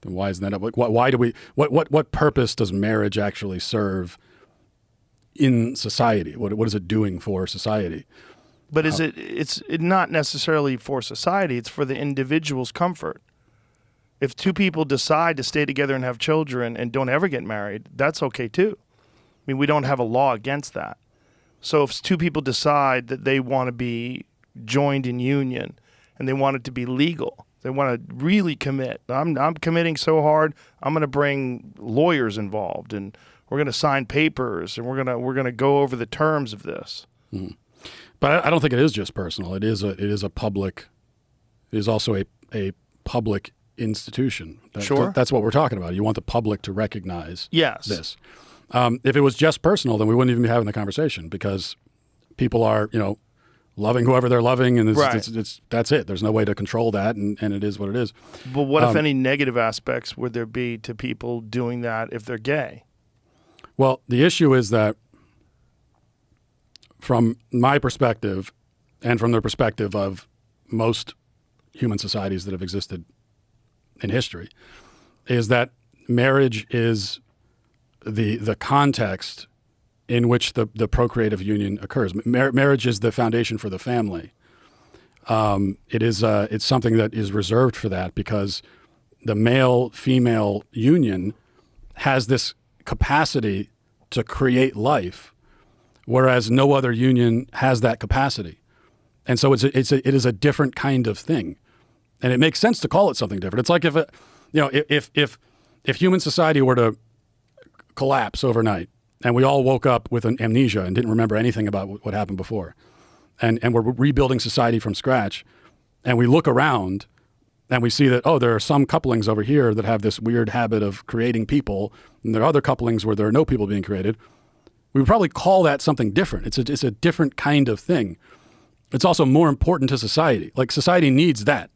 why isn't that? Why do we? What purpose does marriage actually serve in society? What is it doing for society? But it's not necessarily for society. It's for the individual's comfort. If two people decide to stay together and have children and don't ever get married, that's okay too. I mean, we don't have a law against that. So if two people decide that they want to be joined in union and they want it to be legal, they want to really commit. I'm committing so hard, I'm going to bring lawyers involved and we're going to sign papers and we're going to go over the terms of this. Mm-hmm. But I don't think it is just personal. It is a public. It is also a public institution. Sure, that's what we're talking about. You want the public to recognize this. If it was just personal, then we wouldn't even be having the conversation, because people are loving whoever they're loving, and that's it. There's no way to control that, and it is what it is. But what if any negative aspects would there be to people doing that if they're gay? Well, the issue is that, from my perspective and from the perspective of most human societies that have existed in history, is that marriage is the context in which the procreative union occurs. Marriage is the foundation for the family. It's something that is reserved for that, because the male-female union has this capacity to create life, whereas no other union has that capacity. And so it is a different kind of thing. And it makes sense to call it something different. It's like if human society were to collapse overnight and we all woke up with an amnesia and didn't remember anything about what happened before, and we're rebuilding society from scratch, and we look around and we see that, there are some couplings over here that have this weird habit of creating people, and there are other couplings where there are no people being created, we would probably call that something different. It's a different kind of thing. It's also more important to society. Like, society needs that.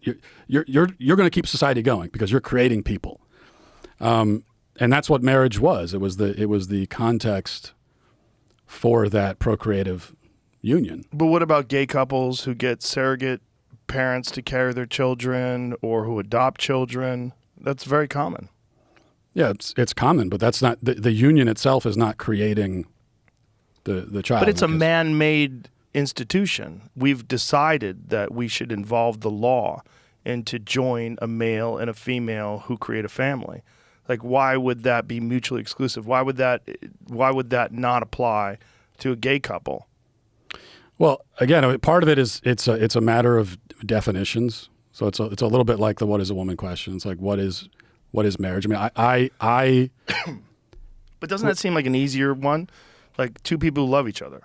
You're going to keep society going because you're creating people, and that's what marriage was. It was the context for that procreative union. But what about gay couples who get surrogate parents to carry their children or who adopt children? That's very common. Yeah, it's common, but that's not the union itself is not creating the child. But it's a man-made institution. We've decided that we should involve the law and to join a male and a female who create a family. Like, why would that be mutually exclusive? Why would that not apply to a gay couple? Well, again, part of it is it's a matter of definitions. So it's a little bit like the what is a woman question. It's like, what is marriage? I mean, I But doesn't that seem like an easier one? Like, two people who love each other.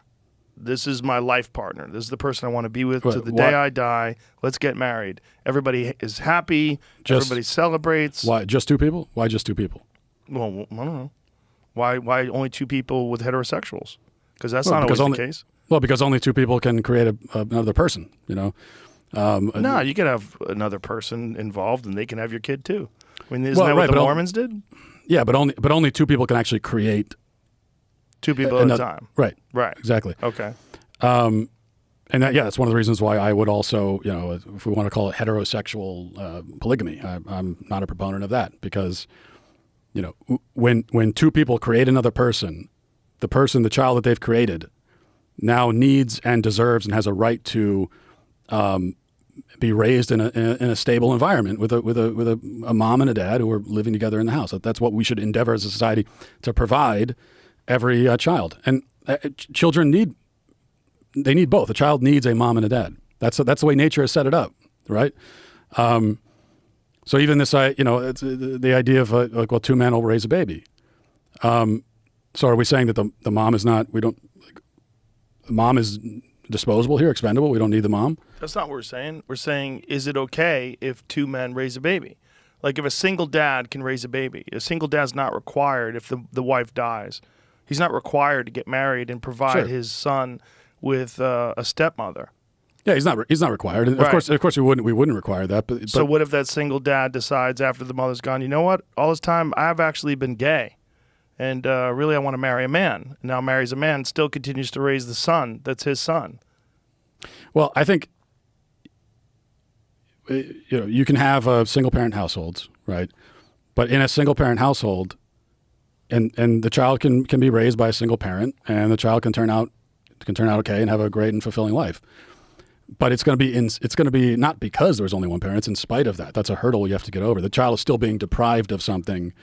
This is my life partner. This is the person I want to be with to the day I die. Let's get married. Everybody is happy. Everybody celebrates. Why just two people? Why just two people? Well, I don't know. Why only two people with heterosexuals? Because that's not always the case. Well, because only two people can create another person, No, you can have another person involved, and they can have your kid too. I mean, isn't that what the Mormons did? Yeah, but only two people can actually create two people at a time. Right. Right. Exactly. Okay. And that's one of the reasons why I would also, if we want to call it heterosexual polygamy, I'm not a proponent of that, because, when two people create another person, the child that they've created now needs and deserves and has a right to be raised in a stable environment with a mom and a dad who are living together in the house. That's what we should endeavor as a society to provide every child. And children need they need both. A child needs a mom and a dad. That's the way nature has set it up, right? So even this, it's the idea of like, well, two men will raise a baby. So are we saying that the mom is not? The mom is disposable here, expendable? We don't need the mom? That's not what we're saying. We're saying, is it okay if two men raise a baby? Like if a single dad can raise a baby, a single dad's not required if the wife dies. He's not required to get married and provide his son with a stepmother. Yeah, he's not required. And Right. Of course, we wouldn't require that. But So what if that single dad decides after the mother's gone, you know what? All this time I've actually been gay, and really I want to marry a man. Now marries a man, still continues to raise the son. That's his son. Well, I think you can have single parent households, right? But in a single parent household, and the child can be raised by a single parent, and the child can turn out okay and have a great and fulfilling life. But it's going to be not because there's only one parent. It's in spite of that. That's a hurdle you have to get over. The child is still being deprived of something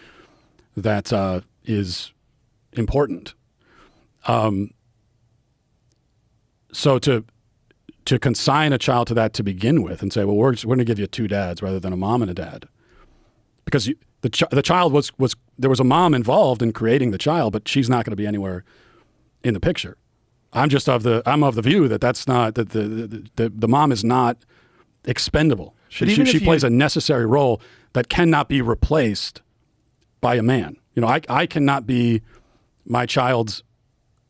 that is important. So to consign a child to that to begin with and say, well, we're going to give you two dads rather than a mom and a dad, because the child was there was a mom involved in creating the child, but she's not going to be anywhere in the picture. I'm of the view that that's not that the mom is not expendable. She plays a necessary role that cannot be replaced by a man. I cannot be my child's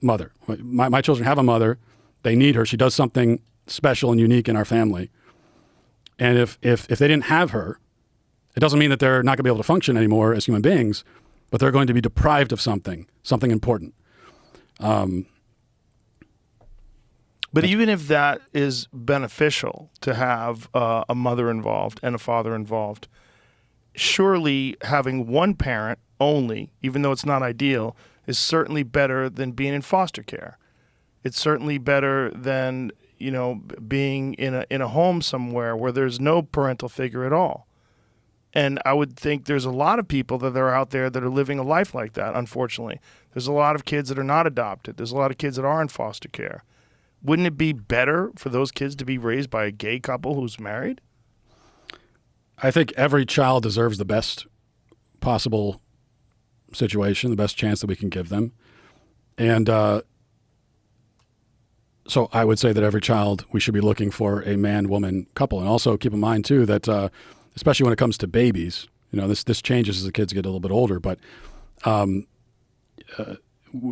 mother. My children have a mother. They need her. She does something special and unique in our family. And if they didn't have her, it doesn't mean that they're not going to be able to function anymore as human beings, but they're going to be deprived of something important. But even if that is beneficial to have a mother involved and a father involved, surely having one parent only, even though it's not ideal, is certainly better than being in foster care. It's certainly better than being in a home somewhere where there's no parental figure at all. And I would think there's a lot of people that are out there that are living a life like that, unfortunately. There's a lot of kids that are not adopted. There's a lot of kids that are in foster care. Wouldn't it be better for those kids to be raised by a gay couple who's married? I think every child deserves the best possible situation, the best chance that we can give them. And so I would say that every child, we should be looking for a man-woman couple. And also keep in mind, too, that especially when it comes to babies, this changes as the kids get a little bit older, but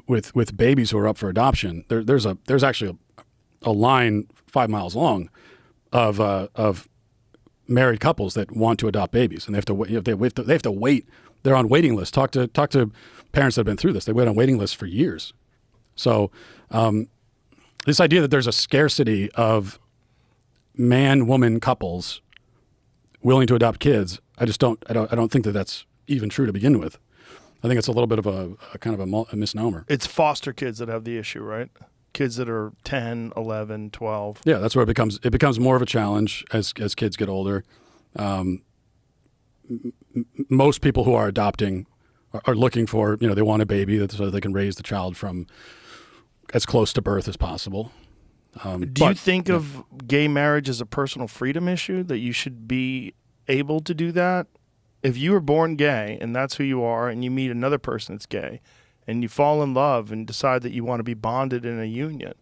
with babies who are up for adoption, there's actually a line 5 miles long of married couples that want to adopt babies, and they have to wait. They're on waiting lists. Talk to parents that have been through this. They wait on waiting lists for years. So this idea that there's a scarcity of man-woman couples willing to adopt kids, I don't think that that's even true to begin with. I think it's a little bit of a kind of a misnomer. It's foster kids that have the issue, right? Kids that are 10, 11, 12. Yeah, that's where it becomes more of a challenge as kids get older. Most people who are adopting are looking for, they want a baby so they can raise the child from as close to birth as possible. Do you think of gay marriage as a personal freedom issue, that you should be able to do that? If you were born gay and that's who you are, and you meet another person that's gay and you fall in love and decide that you want to be bonded in a union,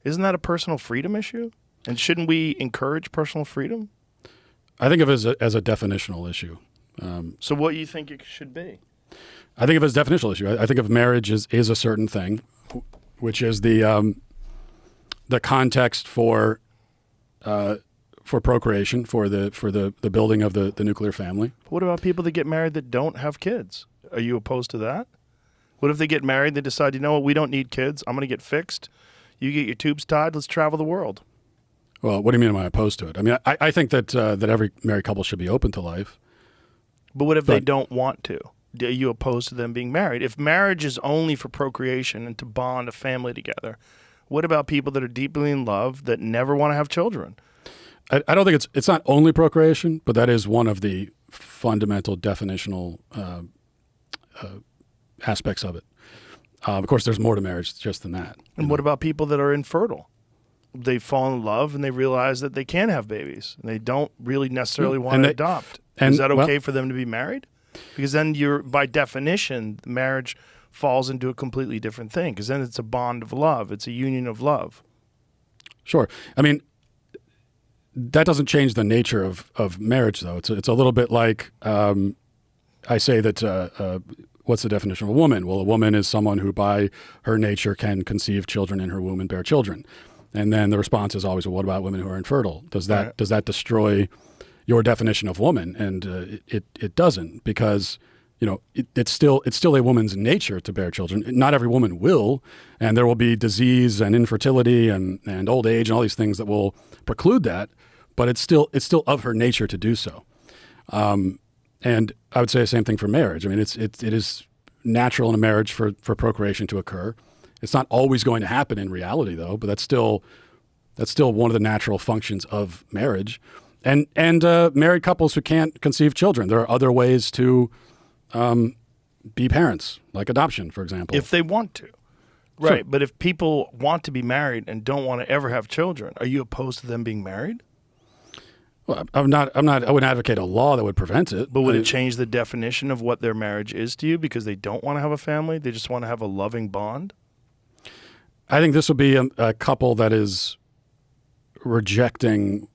isn't that a personal freedom issue? And shouldn't we encourage personal freedom? I think of it as a definitional issue. So what do you think it should be? I think of it as a definitional issue. I think of marriage is a certain thing, which is the context for procreation, for the building of the nuclear family. What about people that get married that don't have kids? Are you opposed to that? What if they get married, they decide, you know what, we don't need kids. I'm going to get fixed. You get your tubes tied. Let's travel the world. Well, what do you mean am I opposed to it? I mean, I think that every married couple should be open to life. But what if they don't want to? Are you opposed to them being married? If marriage is only for procreation and to bond a family together, what about people that are deeply in love that never want to have children? I don't think it's not only procreation, but that is one of the fundamental definitional aspects of it. Of course, there's more to marriage just than that. And what about people that are infertile? they fall in love and they realize that they can have babies and they don't really necessarily want And to they- adopt. and- Is that okay well- for them to be married? Because then you're, by definition, marriage falls into a completely different thing. Because then it's a bond of love. It's a union of love. Sure. I mean, that doesn't change the nature of marriage, though. It's a little bit like I say that. What's the definition of a woman? Well, a woman is someone who, by her nature, can conceive children in her womb and bear children. And then the response is always, well, what about women who are infertile? Does that destroy your definition of woman? And it doesn't, because it's still a woman's nature to bear children. Not every woman will, and there will be disease and infertility and old age and all these things that will preclude that. But it's still of her nature to do so. And I would say the same thing for marriage. I mean, it is natural in a marriage for procreation to occur. It's not always going to happen in reality, though. But that's still one of the natural functions of marriage. And married couples who can't conceive children, there are other ways to be parents, like adoption, for example. If they want to. Right. But if people want to be married and don't want to ever have children, are you opposed to them being married? Well, I'm not. I wouldn't advocate a law that would prevent it. But would it change the definition of what their marriage is to you because they don't want to have a family? They just want to have a loving bond? I think this would be a couple that is rejecting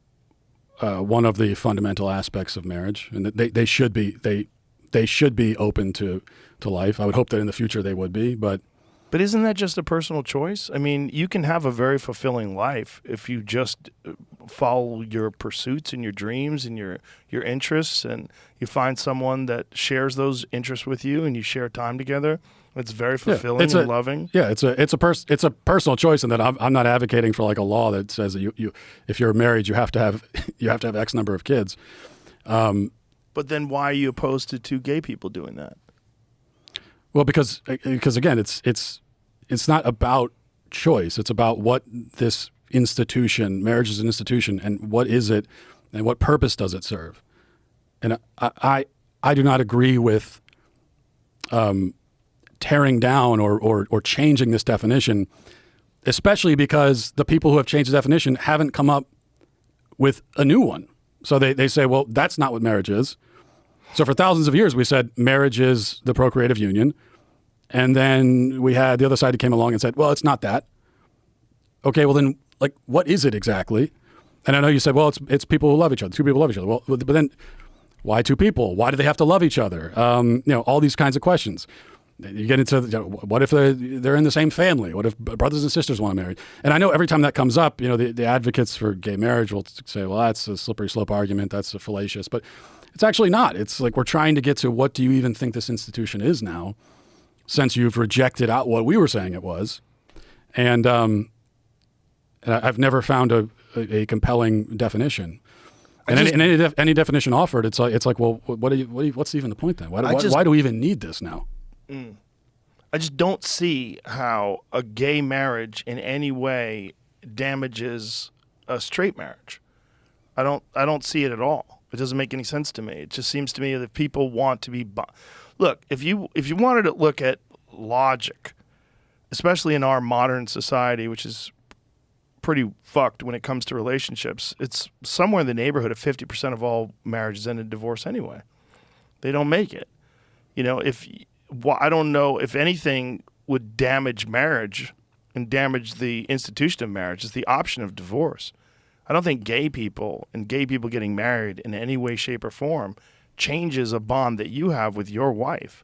one of the fundamental aspects of marriage, and that they should be open to life. I would hope that in the future they would be, but isn't that just a personal choice? I mean, you can have a very fulfilling life if you just follow your pursuits and your dreams and your interests, and you find someone that shares those interests with you and you share time together. It's very fulfilling and loving. Yeah, it's a personal choice, and that I'm not advocating for like a law that says that you if you're married you have to have X number of kids. But then why are you opposed to two gay people doing that? Well, because again, it's not about choice. It's about what this institution, marriage is an institution, and what is it, and what purpose does it serve? And I do not agree with tearing down or changing this definition, especially because the people who have changed the definition haven't come up with a new one. So they say, well, that's not what marriage is. So for thousands of years, we said marriage is the procreative union. And then we had the other side who came along and said, well, it's not that. Okay, well then, like, what is it exactly? And I know you said, well, it's people who love each other. Two people love each other. Well, but then why two people? Why do they have to love each other? All these kinds of questions. You get into what if they're in the same family? What if brothers and sisters want to marry? And I know every time that comes up, the advocates for gay marriage will say, well, that's a slippery slope argument. That's a fallacious. But it's actually not. It's like we're trying to get to what do you even think this institution is now, since you've rejected out what we were saying it was. And I've never found a compelling definition. And any definition offered, it's like, well, what's even the point then? Why do we even need this now? I just don't see how a gay marriage in any way damages a straight marriage. I don't see it at all. It doesn't make any sense to me. It just seems to me that people want to be look, if you wanted to look at logic, especially in our modern society, which is pretty fucked when it comes to relationships, it's somewhere in the neighborhood of 50% of all marriages end in divorce anyway. They don't make it. I don't know if anything would damage marriage and damage the institution of marriage is the option of divorce. I don't think gay people getting married in any way, shape, or form changes a bond that you have with your wife.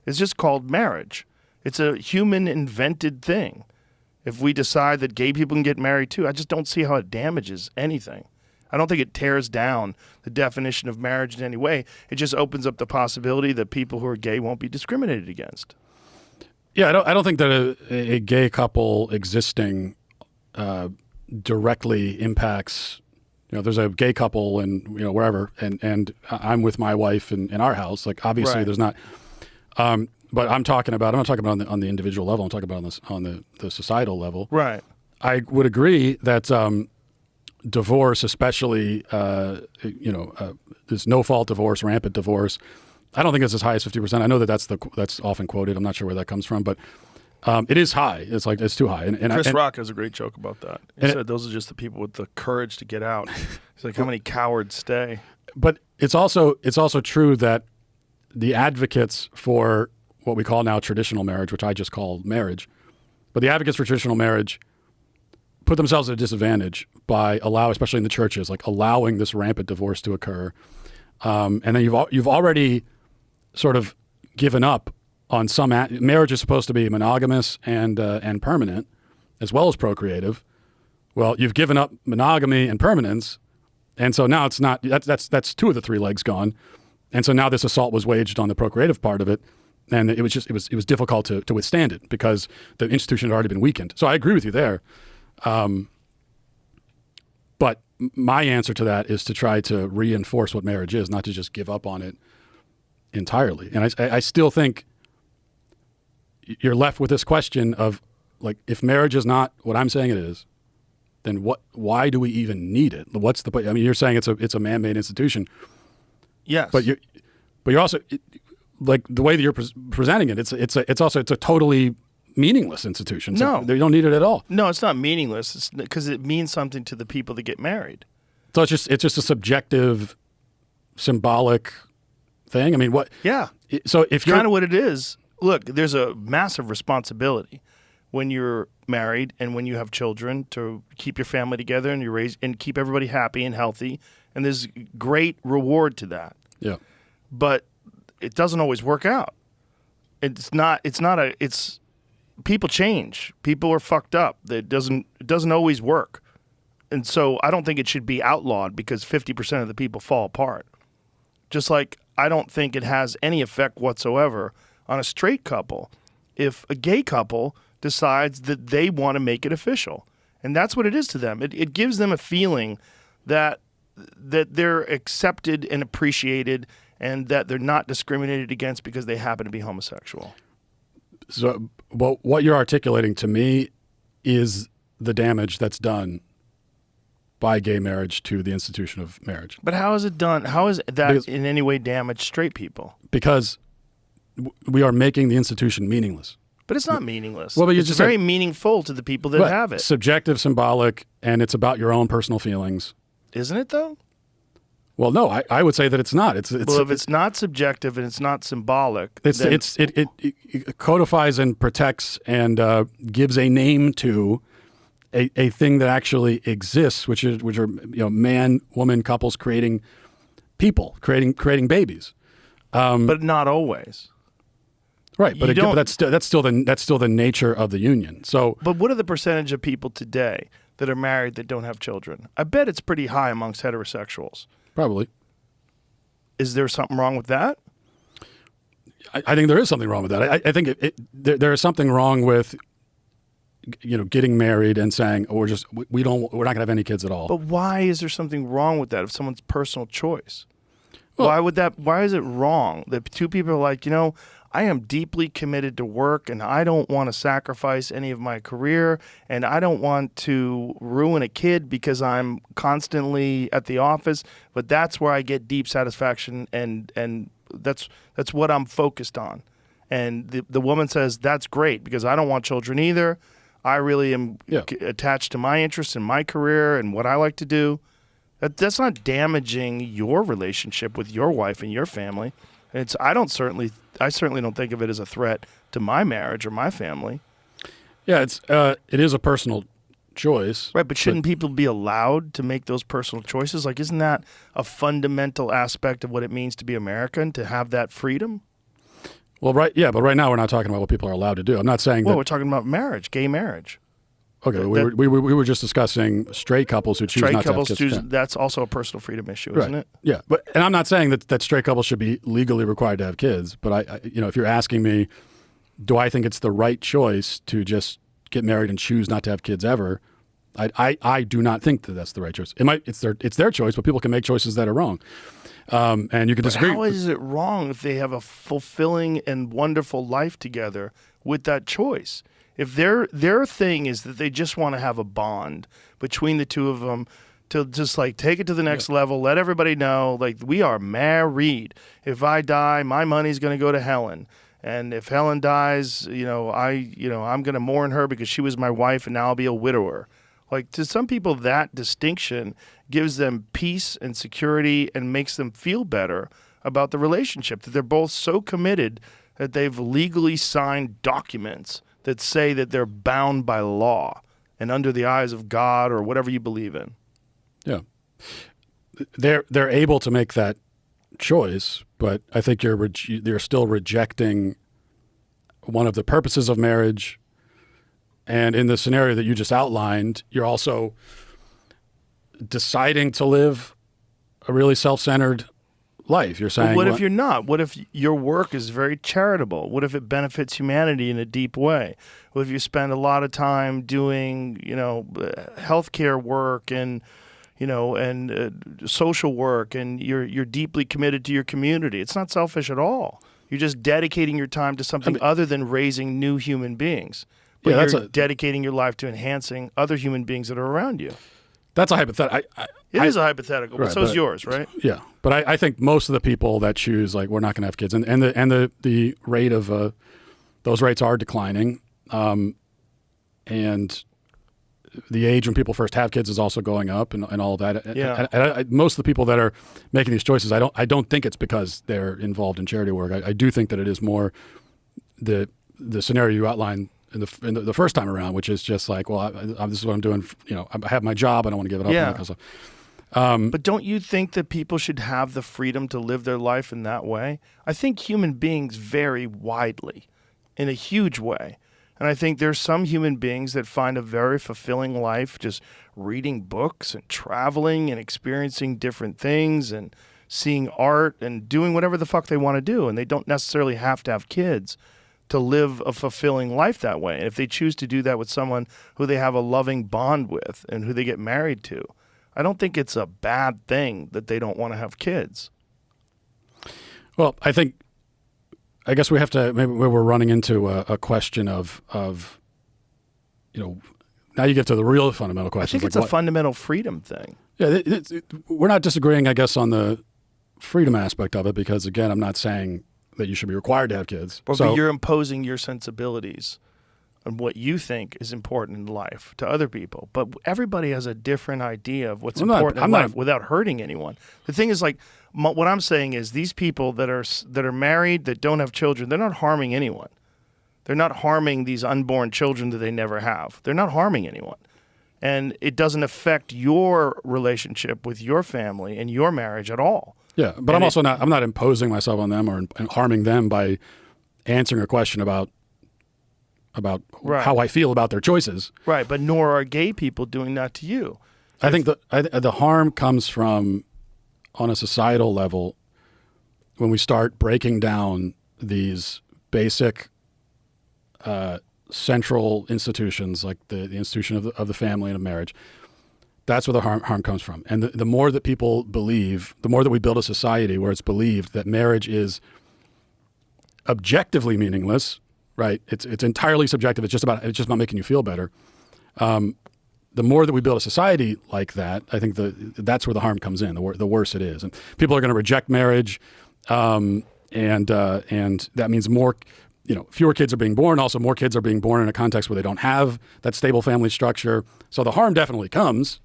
It's just called marriage. It's a human invented thing. If we decide that gay people can get married too, I just don't see how it damages anything. I don't think it tears down the definition of marriage in any way. It just opens up the possibility that people who are gay won't be discriminated against. Yeah, I don't think that a gay couple existing directly impacts. There's a gay couple and wherever, and I'm with my wife in our house. Like obviously, Right. there's not. But I'm not talking about on the individual level. I'm talking about on the societal level. Right. I would agree that divorce, especially this no-fault divorce, rampant divorce. I don't think it's as high as 50%. I know that's often quoted. I'm not sure where that comes from, but It is high. It's like it's too high. And Chris Rock has a great joke about that. He said those are just the people with the courage to get out. He's like, how many cowards stay? But it's also true that the advocates for what we call now traditional marriage, which I just call marriage, but the advocates for traditional marriage put themselves at a disadvantage by especially in the churches, like allowing this rampant divorce to occur. And then you've already sort of given up on some marriage is supposed to be monogamous and permanent, as well as procreative. Well, you've given up monogamy and permanence, and so now it's not. That's two of the three legs gone, and so now this assault was waged on the procreative part of it, and it was difficult to withstand it because the institution had already been weakened. So I agree with you there, but my answer to that is to try to reinforce what marriage is, not to just give up on it entirely. And I still think you're left with this question of, like, if marriage is not what I'm saying it is, then why do we even need it? What's the point? I mean, you're saying it's a man-made institution. Yes. But you're also, like, the way that you're presenting it, it's a totally meaningless institution. So No. you don't need it at all. No, it's not meaningless. It's because it means something to the people that get married. So it's just a subjective, symbolic thing. I mean, what? Yeah. So if you're Kind of what it is. Look, there's a massive responsibility when you're married and when you have children to keep your family together and you raise and keep everybody happy and healthy. And there's great reward to that. yeah. But it doesn't always work out. It's people change. People are fucked up. It doesn't always work. And so I don't think it should be outlawed because 50% of the people fall apart. Just like I don't think it has any effect whatsoever on a straight couple if a gay couple decides that they want to make it official. And that's what it is to them. It gives them a feeling that they're accepted and appreciated and that they're not discriminated against because they happen to be homosexual. So what you're articulating to me is the damage that's done by gay marriage to the institution of marriage. But how is it done? How is that in any way damaged straight people? Because we are making the institution meaningless. But it's not meaningless. Well, but you it's just very said- meaningful to the people that Right. have it. Subjective, symbolic, and it's about your own personal feelings. Isn't it, though? Well, no, I would say that it's not. It's Well, if it's not subjective and it's not symbolic, it then codifies and protects and gives a name to a thing that actually exists, which are man, woman couples creating people, creating babies. but not always. Right, but You that's still the nature of the union. So, But what are the percentage of people today that are married that don't have children? I bet it's pretty high amongst heterosexuals. probably, Is there something wrong with that? I think there is something wrong with that. I think there is something wrong with getting married and saying, oh, we're not going to have any kids at all. But why is there something wrong with that? If someone's personal choice, why is it wrong that two people are like, I am deeply committed to work and I don't want to sacrifice any of my career and I don't want to ruin a kid because I'm constantly at the office, but that's where I get deep satisfaction and that's what I'm focused on. And the woman says, that's great because I don't want children either. I really am attached to my interests in my career and what I like to do. That's not damaging your relationship with your wife and your family. I certainly don't think of it as a threat to my marriage or my family. Yeah, it is a personal choice. Right, but shouldn't people be allowed to make those personal choices? Like, isn't that a fundamental aspect of what it means to be American, to have that freedom? Well, right, yeah, but right now we're not talking about what people are allowed to do. I'm not saying Well, that. we're talking about marriage, gay marriage. Okay, we were just discussing straight couples who choose Straight not couples to have kids. choose. That's also a personal freedom issue, isn't it? Yeah, and I'm not saying that straight couples should be legally required to have kids, but I if you're asking me, do I think it's the right choice to just get married and choose not to have kids ever? I do not think that that's the right choice. It's their choice, but people can make choices that are wrong, and you can disagree. How is it wrong if they have a fulfilling and wonderful life together with that choice? If their thing is that they just want to have a bond between the two of them to just like take it to the next level, let everybody know like we are married. If I die, my money's going to go to Helen. And if Helen dies, I'm going to mourn her because she was my wife and now I'll be a widower. Like, to some people, that distinction gives them peace and security and makes them feel better about the relationship, that they're both so committed that they've legally signed documents that say that they're bound by law and under the eyes of God or whatever you believe in. Yeah. They're able to make that choice, but I think you're still rejecting one of the purposes of marriage. And in the scenario that you just outlined, you're also deciding to live a really self-centered life. You're saying, but what if you're not? What if your work is very charitable? What if it benefits humanity in a deep way? What if you spend a lot of time doing, healthcare work and social work, and you're deeply committed to your community? It's not selfish at all. You're just dedicating your time to something other than raising new human beings. But you're dedicating your life to enhancing other human beings that are around you. That's a hypothetical. It is a hypothetical, but so is yours, right? Yeah, but I think most of the people that choose, like, we're not going to have kids, and the rate of those rates are declining, and the age when people first have kids is also going up, and all of that. Yeah. And most of the people that are making these choices, I don't think it's because they're involved in charity work. I do think that it is more the scenario you outlined in the first time around, which is just like, well, this is what I'm doing. I have my job. I don't want to give it up. Yeah. But don't you think that people should have the freedom to live their life in that way? I think human beings vary widely, in a huge way. And I think there's some human beings that find a very fulfilling life just reading books and traveling and experiencing different things and seeing art and doing whatever the fuck they want to do. And they don't necessarily have to have kids to live a fulfilling life that way. And if they choose to do that with someone who they have a loving bond with and who they get married to, I don't think it's a bad thing that they don't want to have kids. Well, I guess we have to, maybe we're running into a question of now you get to the real fundamental question. I think it's a fundamental freedom thing. Yeah, we're not disagreeing, I guess, on the freedom aspect of it, because, again, I'm not saying that you should be required to have kids. But you're imposing your sensibilities and what you think is important in life to other people. But everybody has a different idea of what's important in life without hurting anyone. The thing is, like, what I'm saying is these people that are married, that don't have children, they're not harming anyone. They're not harming these unborn children that they never have. They're not harming anyone. And it doesn't affect your relationship with your family and your marriage at all. Yeah, but I'm not imposing myself on them or harming them by answering a question about how I feel about their choices. Right, but nor are gay people doing that to you. I think the harm comes from, on a societal level, when we start breaking down these basic central institutions, like the institution of the family and of marriage. That's where the harm comes from. And the more that people believe, the more that we build a society where it's believed that marriage is objectively meaningless, right? It's entirely subjective. It's just about making you feel better. The more that we build a society like that, I think that's where the harm comes in. The worse it is, and people are going to reject marriage, and that means more. Fewer kids are being born. Also, more kids are being born in a context where they don't have that stable family structure. So the harm definitely comes.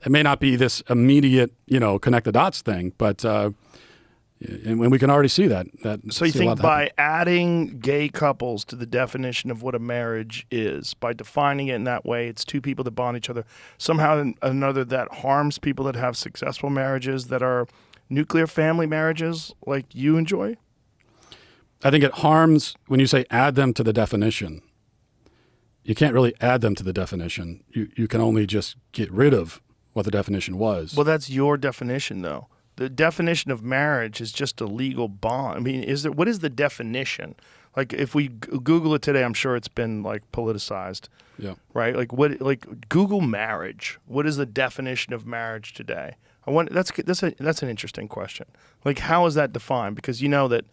It may not be this immediate, connect the dots thing, but and we can already see that. So you think by adding gay couples to the definition of what a marriage is, by defining it in that way, it's two people that bond each other, somehow or another that harms people that have successful marriages that are nuclear family marriages like you enjoy? I think it harms when you say add them to the definition. You can't really add them to the definition. You can only just get rid of what the definition was. Well, that's your definition, though. The definition of marriage is just a legal bond. I mean, what is the definition? Like, if we Google it today, I'm sure it's been politicized. Yeah. Right. Google marriage. What is the definition of marriage today? That's an interesting question. Like, how is that defined? Because you know that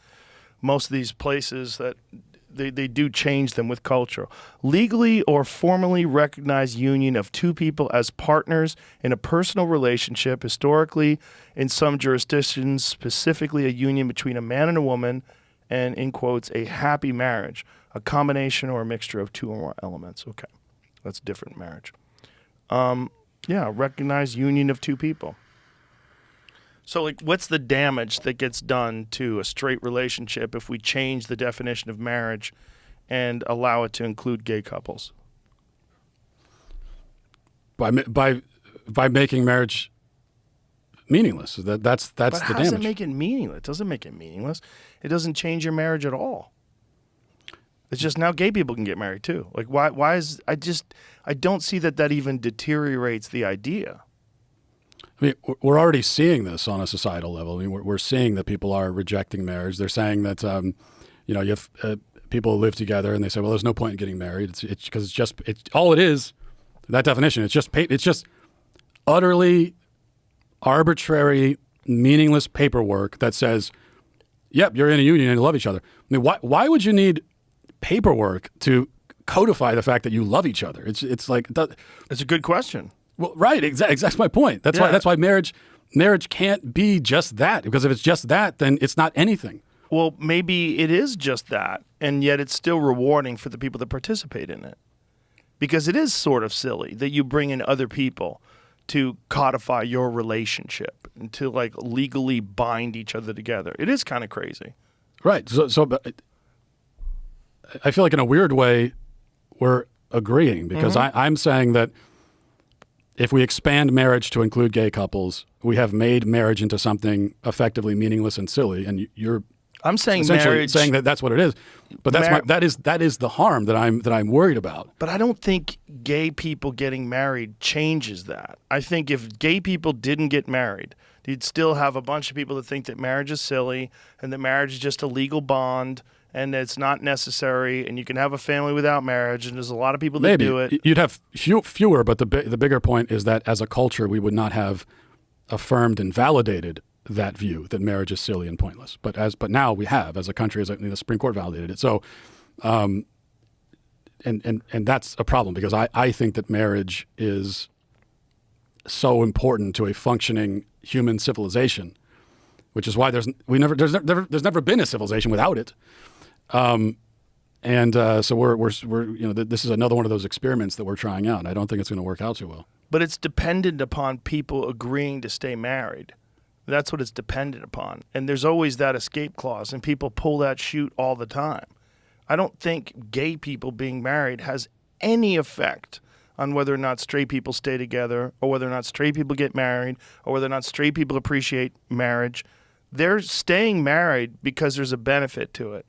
most of these places that they do change them with culture. Legally or formally recognized union of two people as partners in a personal relationship, historically in some jurisdictions, specifically a union between a man and a woman, and, in quotes, a happy marriage, a combination or a mixture of two or more elements. Okay, that's different marriage. Yeah, recognized union of two people. So, like, what's the damage that gets done to a straight relationship if we change the definition of marriage and allow it to include gay couples? By making marriage meaningless. That's But the how damage. does it make it meaningless? It doesn't make it meaningless. It doesn't change your marriage at all. It's just now gay people can get married too. Like, why is I don't see that even deteriorates the idea. I mean, we're already seeing this on a societal level. I mean, we're seeing that people are rejecting marriage. They're saying that, you have people who live together and they say, well, there's no point in getting married. It's because all it is, that definition, it's just utterly arbitrary, meaningless paperwork that says, yep, you're in a union and you love each other. I mean, why would you need paperwork to codify the fact that you love each other? It's like, It's a good question. well, right, exactly my point. That's why marriage can't be just that, because if it's just that, then it's not anything. Well, maybe it is just that, and yet it's still rewarding for the people that participate in it. Because it is sort of silly that you bring in other people to codify your relationship and to, like, legally bind each other together. It is kind of crazy. Right. So I feel like in a weird way we're agreeing, because I'm saying that if we expand marriage to include gay couples, we have made marriage into something effectively meaningless and silly, and you're I'm saying essentially marriage, saying that that's what it is. But that is the harm that I'm worried about. but I don't think gay people getting married changes that. I think if gay people didn't get married, you'd still have a bunch of people that think that marriage is silly and that marriage is just a legal bond and that it's not necessary and you can have a family without marriage, and there's a lot of people that Maybe do it. you'd have fewer, but the bigger point is that as a culture we would not have affirmed and validated that view that marriage is silly and pointless. But now we have, as a country, as the Supreme Court validated it. So, and that's a problem, because I think that marriage is so important to a functioning human civilization, which is why there's never been a civilization without it. So this is another one of those experiments that we're trying out. And I don't think it's going to work out too well. But it's dependent upon people agreeing to stay married. That's what it's dependent upon. And there's always that escape clause, and people pull that chute all the time. I don't think gay people being married has any effect on whether or not straight people stay together, or whether or not straight people get married, or whether or not straight people appreciate marriage. They're staying married because there's a benefit to it.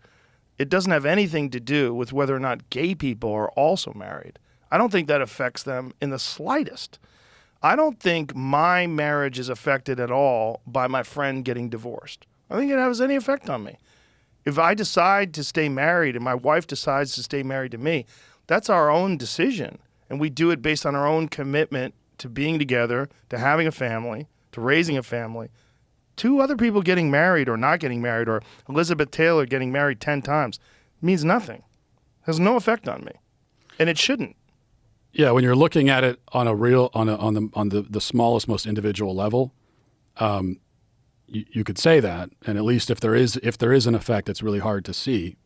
It doesn't have anything to do with whether or not gay people are also married. I don't think that affects them in the slightest. I don't think my marriage is affected at all by my friend getting divorced. I think it has any effect on me. If I decide to stay married and my wife decides to stay married to me, that's our own decision. And we do it based on our own commitment to being together, to having a family, to raising a family. Two other people getting married or not getting married, or Elizabeth Taylor getting married 10 times, means nothing. It has no effect on me. And it shouldn't. Yeah, when you're looking at it on the smallest, most individual level, you could say that, and at least if there is an effect, it's really hard to see.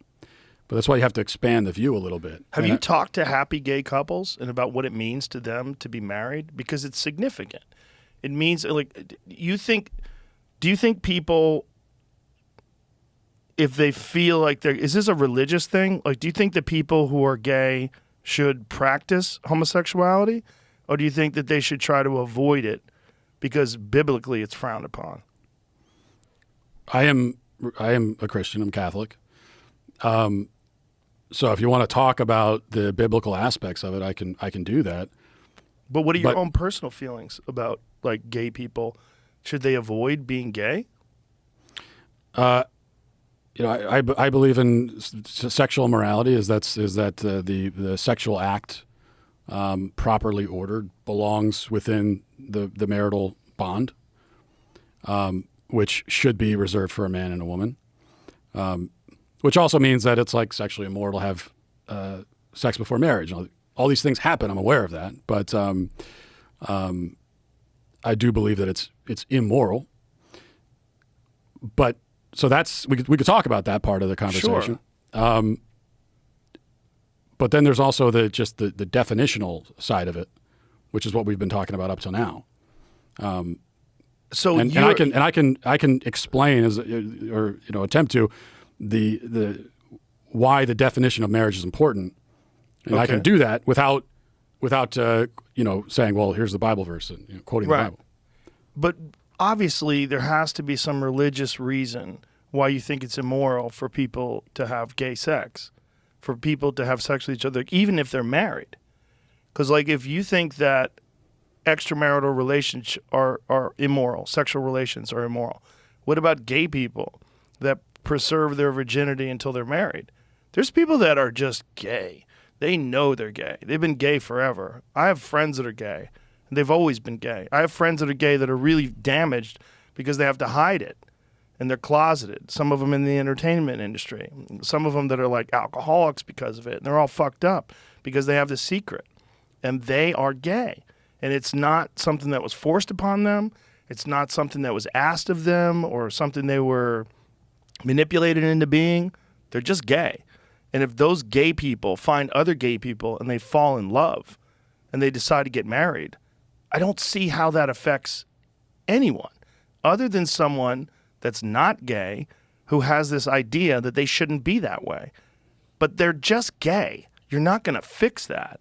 But that's why you have to expand the view a little bit. Have you talked to happy gay couples and about what it means to them to be married? Because it's significant. It means, like, do you think people, if they feel like is this a religious thing? Like, do you think that people who are gay should practice homosexuality, or do you think that they should try to avoid it because biblically it's frowned upon? I am a Christian. I'm Catholic. So if you want to talk about the biblical aspects of it, I can do that. But what are your own personal feelings about, like, gay people? Should they avoid being gay? I believe in sexual morality. Is that the sexual act, properly ordered, belongs within the marital bond, which should be reserved for a man and a woman. Which also means that it's like sexually immoral to have sex before marriage. All these things happen. I'm aware of that, but I do believe that it's immoral. But So that's we could talk about that part of the conversation. Sure. But then there's also the definitional side of it, which is what we've been talking about up till now. So and I can explain attempt to the why the definition of marriage is important, and I can do that without saying, well, here's the Bible verse and quoting the Bible. But obviously, there has to be some religious reason why you think it's immoral for people to have gay sex, for people to have sex with each other, even if they're married. Because, like, if you think that extramarital relations are immoral, sexual relations are immoral, what about gay people that preserve their virginity until they're married? There's people that are just gay. They know they're gay. They've been gay forever. I have friends that are gay, and they've always been gay. I have friends that are gay that are really damaged because they have to hide it, and they're closeted. Some of them in the entertainment industry. Some of them that are like alcoholics because of it, and they're all fucked up because they have this secret, and they are gay. And it's not something that was forced upon them. It's not something that was asked of them or something they were manipulated into being. They're just gay. And if those gay people find other gay people and they fall in love and they decide to get married, I don't see how that affects anyone other than someone that's not gay who has this idea that they shouldn't be that way. But they're just gay. You're not going to fix that.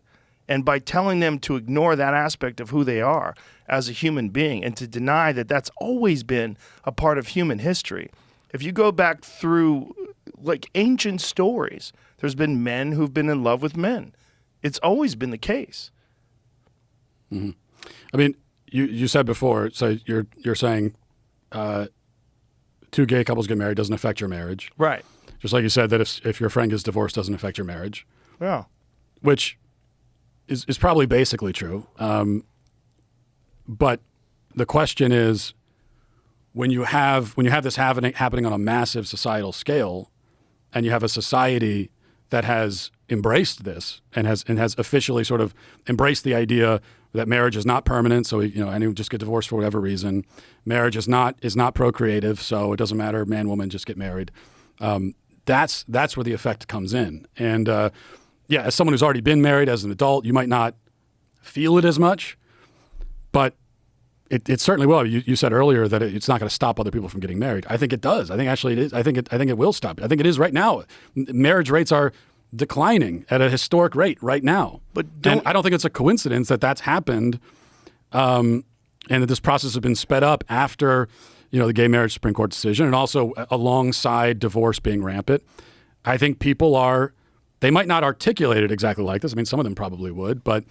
And by telling them to ignore that aspect of who they are as a human being and to deny that that's always been a part of human history. If you go back through like ancient stories, there's been men who've been in love with men. It's always been the case. Mm-hmm. I mean, you said before, so you're saying two gay couples get married doesn't affect your marriage. Right. Just like you said that if your friend gets divorced doesn't affect your marriage. Yeah. Which is probably basically true. But the question is, when you have this happening on a massive societal scale, and you have a society that has embraced this and has officially sort of embraced the idea that marriage is not permanent, so anyone just get divorced for whatever reason. Marriage is not procreative, so it doesn't matter, man, woman, just get married. That's where the effect comes in. And as someone who's already been married as an adult, you might not feel it as much, but it certainly will. You said earlier that it's not going to stop other people from getting married. I think it does. I think actually it is. I think it will stop. I think it is right now. Marriage rates are declining at a historic rate right now. And I don't think it's a coincidence that that's happened, and that this process has been sped up after the gay marriage Supreme Court decision, and also alongside divorce being rampant. I think people they might not articulate it exactly like this. I mean, some of them probably would, but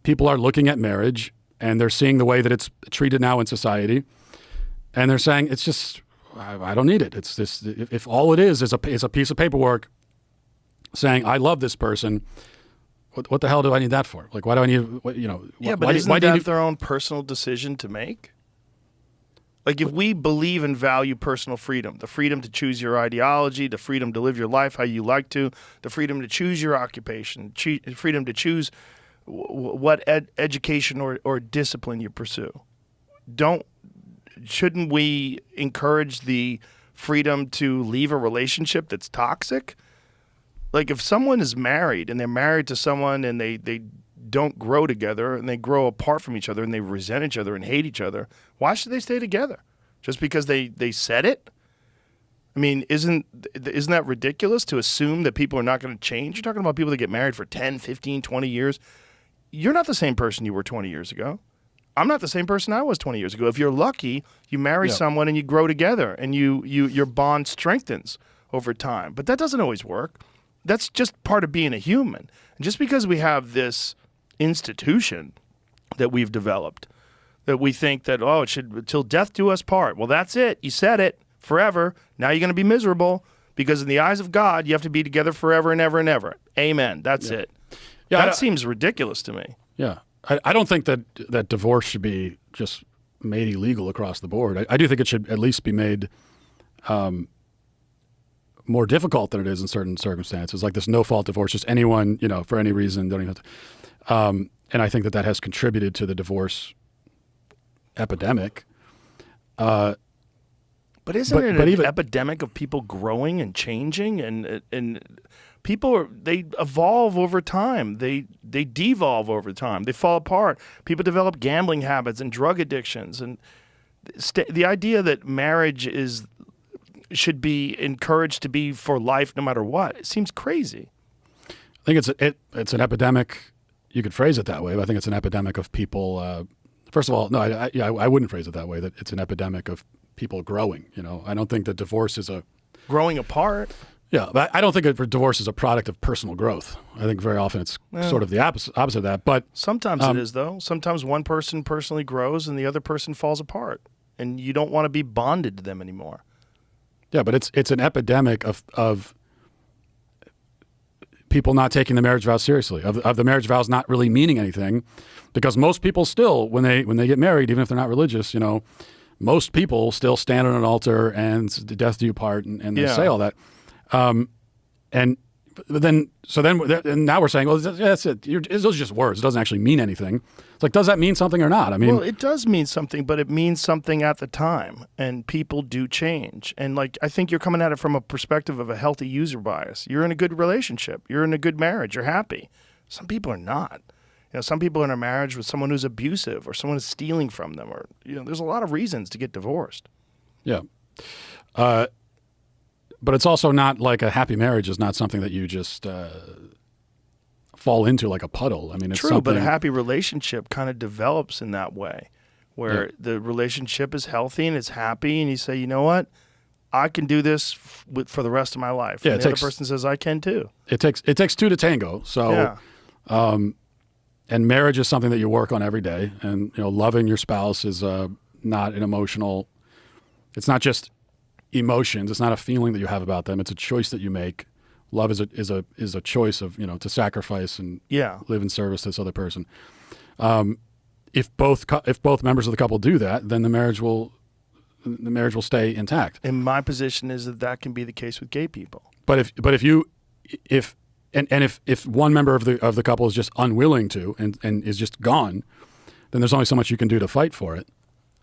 people are looking at marriage and they're seeing the way that it's treated now in society, and they're saying, it's just, I don't need it. It's this, if all it is a piece of paperwork saying, I love this person, what the hell do I need that for? Like, why do I need, Yeah, but isn't that their own personal decision to make? Like, if we believe and value personal freedom, the freedom to choose your ideology, the freedom to live your life how you like to, the freedom to choose your occupation, freedom to choose what education or discipline you pursue, shouldn't we encourage the freedom to leave a relationship that's toxic? Like, if someone is married and they're married to someone and they don't grow together and they grow apart from each other and they resent each other and hate each other, why should they stay together? Just because they said it? I mean, isn't that ridiculous to assume that people are not going to change? You're talking about people that get married for 10, 15, 20 years. You're not the same person you were 20 years ago. I'm not the same person I was 20 years ago. If you're lucky, you marry someone and you grow together and your bond strengthens over time. But that doesn't always work. That's just part of being a human. And just because we have this institution that we've developed, that we think that, it should, till death do us part. Well, that's it. You said it forever. Now you're going to be miserable because in the eyes of God, you have to be together forever and ever and ever. Amen. That's it. Yeah, that seems ridiculous to me. Yeah. I don't think that divorce should be just made illegal across the board. I do think it should at least be made more difficult than it is in certain circumstances, like this no-fault divorce, just anyone, for any reason, don't even have to. And I think that has contributed to the divorce epidemic. But isn't it an epidemic of people growing and changing, and people they evolve over time. They devolve over time. They fall apart. People develop gambling habits and drug addictions, and the idea that marriage should be encouraged to be for life no matter what, it seems crazy. I think it's an epidemic. You could phrase it that way, but I think it's an epidemic of people. First of all, no, I wouldn't phrase it that way. That it's an epidemic of people growing. I don't think that divorce is growing apart. Yeah, but I don't think divorce is a product of personal growth. I think very often it's sort of the opposite of that. But sometimes it is, though. Sometimes one person personally grows and the other person falls apart, and you don't want to be bonded to them anymore. Yeah, but it's an epidemic of people not taking the marriage vows seriously, of the marriage vows not really meaning anything, because most people still, when they get married, even if they're not religious, most people still stand on an altar and the death do you part, and they say all that. And now we're saying, well, that's it. Those are just words. It doesn't actually mean anything. It's like, does that mean something or not? I mean, well, it does mean something, but it means something at the time, and people do change. And I think you're coming at it from a perspective of a healthy user bias. You're in a good relationship. You're in a good marriage. You're happy. Some people are not. Some people are in a marriage with someone who's abusive or someone who's stealing from them, or there's a lot of reasons to get divorced. Yeah. But it's also not like a happy marriage is not something that you just fall into like a puddle. I mean, it's true, but a happy relationship kind of develops in that way, where the relationship is healthy and it's happy, and you say, you know what, I can do this for the rest of my life. Yeah, and the other person says, I can too. It takes two to tango. So, and marriage is something that you work on every day, and loving your spouse is not an emotional. It's not just emotions. It's not a feeling that you have about them. It's a choice that you make. Love is a choice of to sacrifice and live in service to this other person. If both members of the couple do that, then the marriage will stay intact. And my position is that can be the case with gay people. But if one member of the couple is just unwilling to and is just gone, then there's only so much you can do to fight for it.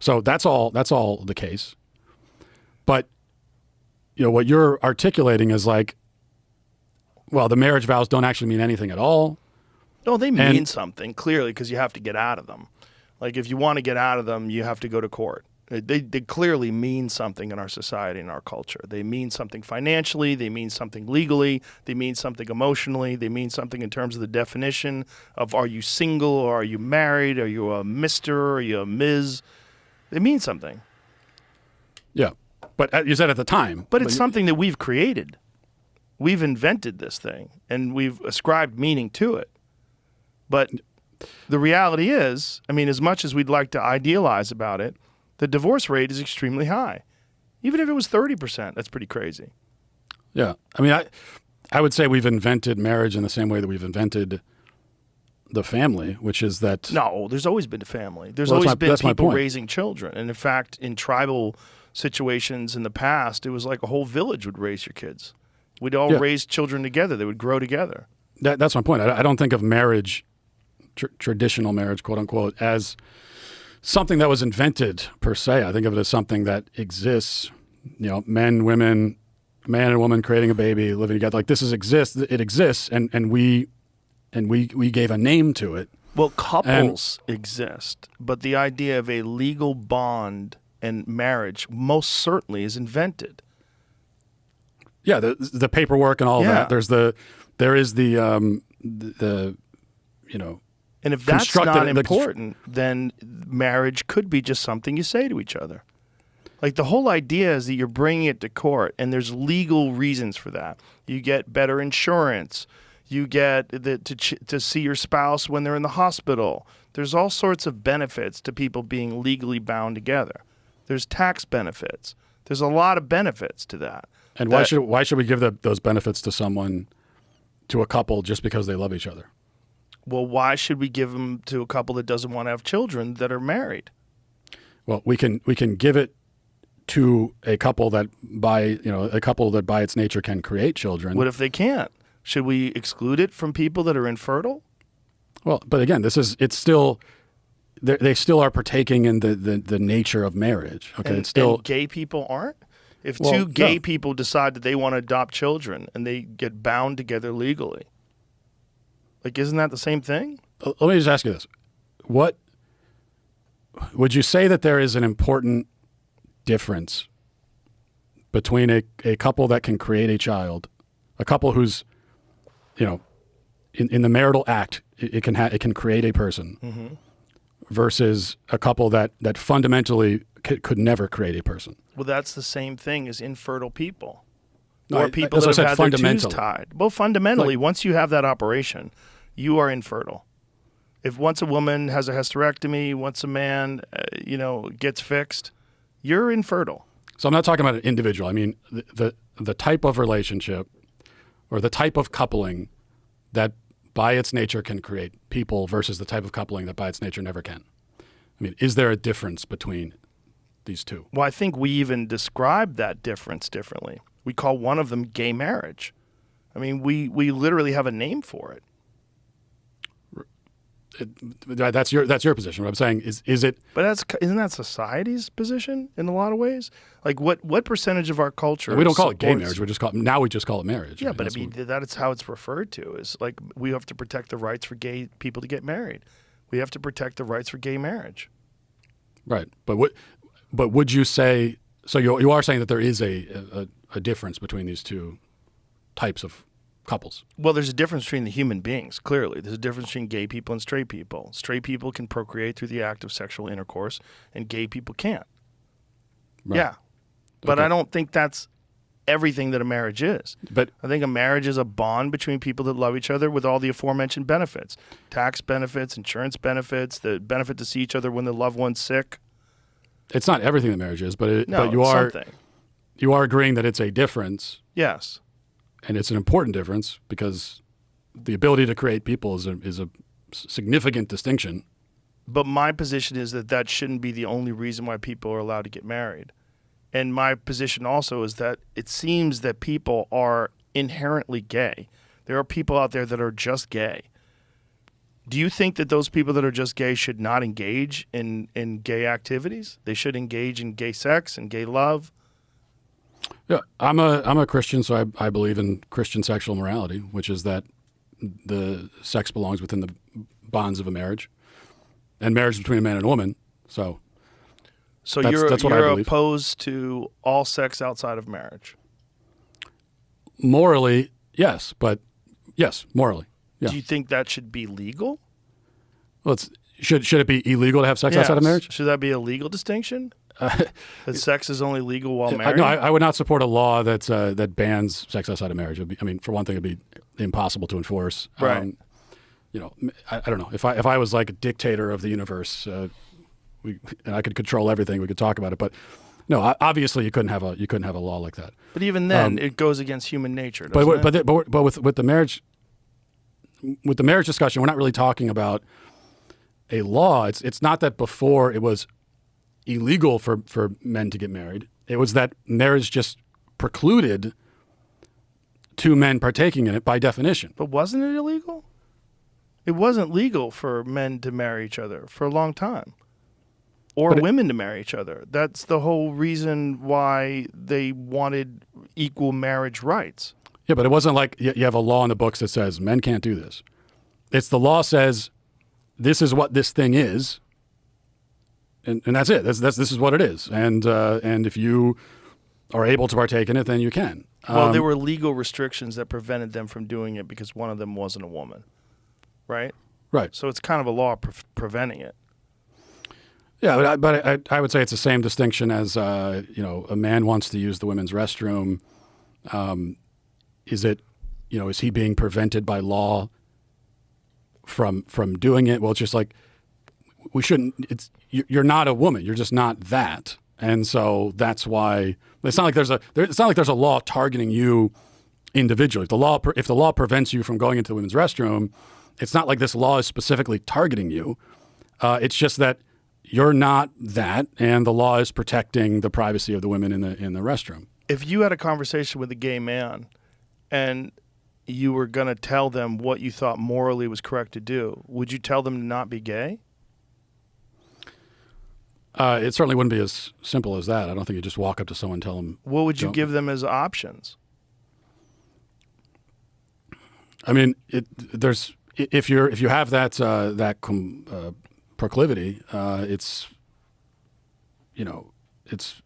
So that's all the case. But what you're articulating is like, well, the marriage vows don't actually mean anything at all. No, they mean something, clearly, because you have to get out of them. Like, if you want to get out of them, you have to go to court. They clearly mean something in our society and our culture. They mean something financially. They mean something legally. They mean something emotionally. They mean something in terms of the definition of, are you single or are you married? Are you a Mr.? Are you a Ms.? They mean something. Yeah. But you said at the time. But it's something that we've created. We've invented this thing, and we've ascribed meaning to it. But the reality is, I mean, as much as we'd like to idealize about it, the divorce rate is extremely high. Even if it was 30%, that's pretty crazy. Yeah. I mean, I would say we've invented marriage in the same way that we've invented the family, which is that... No, there's always been a family. There's always been people raising children. And in fact, in tribal situations in the past, it was like a whole village would raise your kids. We'd all raise children together. They would grow together. That's my point. I don't think of marriage, traditional marriage, quote unquote, as something that was invented per se. I think of it as something that exists. Men, women, man and woman creating a baby, living together. Like this exists. It exists, and we gave a name to it. Well, couples exist, but the idea of a legal bond and marriage most certainly is invented. Yeah, the paperwork and all of that. There is the And if that's not important, then marriage could be just something you say to each other. Like the whole idea is that you're bringing it to court, and there's legal reasons for that. You get better insurance. You get to see your spouse when they're in the hospital. There's all sorts of benefits to people being legally bound together. There's tax benefits. There's a lot of benefits to that. And why should we give those benefits to a couple just because they love each other? Well, why should we give them to a couple that doesn't want to have children that are married? Well, we can give it to a couple that by its nature can create children. What if they can't? Should we exclude it from people that are infertile? Well, but again, it's still they still are partaking in the nature of marriage. Okay, and gay people aren't. If Well, two gay no. people decide that they want to adopt children and they get bound together legally, like, isn't that the same thing? Let me just ask you this. What would you say that there is an important difference between a couple that can create a child, a couple who's, in the marital act, it can create a person, versus a couple that fundamentally could never create a person? Well, that's the same thing as infertile people. No, Or people that's what that I have said, had their tubes fundamentally. tied. Well, fundamentally, Like- once you have that operation, you are infertile. If once a woman has a hysterectomy, once a man, gets fixed, you're infertile. So I'm not talking about an individual. I mean the type of relationship or the type of coupling that by its nature can create people versus the type of coupling that by its nature never can. I mean, is there a difference between these two? Well, I think we even describe that difference differently. We call one of them gay marriage. I mean, we literally have a name for it. That's your position. What I'm saying is it? But isn't that society's position in a lot of ways? Like what percentage of our culture? We don't call it gay supports- marriage. We just call it marriage. Yeah, I mean, but that's I mean what- that's how it's referred to. Is like we have to protect the rights for gay people to get married. We have to protect the rights for gay marriage. right. But would you say so? You are saying that there is a difference between these two types of couples. Well, there's a difference between the human beings, clearly. There's a difference between gay people and straight people. Straight people can procreate through the act of sexual intercourse, and gay people can't. Right. Yeah. But Okay. I don't think that's everything that a marriage is. But I think a marriage is a bond between people that love each other with all the aforementioned benefits. Tax benefits, insurance benefits, the benefit to see each other when the loved one's sick. it's not everything that marriage is. But No, but you it's are something. you are agreeing that it's a difference. Yes. And it's an important difference because the ability to create people is a significant distinction. But my position is that shouldn't be the only reason why people are allowed to get married. And my position also is that it seems that people are inherently gay. There are people out there that are just gay. Do you think that those people that are just gay should not engage in gay activities? They should engage in gay sex and gay love? Yeah, I'm a Christian, so I believe in Christian sexual morality, which is that the sex belongs within the bonds of a marriage, and marriage is between a man and a woman. So So That's what I you're believe. opposed to all sex outside of marriage. morally, yes, but yes, morally, yeah. Do you think that should be legal? Well, should it be illegal to have sex outside of Yes. marriage? Should that be a legal distinction? That sex is only legal while No, married? I would not support a law that bans sex outside of marriage. For one thing, it'd be impossible to enforce. Right. I don't know. If I was like a dictator of the universe, and I could control everything, we could talk about it. But no, obviously you couldn't have a law like that. But even then, it goes against human nature. But doesn't it? but with the marriage discussion, we're not really talking about a law. It's not that before it was illegal for men to get married. It was that marriage just precluded two men partaking in it by definition. But wasn't it illegal? It wasn't legal for men to marry each other for a long time, or women to marry each other. That's the whole reason why they wanted equal marriage rights. Yeah, but it wasn't like you have a law in the books that says men can't do this. It's the law says this is what this thing is, and that's it. This is what it is. And if you are able to partake in it, then you can. Well, there were legal restrictions that prevented them from doing it because one of them wasn't a woman, right? Right. So it's kind of a law preventing it. Yeah, but I would say it's the same distinction as a man wants to use the women's restroom. Is he being prevented by law from doing it? Well, it's just like we shouldn't. You're not a woman. You're just not that, and so that's why it's not like there's a law targeting you individually. If the law prevents you from going into the women's restroom, it's not like this law is specifically targeting you. It's just that you're not that, and the law is protecting the privacy of the women in the restroom. If you had a conversation with a gay man and you were going to tell them what you thought morally was correct to do, would you tell them to not be gay? It certainly wouldn't be as simple as that. I don't think you just walk up to someone and tell them. What would you don't- give them as options? I mean, if you have that proclivity, it's it's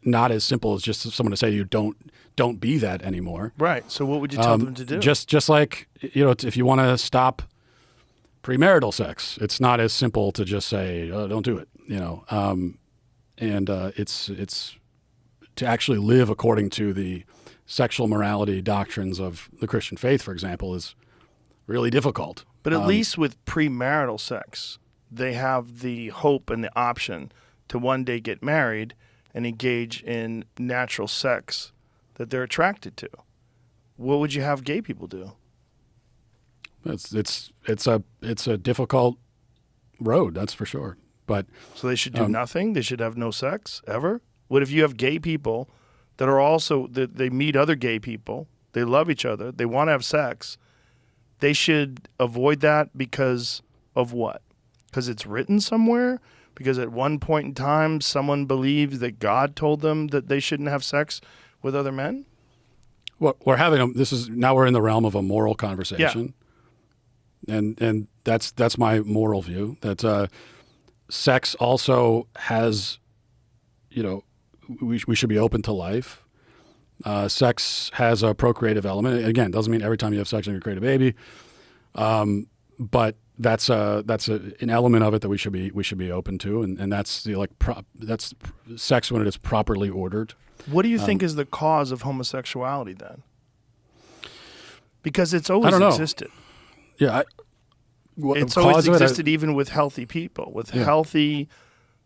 not as simple as just someone to say to you, don't be that anymore. Right. So what would you tell them to do? Just like if you want to stop premarital sex, it's not as simple to just say don't do it. It's to actually live according to the sexual morality doctrines of the Christian faith, for example, is really difficult. But at least with premarital sex, they have the hope and the option to one day get married and engage in natural sex that they're attracted to. What would you have gay people do? It's a difficult road, that's for sure. But So they should do nothing? They should have no sex ever? What if you have gay people that are also, that they meet other gay people, they love each other, they want to have sex, they should avoid that because of what? Because it's written somewhere? Because at one point in time, someone believed that God told them that they shouldn't have sex with other men? well, now we're in the realm of a moral conversation. And that's my moral view, that sex also has, we should be open to life. Sex has a procreative element. Again, doesn't mean every time you have sex you're going to create a baby, but that's an element of it that we should be open to, and that's that's sex when it is properly ordered. What do you think is the cause of homosexuality then? Because it's always I don't know. existed. Yeah, It's always existed even with healthy people, with healthy,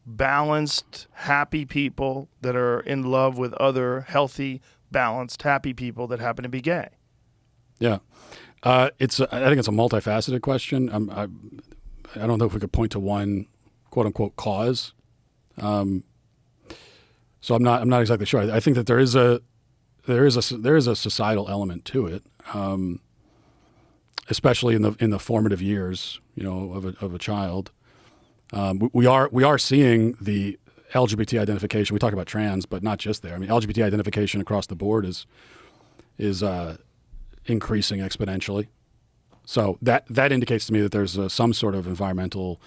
balanced, happy people that are in love with other healthy, balanced, happy people that happen to be gay. Yeah, I think it's a multifaceted question. I don't know if we could point to one quote unquote cause. So I'm not exactly sure. I think that there is a societal element to it, especially in the formative years, of a child. We are seeing the LGBT identification. We talk about trans, but not just there. I mean, LGBT identification across the board is increasing exponentially. So that indicates to me that there's some sort of environmental,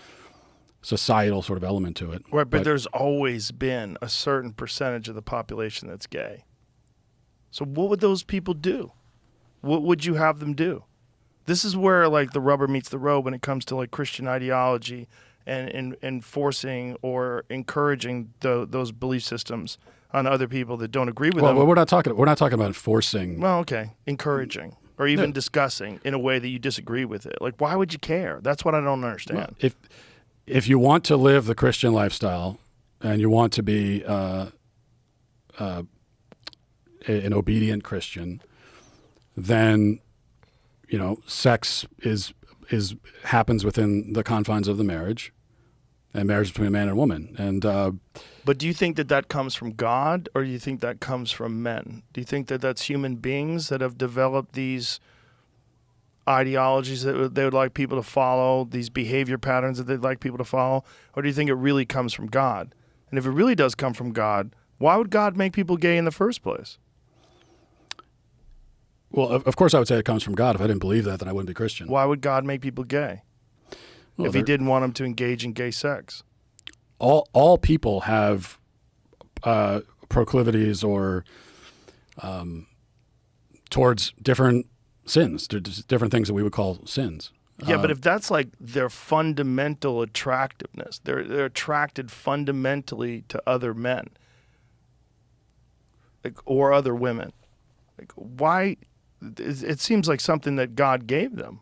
societal sort of element to it. Right, but there's always been a certain percentage of the population that's gay. So what would those people do? What would you have them do? This is where the rubber meets the road when it comes to Christian ideology and enforcing or encouraging those belief systems on other people that don't agree with them. Well, we're not talking about enforcing. Well, okay, encouraging or even discussing in a way that you disagree with it. Why would you care? That's what I don't understand. Well, if you want to live the Christian lifestyle and you want to be an obedient Christian, then sex happens within the confines of the marriage, and marriage between a man and a woman. And but do you think that comes from God, or do you think that comes from men? Do you think that that's human beings that have developed these ideologies that they would like people to follow, these behavior patterns that they'd like people to follow, or do you think it really comes from God? And if it really does come from God, why would God make people gay in the first place? Well, of course I would say it comes from God. If I didn't believe that, then I wouldn't be Christian. Why would God make people gay if he didn't want them to engage in gay sex? All people have proclivities or towards different sins, different things that we would call sins. Yeah, but if that's their fundamental attractiveness, they're attracted fundamentally to other men, or other women. Why? It seems like something that God gave them.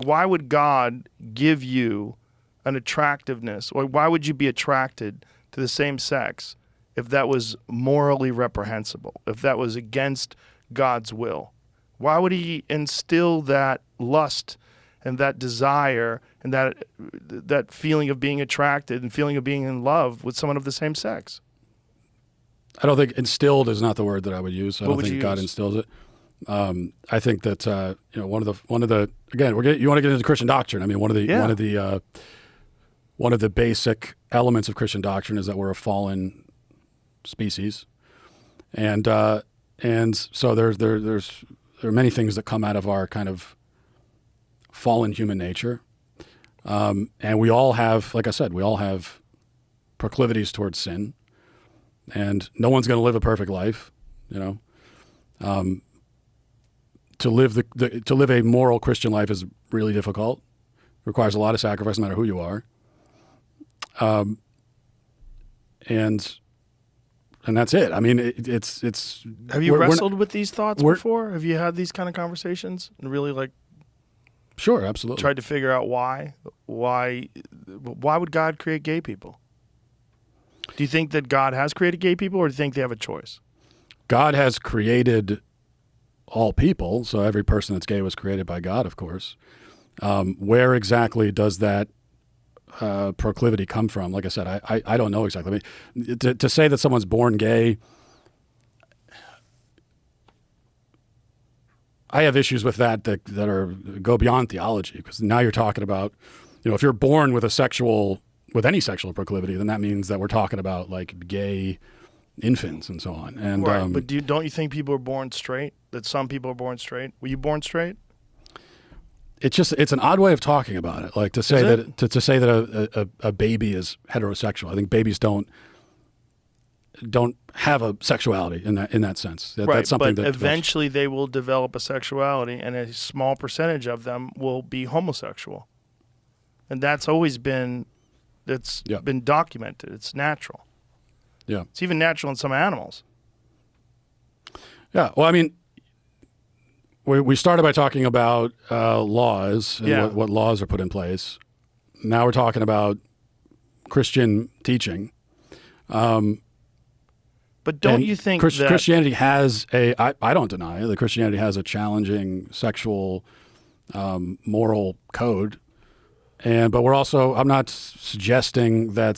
Why would God give you an attractiveness, or why would you be attracted to the same sex if that was morally reprehensible, if that was against God's will? Why would he instill that lust and that desire and that feeling of being attracted and feeling of being in love with someone of the same sex? I don't think instilled is not the word that I would use. I don't think God instills it. I think that one of the again you want to get into Christian doctrine. I mean one of the basic elements of Christian doctrine is that we're a fallen species, and so there are many things that come out of our kind of fallen human nature, and we all have, like I said, we all have proclivities towards sin, and no one's going to live a perfect life, you know. To live a moral Christian life is really difficult. It requires a lot of sacrifice, no matter who you are. And that's it. I mean, it's. Have you wrestled with these thoughts before? Have you had these kind of conversations and really like? Sure, absolutely. Tried to figure out why would God create gay people? Do you think that God has created gay people, or do you think they have a choice? God has created all people, so every person that's gay was created by God, of course. Where exactly does that proclivity come from? Like I said, I don't know exactly. I mean, to say that someone's born gay, I have issues with that go beyond theology, because now you're talking about, you know, if you're born with any sexual proclivity, then that means that we're talking about like gay infants and so on. And right, but don't you think people are born straight? That some people are born straight? Were you born straight? It's an odd way of talking about it. Like to say that a baby is heterosexual. I think babies don't have a sexuality in that sense. Right, that's something but that eventually they will develop a sexuality, and a small percentage of them will be homosexual, and that's always been been documented. It's natural. Yeah, it's even natural in some animals. Yeah, well, I mean, we started by talking about laws and what laws are put in place. Now we're talking about Christian teaching. But don't you think that Christianity has I don't deny that Christianity has a challenging sexual moral code, but we're also, I'm not suggesting that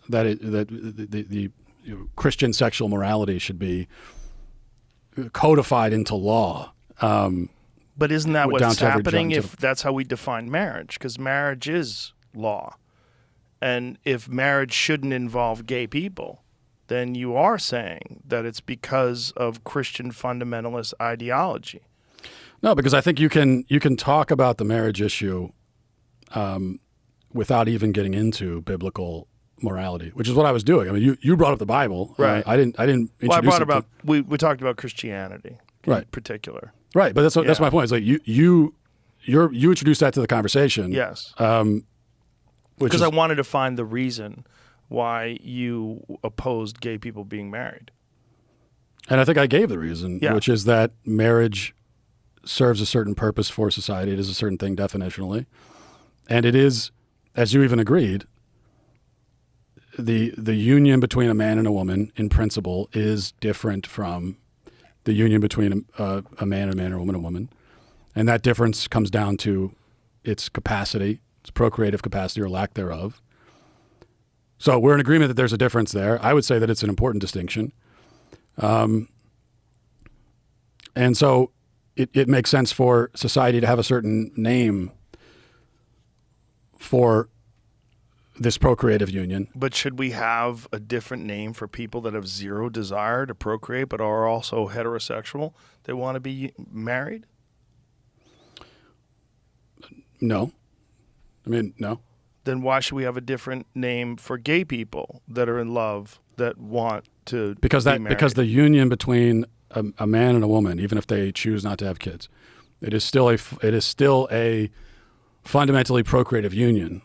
the Christian sexual morality should be codified into law. But isn't that what's happening if that's how we define marriage? Because marriage is law. And if marriage shouldn't involve gay people, then you are saying that it's because of Christian fundamentalist ideology. No, because I think you can talk about the marriage issue without even getting into biblical morality, which is what I was doing. I mean, you brought up the Bible. Right. I didn't introduce I brought about we talked about Christianity in particular. Right, but that's my point. It's like you introduced that to the conversation. Yes. Because I wanted to find the reason why you opposed gay people being married. And I think I gave the reason, which is that marriage serves a certain purpose for society. It is a certain thing definitionally. And it is, as you even agreed, the union between a man and a woman in principle is different from the union between a man or a woman and a woman. And that difference comes down to its capacity, its procreative capacity or lack thereof. So we're in agreement that there's a difference there. I would say that it's an important distinction. And so it makes sense for society to have a certain name for this procreative union. But should we have a different name for people that have zero desire to procreate but are also heterosexual? They want to be married? No. I mean, no. Then why should we have a different name for gay people that are in love that want to be married? Because the union between a man and a woman, even if they choose not to have kids, it is still a fundamentally procreative union,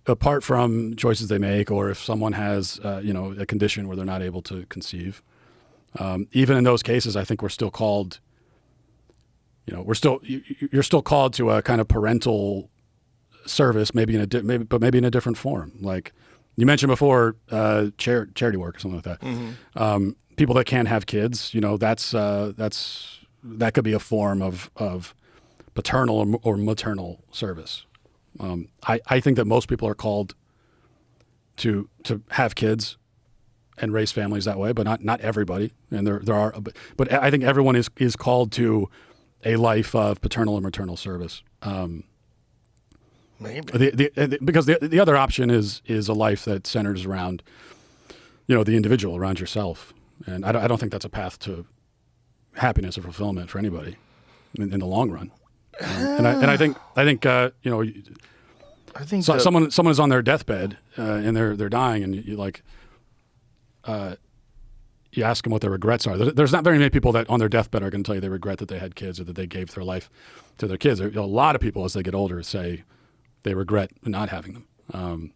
apart from choices they make, or if someone has a condition where they're not able to conceive. Even in those cases, I think we're still called. You're still called to a kind of parental service, maybe in a different form. Like you mentioned before, charity work or something like that. Mm-hmm. People that can't have kids, that could be a form of paternal or maternal service. I think that most people are called to have kids and raise families that way, but not everybody. And there are, but I think everyone is called to a life of paternal or maternal service. Maybe. Because the other option is a life that centers around, the individual, around yourself, and I don't think that's a path to happiness or fulfillment for anybody in the long run. And I think I think someone is on their deathbed and they're dying, and you ask them what their regrets are. There's not very many people that on their deathbed are going to tell you they regret that they had kids or that they gave their life to their kids. A lot of people, as they get older, say they regret not having them.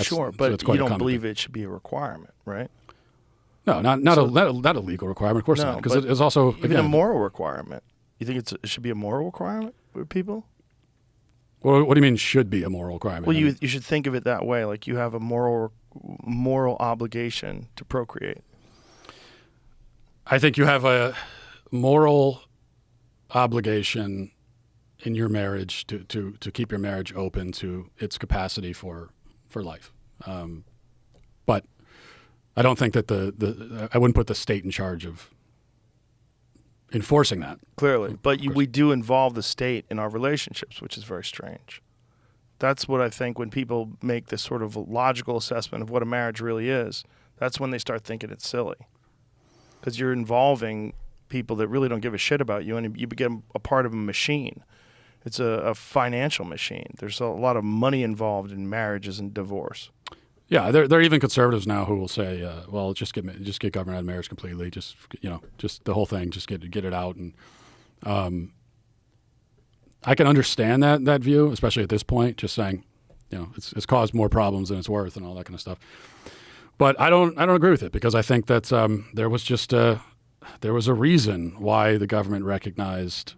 Sure, but you don't believe it should be a requirement, right? No, not a legal requirement. Of course not, because it's also even a moral requirement. You think it should be a moral requirement for people? Well, what do you mean should be a moral requirement? Well, you should think of it that way. Like you have a moral obligation to procreate. I think you have a moral obligation in your marriage to keep your marriage open to its capacity for life. But I don't think that I wouldn't put the state in charge of enforcing that. Clearly. But we do involve the state in our relationships, which is very strange. That's what I think when people make this sort of logical assessment of what a marriage really is, that's when they start thinking it's silly. Because you're involving people that really don't give a shit about you, and you become a part of a machine. It's a financial machine. There's a lot of money involved in marriages and divorce. Yeah, there are even conservatives now who will say, "Well, just get government out of marriage completely. Just the whole thing. Just get it out." And I can understand that view, especially at this point. Just saying, it's caused more problems than it's worth, and all that kind of stuff. But I don't agree with it, because I think that there was a reason why the government recognized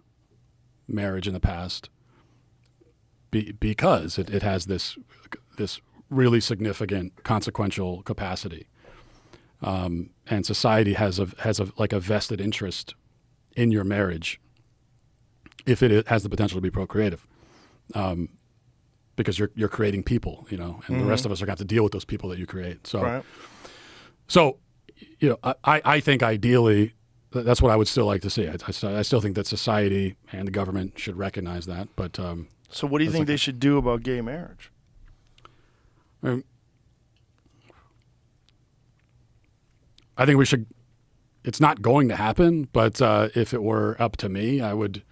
marriage in the past, because it has this really significant consequential capacity, and society has a vested interest in your marriage if it has the potential to be procreative. Because you're creating people, and the rest of us are going to have to deal with those people that you create. So, right. I think ideally that's what I would still like to see. I still think that society and the government should recognize that. But so, what do you think they should do about gay marriage? I think we should. It's not going to happen, but if it were up to me, I would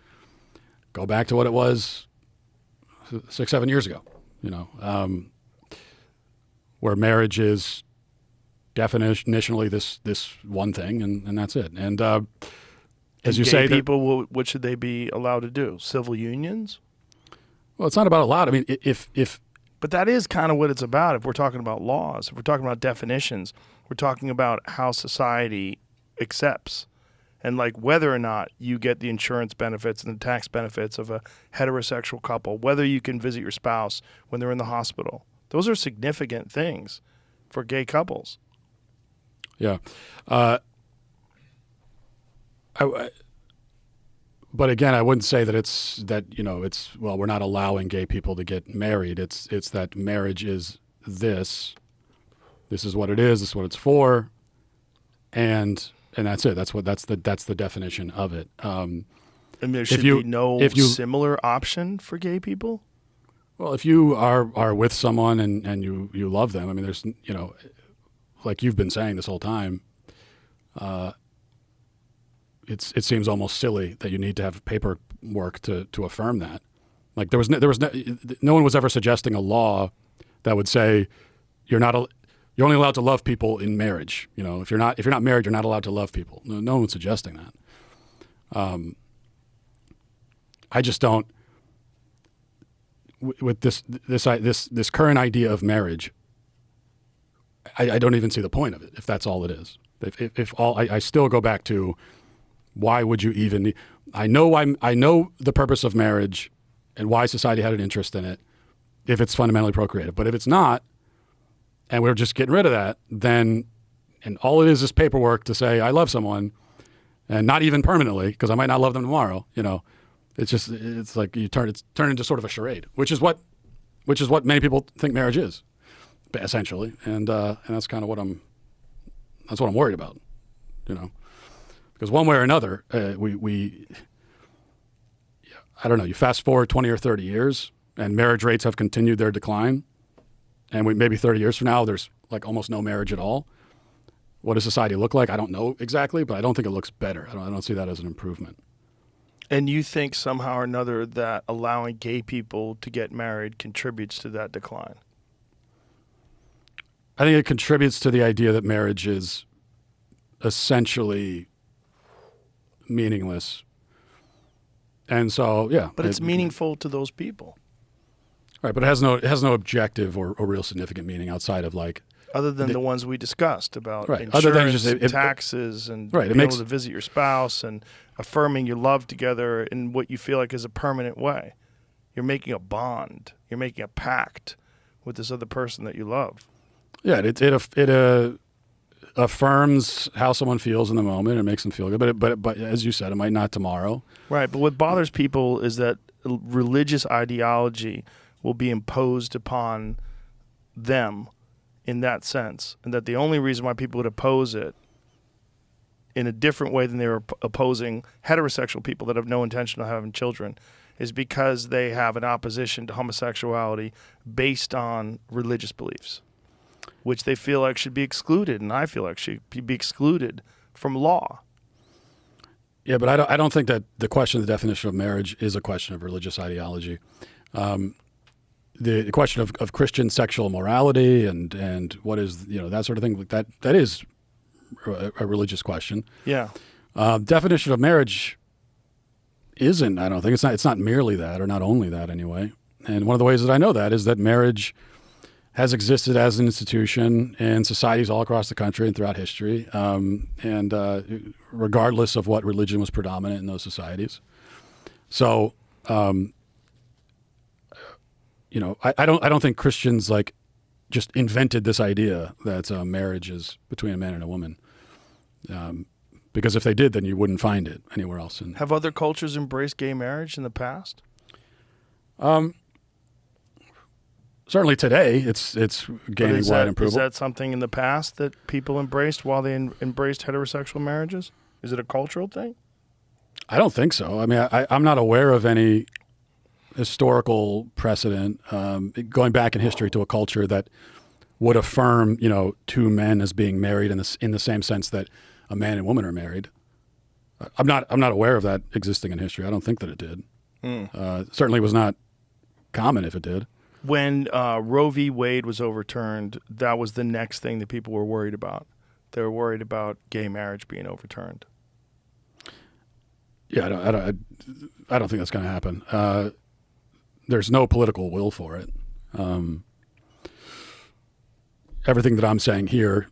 go back to what it was 6-7 years ago, where marriage is definitionally this one thing, and that's it. And as you say, people, what should they be allowed to do? Civil unions? Well, it's not about allowed. I mean, if but that is kind of what it's about. If we're talking about laws, if we're talking about definitions, we're talking about how society accepts. And like whether or not you get the insurance benefits and the tax benefits of a heterosexual couple, whether you can visit your spouse when they're in the hospital. Those are significant things for gay couples. Yeah. But again, I wouldn't say that it's we're not allowing gay people to get married. It's that marriage is this. This is what it is. This is what it's for. And that's it. That's the definition of it. And there should be no similar option for gay people? Well, if you are with someone and you love them, I mean, there's, like you've been saying this whole time, it seems almost silly that you need to have paperwork to affirm that. Like no one was ever suggesting a law that would say you're only allowed to love people in marriage. If you're not married, you're not allowed to love people. No one's suggesting that. I just don't. With this current idea of marriage, I don't even see the point of it if that's all it is. I still go back to why would you even? I know the purpose of marriage and why society had an interest in it if it's fundamentally procreative. But if it's not, and we're just getting rid of that, then, and all it is paperwork to say I love someone, and not even permanently, because I might not love them tomorrow. It's like it's turned into sort of a charade, which is what many people think marriage is, essentially, and that's kind of what I'm worried about, because one way or another, I don't know. You fast forward 20 or 30 years, and marriage rates have continued their decline, and maybe 30 years from now, there's like almost no marriage at all, what does society look like? I don't know exactly, but I don't think it looks better. I don't see that as an improvement. And you think somehow or another that allowing gay people to get married contributes to that decline? I think it contributes to the idea that marriage is essentially meaningless. And so, yeah. But it's meaningful to those people. Right, but it has no objective or real significant meaning outside of like... Other than the ones we discussed about insurance, other than just taxes, and right, being able to visit your spouse and affirming your love together in what you feel like is a permanent way. You're making a bond. You're making a pact with this other person that you love. Yeah, it affirms how someone feels in the moment and makes them feel good. But as you said, it might not tomorrow. Right, but what bothers people is that religious ideology will be imposed upon them in that sense, and that the only reason why people would oppose it in a different way than they were opposing heterosexual people that have no intention of having children is because they have an opposition to homosexuality based on religious beliefs, which they feel like should be excluded, and I feel like should be excluded from law. Yeah, but I don't think that the question of the definition of marriage is a question of religious ideology. The question of Christian sexual morality and what is, that sort of thing, that is a religious question. Yeah. Definition of marriage isn't, I don't think. It's not merely that, or not only that anyway. And one of the ways that I know that is that marriage has existed as an institution in societies all across the country and throughout history, and regardless of what religion was predominant in those societies. So, I don't think Christians like just invented this idea that marriage is between a man and a woman. Because if they did, then you wouldn't find it anywhere else. Have other cultures embraced gay marriage in the past? Certainly today, it's gaining wide approval. Is that something in the past that people embraced while they embraced heterosexual marriages? Is it a cultural thing? I don't think so. I mean, I'm not aware of any historical precedent going back in history to a culture that would affirm, two men as being married in the same sense that a man and woman are married. I'm not aware of that existing in history. I don't think that it did. Certainly was not common if it did. When Roe v. Wade was overturned, that was the next thing that people were worried about. They were worried about gay marriage being overturned. Yeah, I don't think that's going to happen. There's no political will for it. Everything that I'm saying here,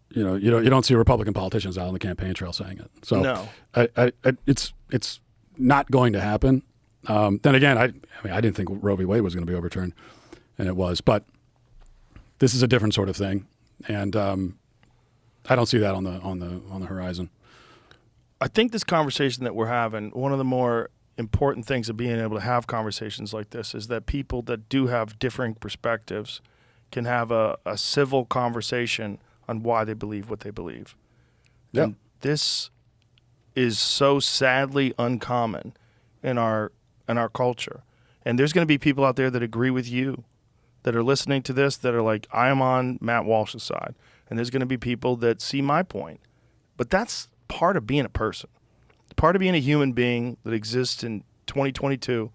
you don't see Republican politicians out on the campaign trail saying it. So no. It's not going to happen. Then again, I didn't think Roe v. Wade was going to be overturned, and it was. But this is a different sort of thing, and I don't see that on the horizon. I think this conversation that we're having, one of the more important things of being able to have conversations like this is that people that do have differing perspectives can have a civil conversation on why they believe what they believe. Yeah. And this is so sadly uncommon in our culture. And there's going to be people out there that agree with you, that are listening to this, that are like, I am on Matt Walsh's side. And there's going to be people that see my point. But that's part of being a person. Part of being a human being that exists in 2022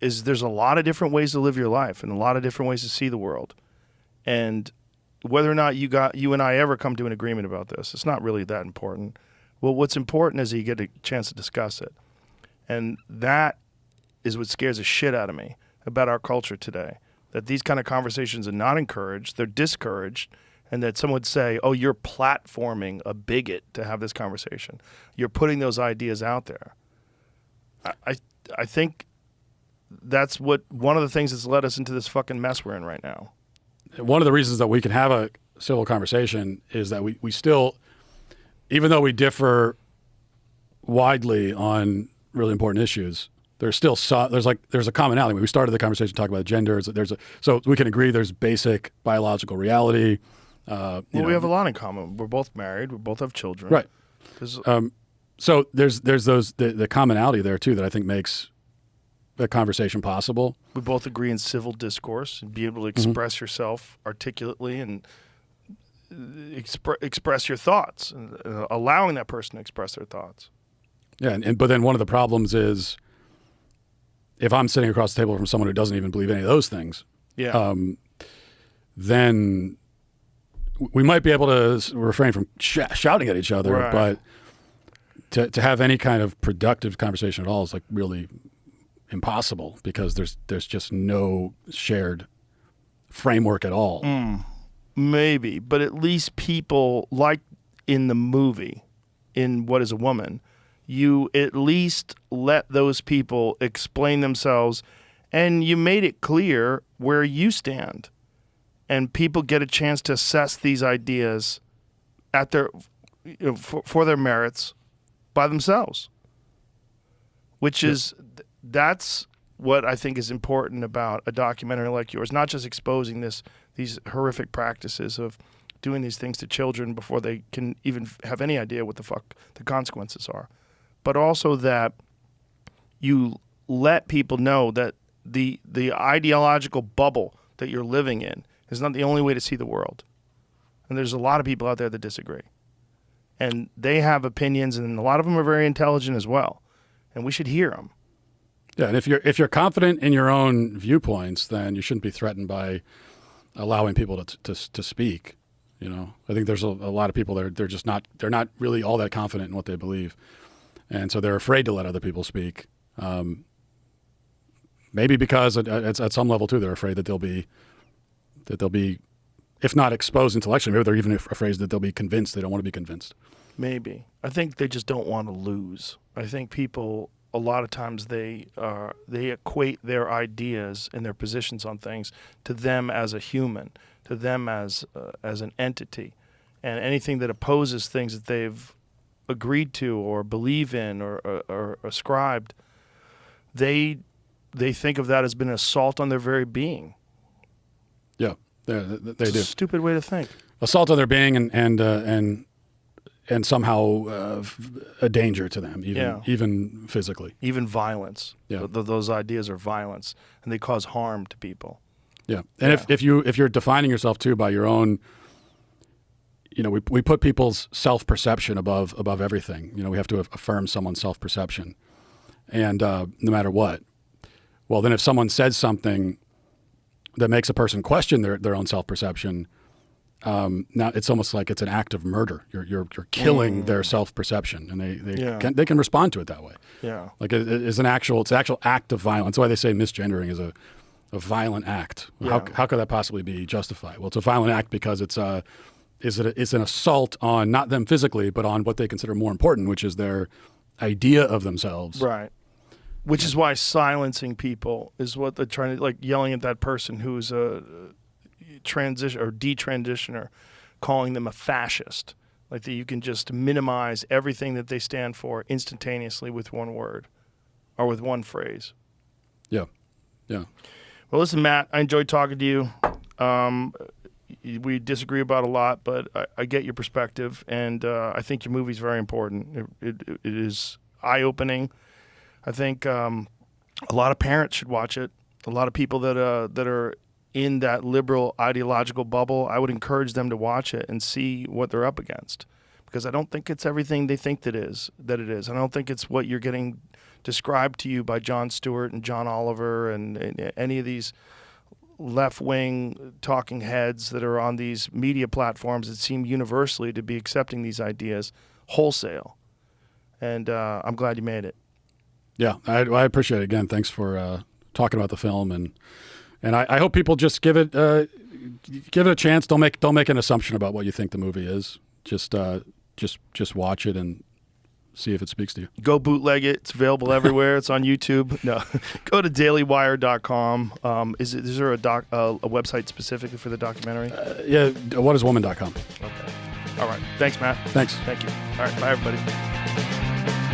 is there's a lot of different ways to live your life and a lot of different ways to see the world. And whether or not you and I ever come to an agreement about this, it's not really that important. Well, what's important is that you get a chance to discuss it. And that is what scares the shit out of me about our culture today, that these kind of conversations are not encouraged, they're discouraged, and that someone would say, oh, you're platforming a bigot to have this conversation. You're putting those ideas out there. I think that's one of the things that's led us into this fucking mess we're in right now. One of the reasons that we can have a civil conversation is that we still, even though we differ widely on really important issues, there's still there's a commonality. When we started the conversation talking about gender, so we can agree there's basic biological reality. We have a lot in common. We're both married. We both have children. Right. So there's the commonality there too that I think makes a conversation possible. We both agree in civil discourse and be able to express yourself articulately and express your thoughts, and allowing that person to express their thoughts. Yeah, but then one of the problems is if I'm sitting across the table from someone who doesn't even believe any of those things, then we might be able to refrain from shouting at each other, Right. but to have any kind of productive conversation at all is like really impossible because there's just no shared framework at all. Maybe, but at least people, like in the movie, in What is a Woman, you at least let those people explain themselves, and you made it clear where you stand. And people get a chance to assess these ideas at their, for their merits by themselves. That's what I think is important about a documentary like yours, not just exposing these horrific practices of doing these things to children before they can even have any idea what the fuck the consequences are, but also that you let people know that the ideological bubble that you're living in is not the only way to see the world. And there's a lot of people out there that disagree. And they have opinions, and a lot of them are very intelligent as well. And we should hear them. Yeah, and if you're confident in your own viewpoints, then you shouldn't be threatened by allowing people to speak. You know, I think there's a lot of people that they're not really all that confident in what they believe, and so they're afraid to let other people speak. Maybe because at some level too, they're afraid that they'll be, if not exposed intellectually, maybe they're even afraid that they'll be convinced. They don't want to be convinced. Maybe. I think they just don't want to lose. I think people, a lot of times they equate their ideas and their positions on things to them as a human, to them as an entity, and anything that opposes things that they've agreed to or believe in or ascribed, they think of that as being an assault on their very being. Yeah, they It's do. a stupid way to think. Assault on their being and somehow a danger to them, even physically. Even violence. Yeah. Those ideas are violence, and they cause harm to people. Yeah, and if you're defining yourself too by your own, we put people's self-perception above everything. We have to affirm someone's self-perception, and no matter what. Well, then if someone says something that makes a person question their own self-perception, now it's almost like it's an act of murder. You're killing their self-perception, and they can respond to it that way. Yeah, like it's an actual act of violence. That's why they say misgendering is a violent act. Yeah. How could that possibly be justified? Well, it's a violent act because it's an assault on not them physically, but on what they consider more important, which is their idea of themselves. right. Which is why silencing people is what they're trying to, like yelling at that person who's a transition or detransitioner, calling them a fascist. Like that you can just minimize everything that they stand for instantaneously with one word or with one phrase. Yeah. Yeah. Well, listen, Matt, I enjoyed talking to you. We disagree about a lot, but I get your perspective, and I think your movie's very important. It is eye-opening. I think a lot of parents should watch it. A lot of people that are in that liberal ideological bubble, I would encourage them to watch it and see what they're up against, because I don't think it's everything they think that it is. I don't think it's what you're getting described to you by Jon Stewart and John Oliver and any of these left-wing talking heads that are on these media platforms that seem universally to be accepting these ideas wholesale. And I'm glad you made it. Yeah, I appreciate it. Again, thanks for talking about the film, and I hope people just give it a chance. Don't make an assumption about what you think the movie is. Just watch it and see if it speaks to you. Go bootleg it. It's available everywhere. It's on YouTube. No, go to dailywire.com. Is there a website specifically for the documentary? Yeah, whatiswoman.com. Okay. All right. Thanks, Matt. Thanks. Thank you. All right. Bye, everybody.